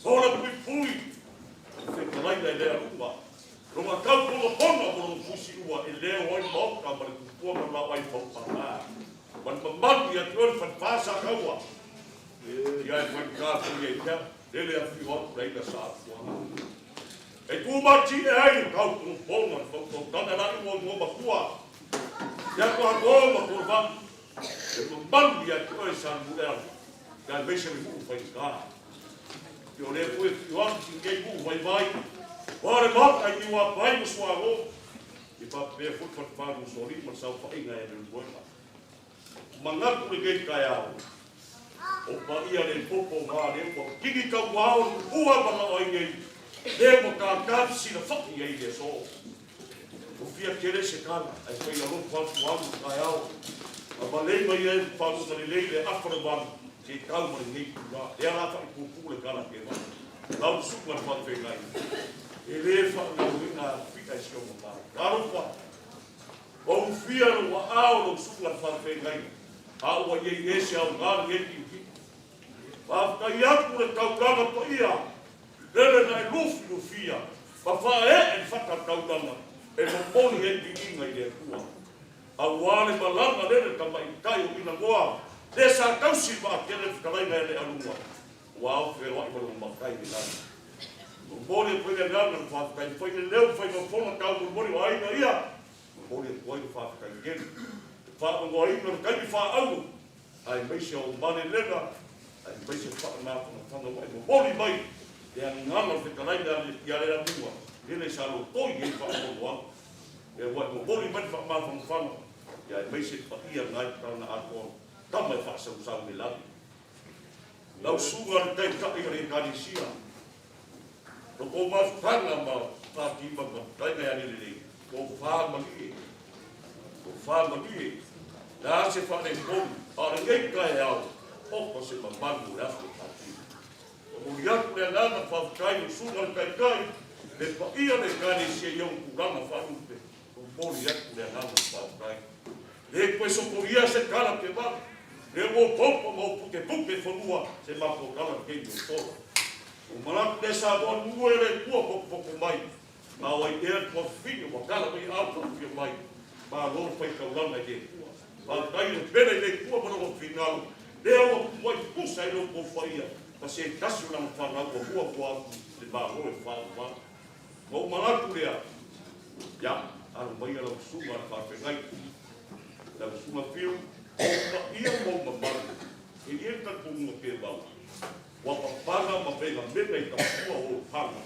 Ora pui pui. Whekalai nei lea runga. Runga kau punga ponga moro pusi ua e leo oi mauka ma le kupua ma lau ai whapaka. Man mamatu ia tuan whanpasa kaua. Ia e whankāpuri e kia. Lele a whiwatu reina sa atua. E kumati e ai kau punga ponga whakau tana rani mo ngoma kua. Ia kua ngoma kurvan. E mamatu ia tuan sa mulea. Ia meise me kuku whaikā. Yo le fue Juan sin que bu vai. Ora mata ai wa vai mo suago. E pa pe fu fa fa no sori mo sa fa inga e no boa. Manga ku le kai ao. O pa ia le popo ma le po kiki ka wao ua ba na ai ngai. Le mo ka ka si na fa ia ile so. O fia kere se kana ai fa ia ro fa wa kai ao. A le mai e fa no le afro ban. Ke kau mo ni kula e ala fa ku ku le kala ke ba lau su ma fa fe ngai e le fa na wina fika sio mo ba karo fa o fia no wa au no su la fa fe ngai a wa ye ye se au ga ye ki fa ka ya ku le kau kala po ia le na lu fia fa e fa ka kau kala e mo poni e ki ngai le ku a wa le balanga le ka mai kai o ina goa. Desa kausi ba kele fikalai ngai le alua. Wow, fe wa ibo mo kai ni la. O bole foi le ngana fa kai foi le leu foi mo fona ka mo bole wa ina ia. O bole foi fa kai gen. Fa mo wa ina kai fa au. Ai mai se o mane lega. Ai mai se fa na fa no mo bole mai. E ngana fikalai ya le alua. Ele sa lo toi e fa mo wa. E wa mo bole mai fa ma fa. Ya mai se fa ia ngai ka na arko. Tama e whasa usau me labi. Lau sunga le tei kai kare kani sia. Roko mawhanga ma Fatima ma kai ngai ane lele. Ko whamani e. Ko whamani e. Nā se whane kong. Ara ngei kai au. Oko se mamangu le afu Fatima. O iatu le ngana whawkai o sunga le kai kai. Le paia le kani sia iong kuranga whanupe. O mori atu le ngana whawkai. Le koe soporia se kala ke waka. Le mo popo mo puke fonua se mapo kala ke yo tola. O malak de sa bon muere tua popo mai. Ma o e ko finho mo kala mai alto fi mai. Ma lo fai ka lana ke tua. Ma kai le bene le tua mo final. Le o mo pusa e lo po faia. Ma se kasu na fa na ko tua tua le ba lo e fa ma. Mo malak le ya al mai la suma fa fe ngai. La suma fio ia mo mamara. E ia ka tunga ke wau. Wa papanga ma pega mena i kapua o panga.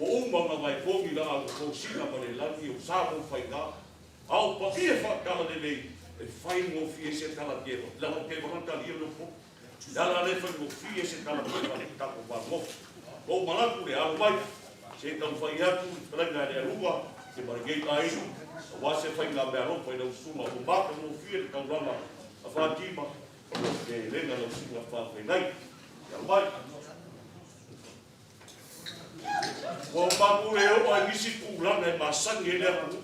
O umanga mai kongi la au ko sina ma le lani o sabo whainga. Au pa ia whakala le lei. E whai mo fie se kala kewa. Lala kewa hanta lia lo po. Lala le whai mo fie se kala kewa le tako wa mo. O malaku le alu mai. Se tau whai atu, krenga le arua. Se marigei ta isu. Wa se whai ngā mea ropa i lau suma. O maka mo fie le kauranga. A Fatima. E renga lau suma whawhi nai. Ia mai. O maku e o ai misi kūrana e masangi e lea ku.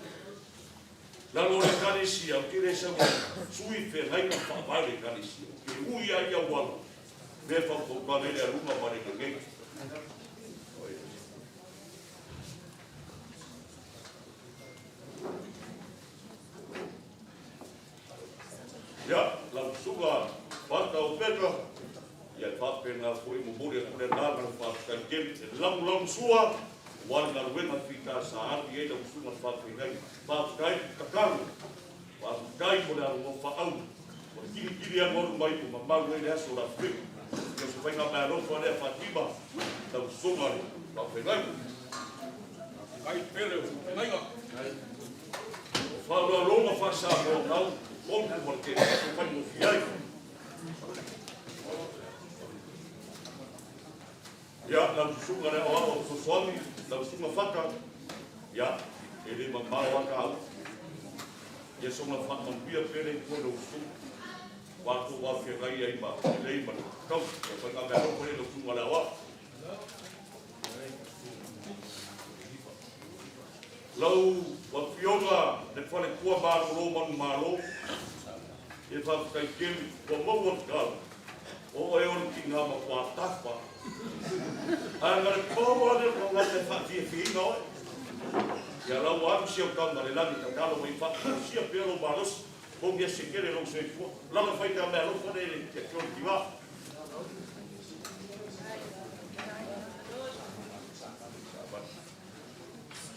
Lalo le kanisia. O kire sa sui whe nai ka whawai le kanisia. O ke ui ai au wala. Me whakokane lea runga mare ke ngei. Ya, lau suga, whata o peka, ia whapena fui mo muri a kune nāna whapkan kem, e lam sua, wale ngā ruenga whika sa ati e lau sunga whapkai, whapkai kakaru, whapkai mo le alo whaau, mo le kiri a moru mai ko mamau e le aso la whika, ia se whainga mea rofa lea Fatima, lau sunga whapkai. Ai pele o naiga. Whaura ronga whasa o nau, kongu wa ke whai mo fiai. Ia, lau susunga rea o awa o swami, lau sunga whaka. Ia, e le mamao waka au. Ia songa whaka pia pere koe lau sunga. Wako wa whiakai ai ma, e lei ma kau, e whai ka mea roko e lau sunga rea o awa. Lau wa fionga le whale kua māro manu māro. E whai kemi kua maua kau. O e ori ki ngā makua tāwha. Angare kōwa ne ko ngate whaki e whina oe. Ia lau aku siau kanga le lani ka kalo mai whaki sia pero maros. Kongi e sekere lau se fua. Langa whai ka mea lau whane e te kiori ki wā.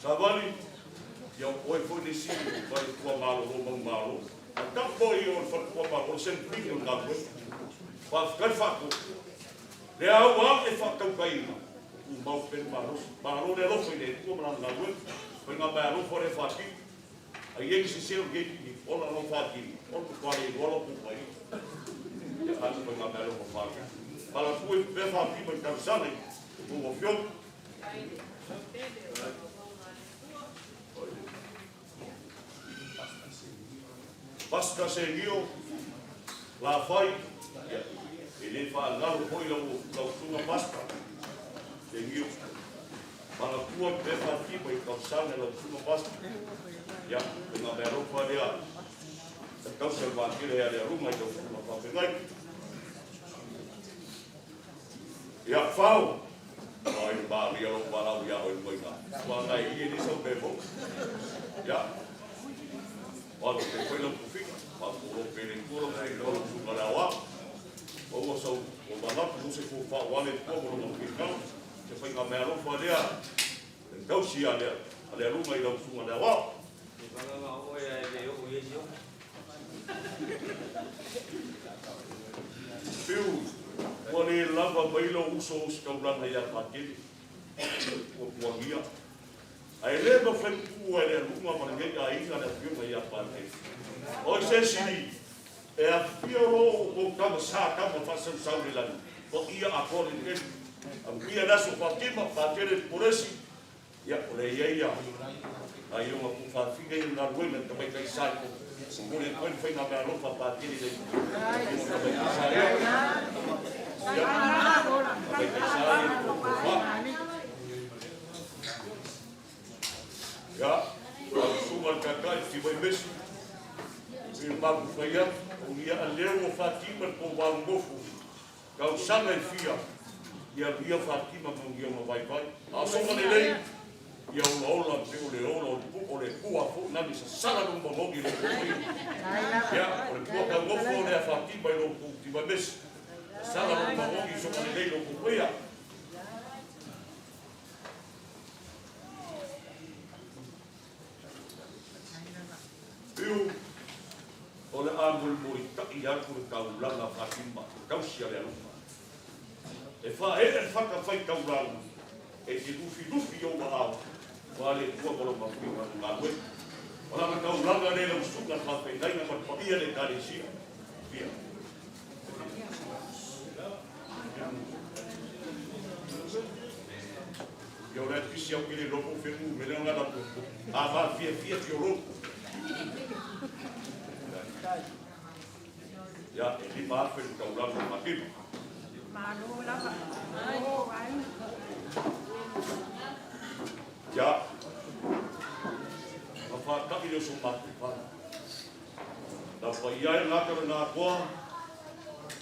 Savani, ia oe fwoi ne si vai kua malo ro mau malo. A kapo i o whaki kua malo, o sen pini o ngā koe. Whai whako. Le au au e whakau kaina. U mau pen maros. Maro ne rofo i ne kua marana ngā koe. Koe ngā mea rofo re whaki. A iengi se seo geki ni ona no whaki. Ono kware i rola pupai. Ia anu koe ngā mea rofo whaki. Pala kue pe whaki mai kausane. Uwa whio. Pasta se ngio. La whai. E le whaangaro hoi lau tunga pasta. E ngio. Mana kua pe whaki mai kausane lau tunga pasta. Ia, e ngā mea ropa rea. E kausane wākire ea rea runga i tau tunga whawhengai. Ia, whao. Ai, māri alo wārau ia hoi mai ngā. Wāngai i e nisau pe mo. Ia. Wālo te koe lau kuwhika. Wākoro pere kura pere kura tunga rea wā. O sau o manatu no se ko fa wale ko mo no ki kau te fai ka mea rofa lea e kau si ale ale runga i lau sunga lea wa e kanga o e le o ye yo piu wale lava mailo uso us ka blana ya pakili o kuangia ai le no fen ku ele runga ma nge ka inga le piu ya pakili o se si e a fioro o kama sa kama fasa sauri lani. O ia a kore ni keni. A ia naso Fatima, Fatima poresi. Ia ole ia. A ia ma ku Fatima i nga ruena ka mai kai sai ko. Mure koe ni whainga mea rofa Fatima le. Ka mai kai sai. Ia. Ka mai kai sai. Ia. Ka sumar kakai ti mai mesi. I magu whaia, o ia a leo o Fatima ko wangofu. Kau sanga i fia, ia ria Fatima mo ia ma vai vai. A songa ne lei, ia o ola te o le ola o le kua fo, nani sa sara no mo mogi le kua. Ia, o le kua ka ngofu o le a Fatima i lo ku ti vai mesi. Sara no mo mogi songa ne lei lo kua ia. Iu, o le amul mori taki aku le kaulanga Fatima, kausia le aluma. E wha e whakawhai kaulanga, e te lufi o mahau, wale kua kolo mawhiwa ngā koe. Wala ka kaulanga le lau sunga whawhengainga mat pahia le karesia. Pia. Ia ora pisi au kile loko whengu, me leo ngana pupu. A wha fia ti o loko. Ya, ini maaf yang kau ulang makin. Malu lah, ya, apa tak ini sumat apa? Dapat ia yang nak kerana apa?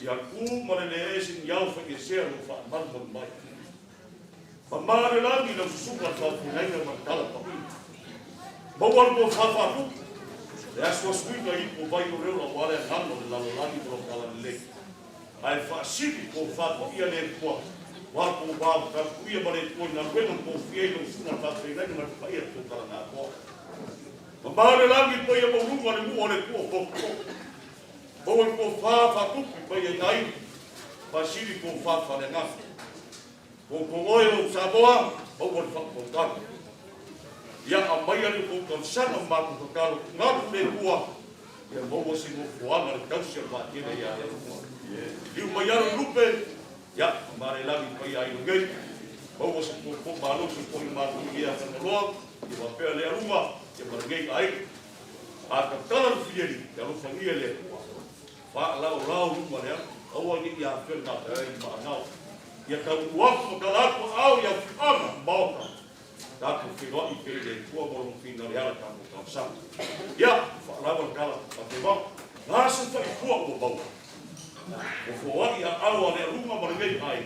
Yang ku menelesin jauh fikir lupa malum baik. Pemari lagi dalam susukan kau punya yang mental tapi. Bawal kau fafaku. Ya suasui na ipo vai o reo na wale hano de la lani pro kala le. Ai fasili ko fa ko ia le ko. Wa ko ba ka kuia mare ko na bueno ko fielo suna fa fe na pa ia to kala na ko. Ba le lagi po ia mo runga le mo le ko ko. Bo ko fa ku pa ia nai. Fasili ko fa le na. Ko ko oi o saboa, bo ko fa ko ka. ia a mai ale ko ka sana ma ko ka lo ngaru le kua ia mo si mo fuanga le tausi al batine ia liu mai ale lupe ia mare lagi pai ai ngai mo si ko malu si ko ma ia ka lo ia va pe le ruma ia ma ngai ai a ka tala fieri ia lo fangia le kua fa la la ruma le au ni ia pe na ai ma na ia ka uafu ka la ko au ia ama mo Datu fino I pele tua mo fino le ala ka mo sa. Ya, fa la mo kala pa te ba. Na se fa tua mo ba. O fo wa ia alu ale runga mo le ai.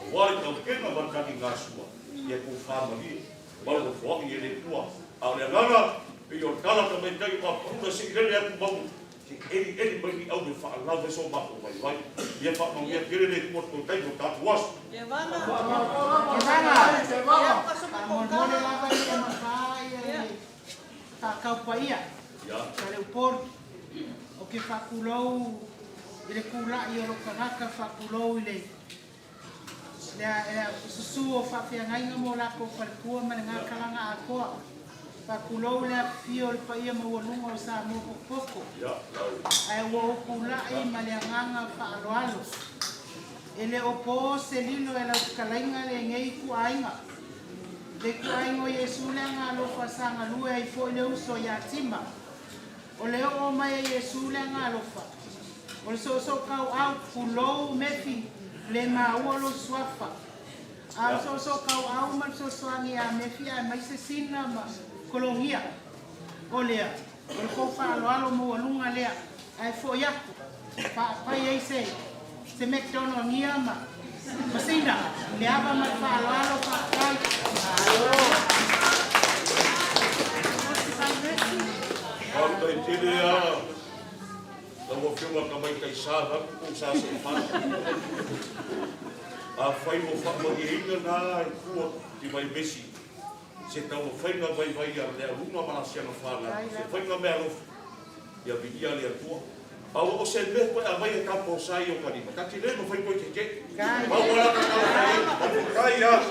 O wa ka ke na ba ka ni ngasua. Ia ku fa ma ni. Ba lo fo ia le tua. Ale ngana pe yo kala ka me kai pa pu se ile le ku ba. Ele ba ni au de fa la de so ba ko vai vai. Ia fa mo ia kere le ku ko tai ko ta was. Evana. Mole lava ia makai ta kaupaia. Kale upor o ke fakulou ile kula I o kanaka fakulou ile. Le susu o fafiangai mo la ko faltua manga kalanga akoa. Fakulou le fio le paia mo lungo sa mo poko. Ai wo kula I malianganga fa aloalo. Ele opo se lilo e la kalainga le ngei ku ainga. Le ku aingo Yesu le nga lo fasanga lue ai fo le uso yatima. O le o mai Yesu le nga lo fa. O le so kau au kulou mefi le maua lo swafa. A so kau au man so swangi a mefi a mai se sina ma kolongia. O lea. O le ko fa alo mo lunga lea. Ai fo yaku. Pa ye se. Se mektono ngiama. Masina, le ava ma fa alo fa kai. Quando ele não vou filmar também que sabe como se faz. A foi o fato de ir na rua de vai besi. Se tá o foi na vai a uma malacia no fala. Se foi na melo e a vidia ali a tua. Au o se me ko a vai ka po sai o kanima. Ta tile no foi ko che. Au wala ka kai ya.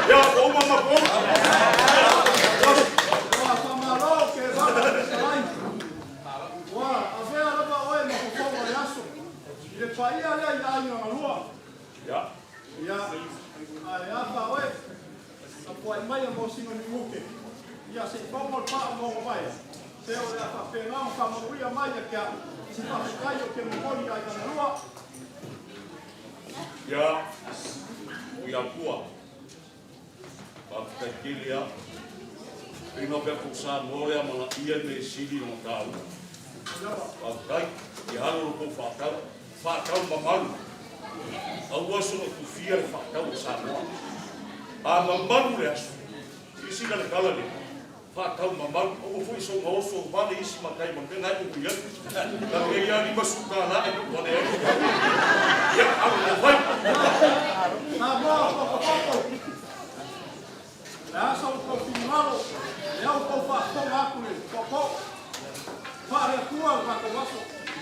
Ya o mama po. Wa famaro ke va sai. Wa a ve ala ba oe ma ko ko yaso. Le pai ala ya no rua. Ya. Ya. Ya ba oe. A po mai mo sino ni muke. Ya se pa mo pa mo vai. Teo le a pena fa mo ria mai que se fa kai o que mo mori ai na rua. Ya. O ya tua. Pa ka kilia. Pino pe pusa no le ama ia me sili no tau. Pa kai ya halu ko fa tau mamalu. Au waso ku fia fa tau sa no. A mamalu le asu. Isi ka le kala le. Fa tau mamalu o foi so oso vale isi matai man pe nai ku ya. La ke ya ni basuka la e ko ne. Ya au le vai. Na bo. La so ko finalo. Ya o ko fa to makule. Ko fa re tua ka ko waso.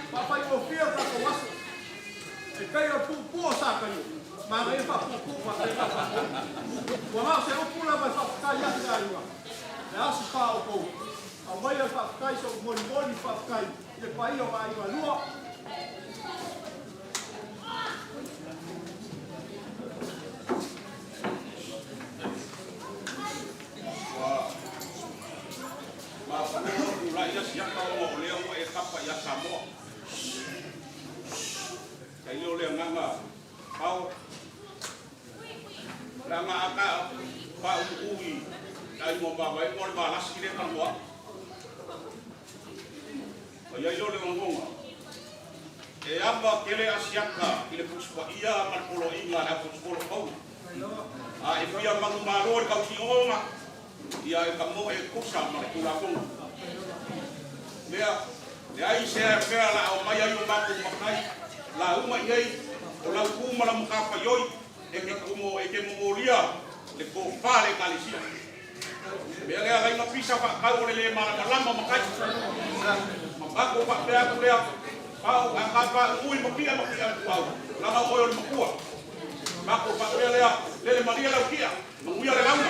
Pa fa ko fia ka ko waso. E kai o pu sa ka ni. Ma re fa pu pa te ka. Wa ma se o pula ba fa ka ya ka ni. Le asu pa o ko. A vai a fa kai so Moimoi fa kai. Le pai o ai va lua. Ma fa no la ya sia ka o le o e kapa ya samo. Kai o le nganga. Pau. La nga aka pa ui. Ai mo ba vai mo ba las kile kan mo. Ai ai le ngonga. E aba kele asiaka ile puspa ia mar polo inga na puspolo pau. A e fia mangu malo ka tingonga. Ia e ka mo e kusa mar kula kon. Le ai se fe la o mai ai o ba ku makai. La uma ngai o la ku mala mo ka pa yoi e ke mo e ke mo lia le ko fale kalisia. Bea lai na pisa fa ka o le mala lama makai. Maka ko fa bea ko bea. Pau ka pa ui makia pau. La ma o le makua. Mako fa bea le maria la kia. Mu ia le lama.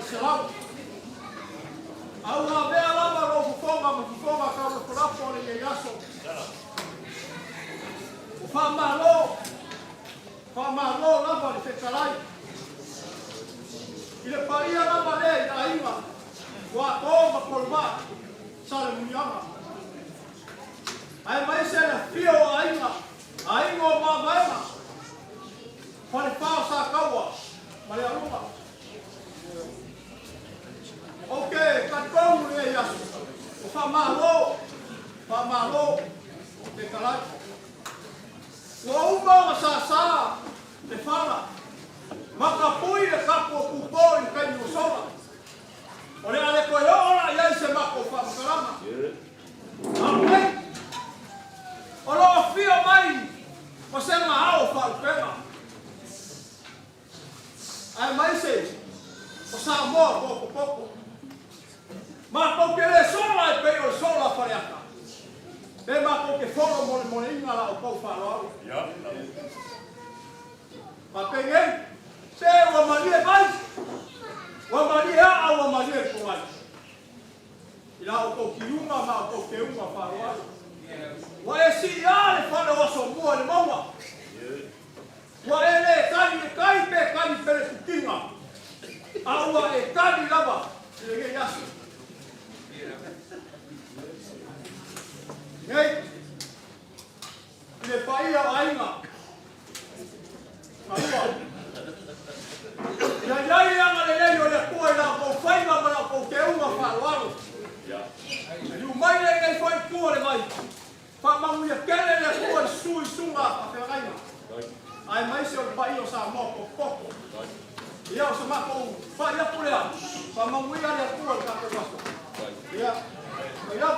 se lau. Au a mea lava lo fufonga ma fufonga ka lo kolapo le ye yaso. O fa malo lava le fekalai. Ile paia lava le na inga. Wa o ma kolma sale munyama. Ai mai se na fio ainga. Aingo ma vaina. Pare pao sa kawa. Mare aluma. Okay, katong le yaso. O fa malo. Te kalai. Wa uma sa te fala. Maka pui le kapo kupo i kai musora. Ole ale ko ora ia se mako fa kalama. Amen. Olo fio mai. O se ma ao fa pena. Ai mai se. O sa mo poco. Ma ko ke le sola e pe o sola fariaka. Be ma ko ke foro mo inga la o ko fa lo. Ya. Ma pengen se wa malie mai. Wa malie a wa malie ko mai. Ila o ko kiunga ma ko ke unga fa lo. Wa esi ale fa lo so mo le mawa. Wa ele kai pele kutinga. Awa e kani lava. Le yasu. Nei. Le paia ainga. Awa. Ya ngale le ko la ko fai ma ko ke uma fa lo. Ya. Lu mai le foi ko le mai. Fa ma mu ya kele le ko sunga pa te raina. Ai mai se o paio sa mo poco. Ia o se mako fa ia pulea. Fa ma mu ya le ko ka te basta. Ia. Ia.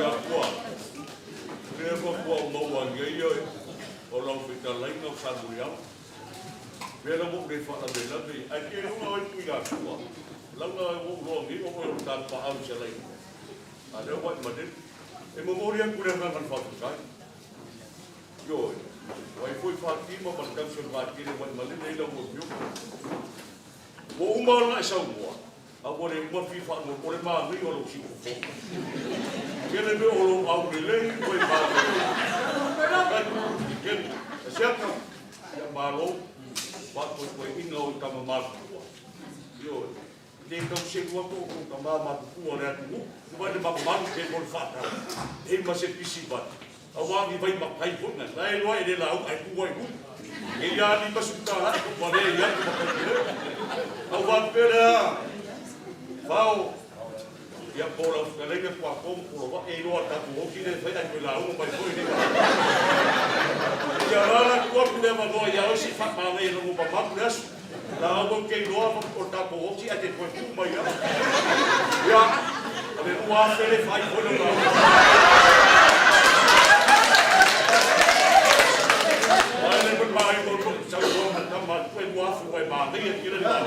Ya kwa. Kaya ko mo wangi yo. O lo fita lai no sa buia. Vela mo ke fa la bela be. Ai ke no ai ku ya kwa. Langa mo ro ni mo ko ta pa au se lai. Ada wat madin. E mo mo ria ku le ngan fa ka. Yo. Wai foi Fatima ma kan se va ki le wat madin nei la mo yo. Mo uma la sa mo. Agora mo fi fa mo ko le ma ri o lo si ko. Kele me o lo au le ko ba. Ken, siapa yang baru waktu kau ini orang kamu malu, yo, dia kau sewa tu kamu malu kuat aku, cuma dia malu dia berfata, dia masih pisibat, awak ni baik makai pun kan, lain luar dia laut aku buat pun, dia ni masuk kalah aku pada dia, awak pernah, bau. Ya Paula, kalau dia kuat Paula, luar tak boleh kita saya tak laut baik pun ini. Ya lah, kuat kita bawa ya sifat mana yang mau bawa beras, lalu ke luar tak boleh sih ada kuat cuma ya. Ya, ada luar sele baik pun laut. Ada berbagai pun jauh tempat luar sungai mana yang kira laut.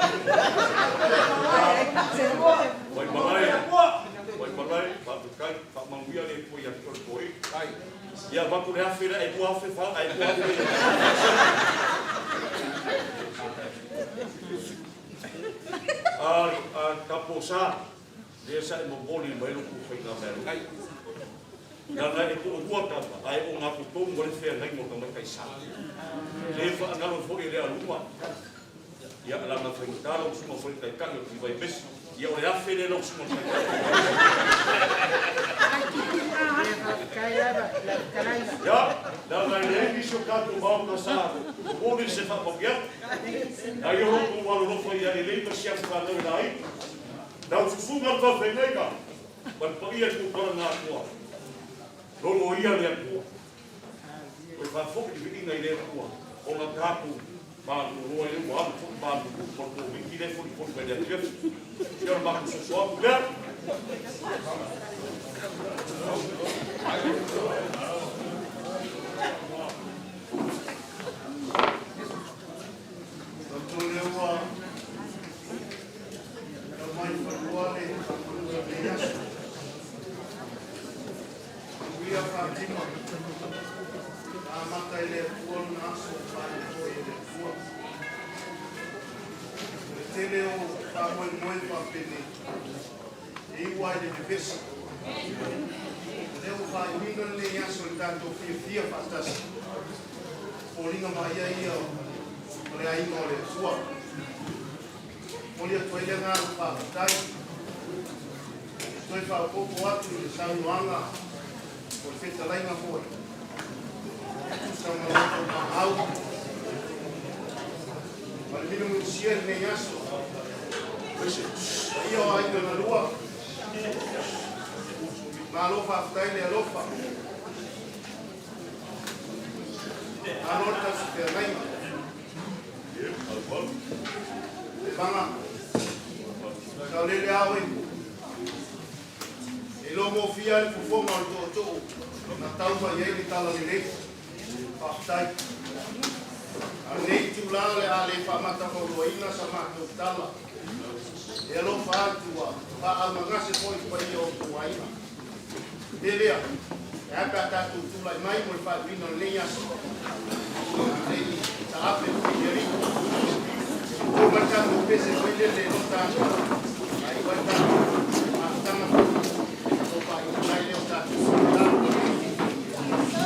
Baik balai, Pak Bukan, Pak Mangwia ni pun yang terkoi. Ya, Pak Kuliah Fira, Ibu Afifah, Ibu Afifah. Kaposa, dia saya memboli baru kufai namanya. Dan itu buat apa? Ayo ngaku tu boleh fair lagi mau kembali kaisar. Lepas kalau foi dia rumah, ya lama foi kalau semua foi kaikan yang tiba bes. Ya oleh apa dia lalu semua ya, dan lain suka tu bawa kasar, boleh sepak bagian. Ayo tu walau tu ya ini bersiap kalau lain. Dan susungan tu fenega, berpikir tu orang aku. Lalu ia lihat tu, berfakuk di ini dia tu, orang kaku. Baru ini baru baru kita pun beda juga. Jangan bagus sesuatu dah. Betul lewa. Ramai berdua ni. Dia Fatima. Maka ile pun masuk pada poin. tele o Moimoi whapene. E wai de vesi. Leo whai wina le yaso i tātou fia whatasi. O ringa mai ia o le ainga o le sua. O le atuele ngā whakatai. Toi whakoko atu i le saunuanga o le whetalainga hoi. Sama lato mahau. Ma le minu musia le yaso. Ia o ainga na lua. Ma alofa aftai le alofa. Anota su te naima. Le banga. Ka lele awe. E lo mo fia le fufonga o to. Na taupa ye li tala le le. Aftai. A nei tu la le ale fa mata ko roina sa mato tala. E lo fa tua. Pa al magase foi pa io tuaina. Delea. E aka tu lai mai mo fa vino leia so. Nei ta ape fieri. O mercato pese quelle le nota. Ai guarda. Astama. O pa lai le ota. Oh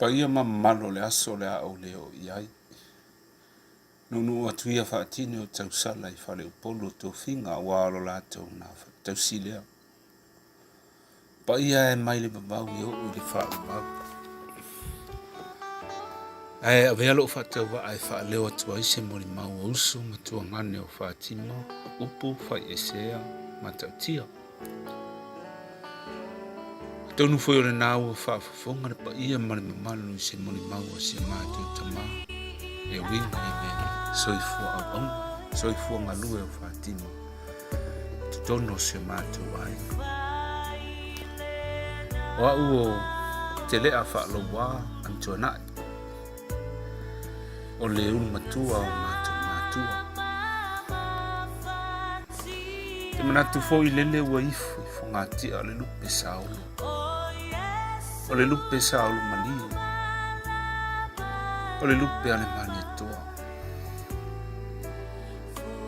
Pa ia mamalo le aso le au leo iai. Nunu atu ia whaatine o tausala I whale upolo tō whinga wālo lātou nā tausilea. Pa ia e mai le babau I o I le whaamau. Ai a vea lo whaatau wa ai whaaleo atua I se mori mau ausu matua ngane o Fatima, upu whai esea, Matautia. tonu foi o le na ua whaafafonga le pa ia ma le mamalu se moni maua se mātou tama e winga i me soifua au au soifua ngalue o Fatima tutono se mātou ai o au o te lea whaaloa antuanai o le ulu matua o mātua te manatu fo i lele ua ifu ngati o le lupe saolo o le lupe saolo mali o le lupe ane mani toa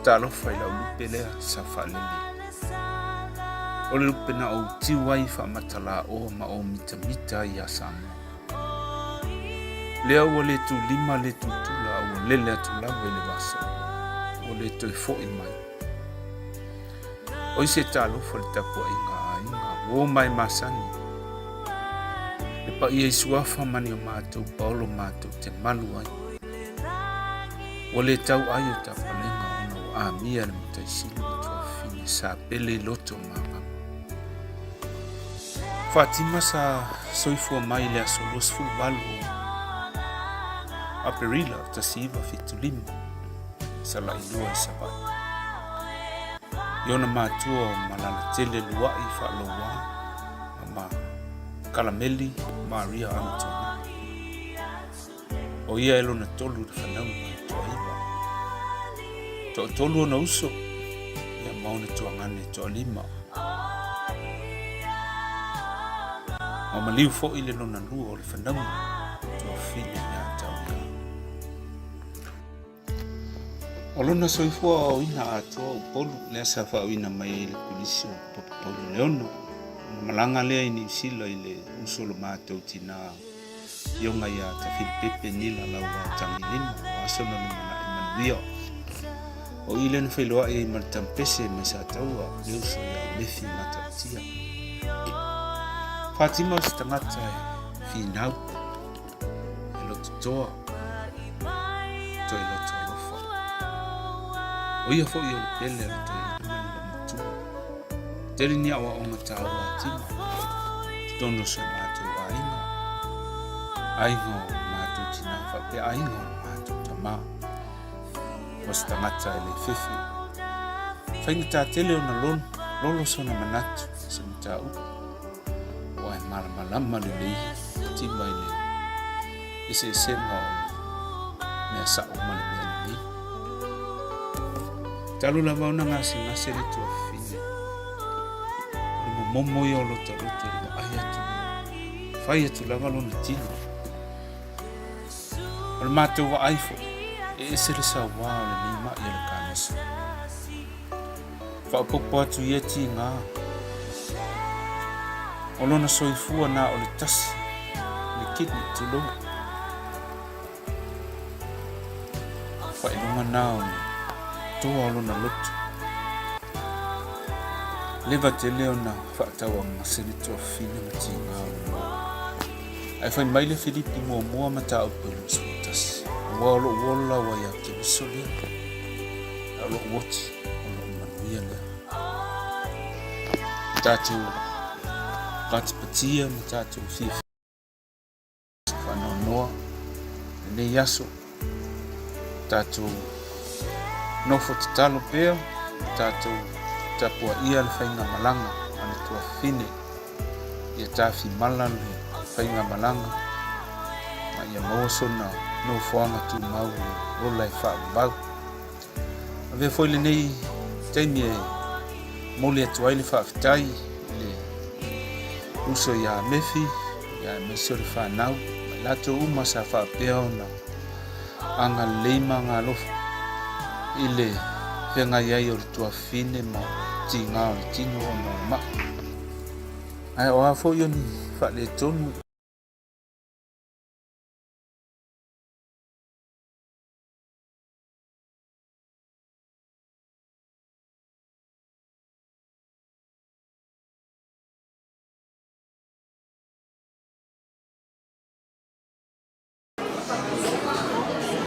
talo fai la lupe lea sa falele o le lupe na o tiwai fa matala o ma o mita mita ia sama lea o le tu lima le tu tula o lele atu lawe le wasa o le toi fo i mai o se talo fo le tapua inga o mai masani le pa ia isuafa mani o mātou Paula mātou te malu ai o le tau ai o tapalenga ona o amia le mataisili o tuafine sa pele loto mama Fatima sa soifua mai le asolos fulvalu a perila ta siva fitulima sa la ilua i sabai Iona mātua o malala tele luai whaaloa ma Kalameli Maria Antona. O ia elo na tolu de whanau mai toa iwa. Toa tolu o na uso, ia maune toa ngane toa lima. O maliu fo ile no na lua o le whanau toa fine ia tau ia. O lona soifua o ina atoa o polu lea sa wha o ina mai le polisi o Paula Leono. Malanga lea ini sila i le usolo mātou tina ionga ia ta Filipepe nila lau a tangilima o asona lumana Emanuia. O ile na whailoa i maltampese mai sa taua le uso ia methi Matautia. Fatima si tangata e whinau e loto toa to e loto alofa. O ia fo i o le pele loto i Teri ni awa o matau a tima. Tono se mātou ainga. Ainga o mātou tina whape ainga o mātou tama. Was tangata e le whiwhi. Whainga tā tele o na lolo sona manatu se matau. O ai malamalama le lehi. Tima i le. Ise senga o mea sa o male mea le lehi. Talu la vauna ngase le tua whine. Moimoi o lota lota le ai atu. Fai atu langa lona tino. O le mātou wa aifo. E se le sa wā o le nima i le kānesa. Whaopopo atu ia ti ngā. O lona soifua nā o le tasi. Le kidney tulo. Whailunga nā o le toa o lona lotu. Leva te leo na whaatawa ngasere toa whina mati ngā. Ai whai maile Filipi mua mata au pelu suatasi. Walo wala wa ya te wiso lea. Alo woti, alo manuia lea. Tātou Patipatia, tātou whiwhi. Whanau noa, ne yaso. Tātou nofo te talo pēo, tātou tapua ia le whainga malanga ane tua whine ia tāwhi mala le whainga malanga ma ia mawasona no whaanga tu mau rola e whaabau a vea whoile nei teimi e mole atu ai le whaafitai le uso ia mefi ia meso le whanau ma lato uma sa whaapea na anga leima ngā lofa i le henga iai o le tua whine ma tinga o le tino o na ma. Ai o hafo ioni wha le tonu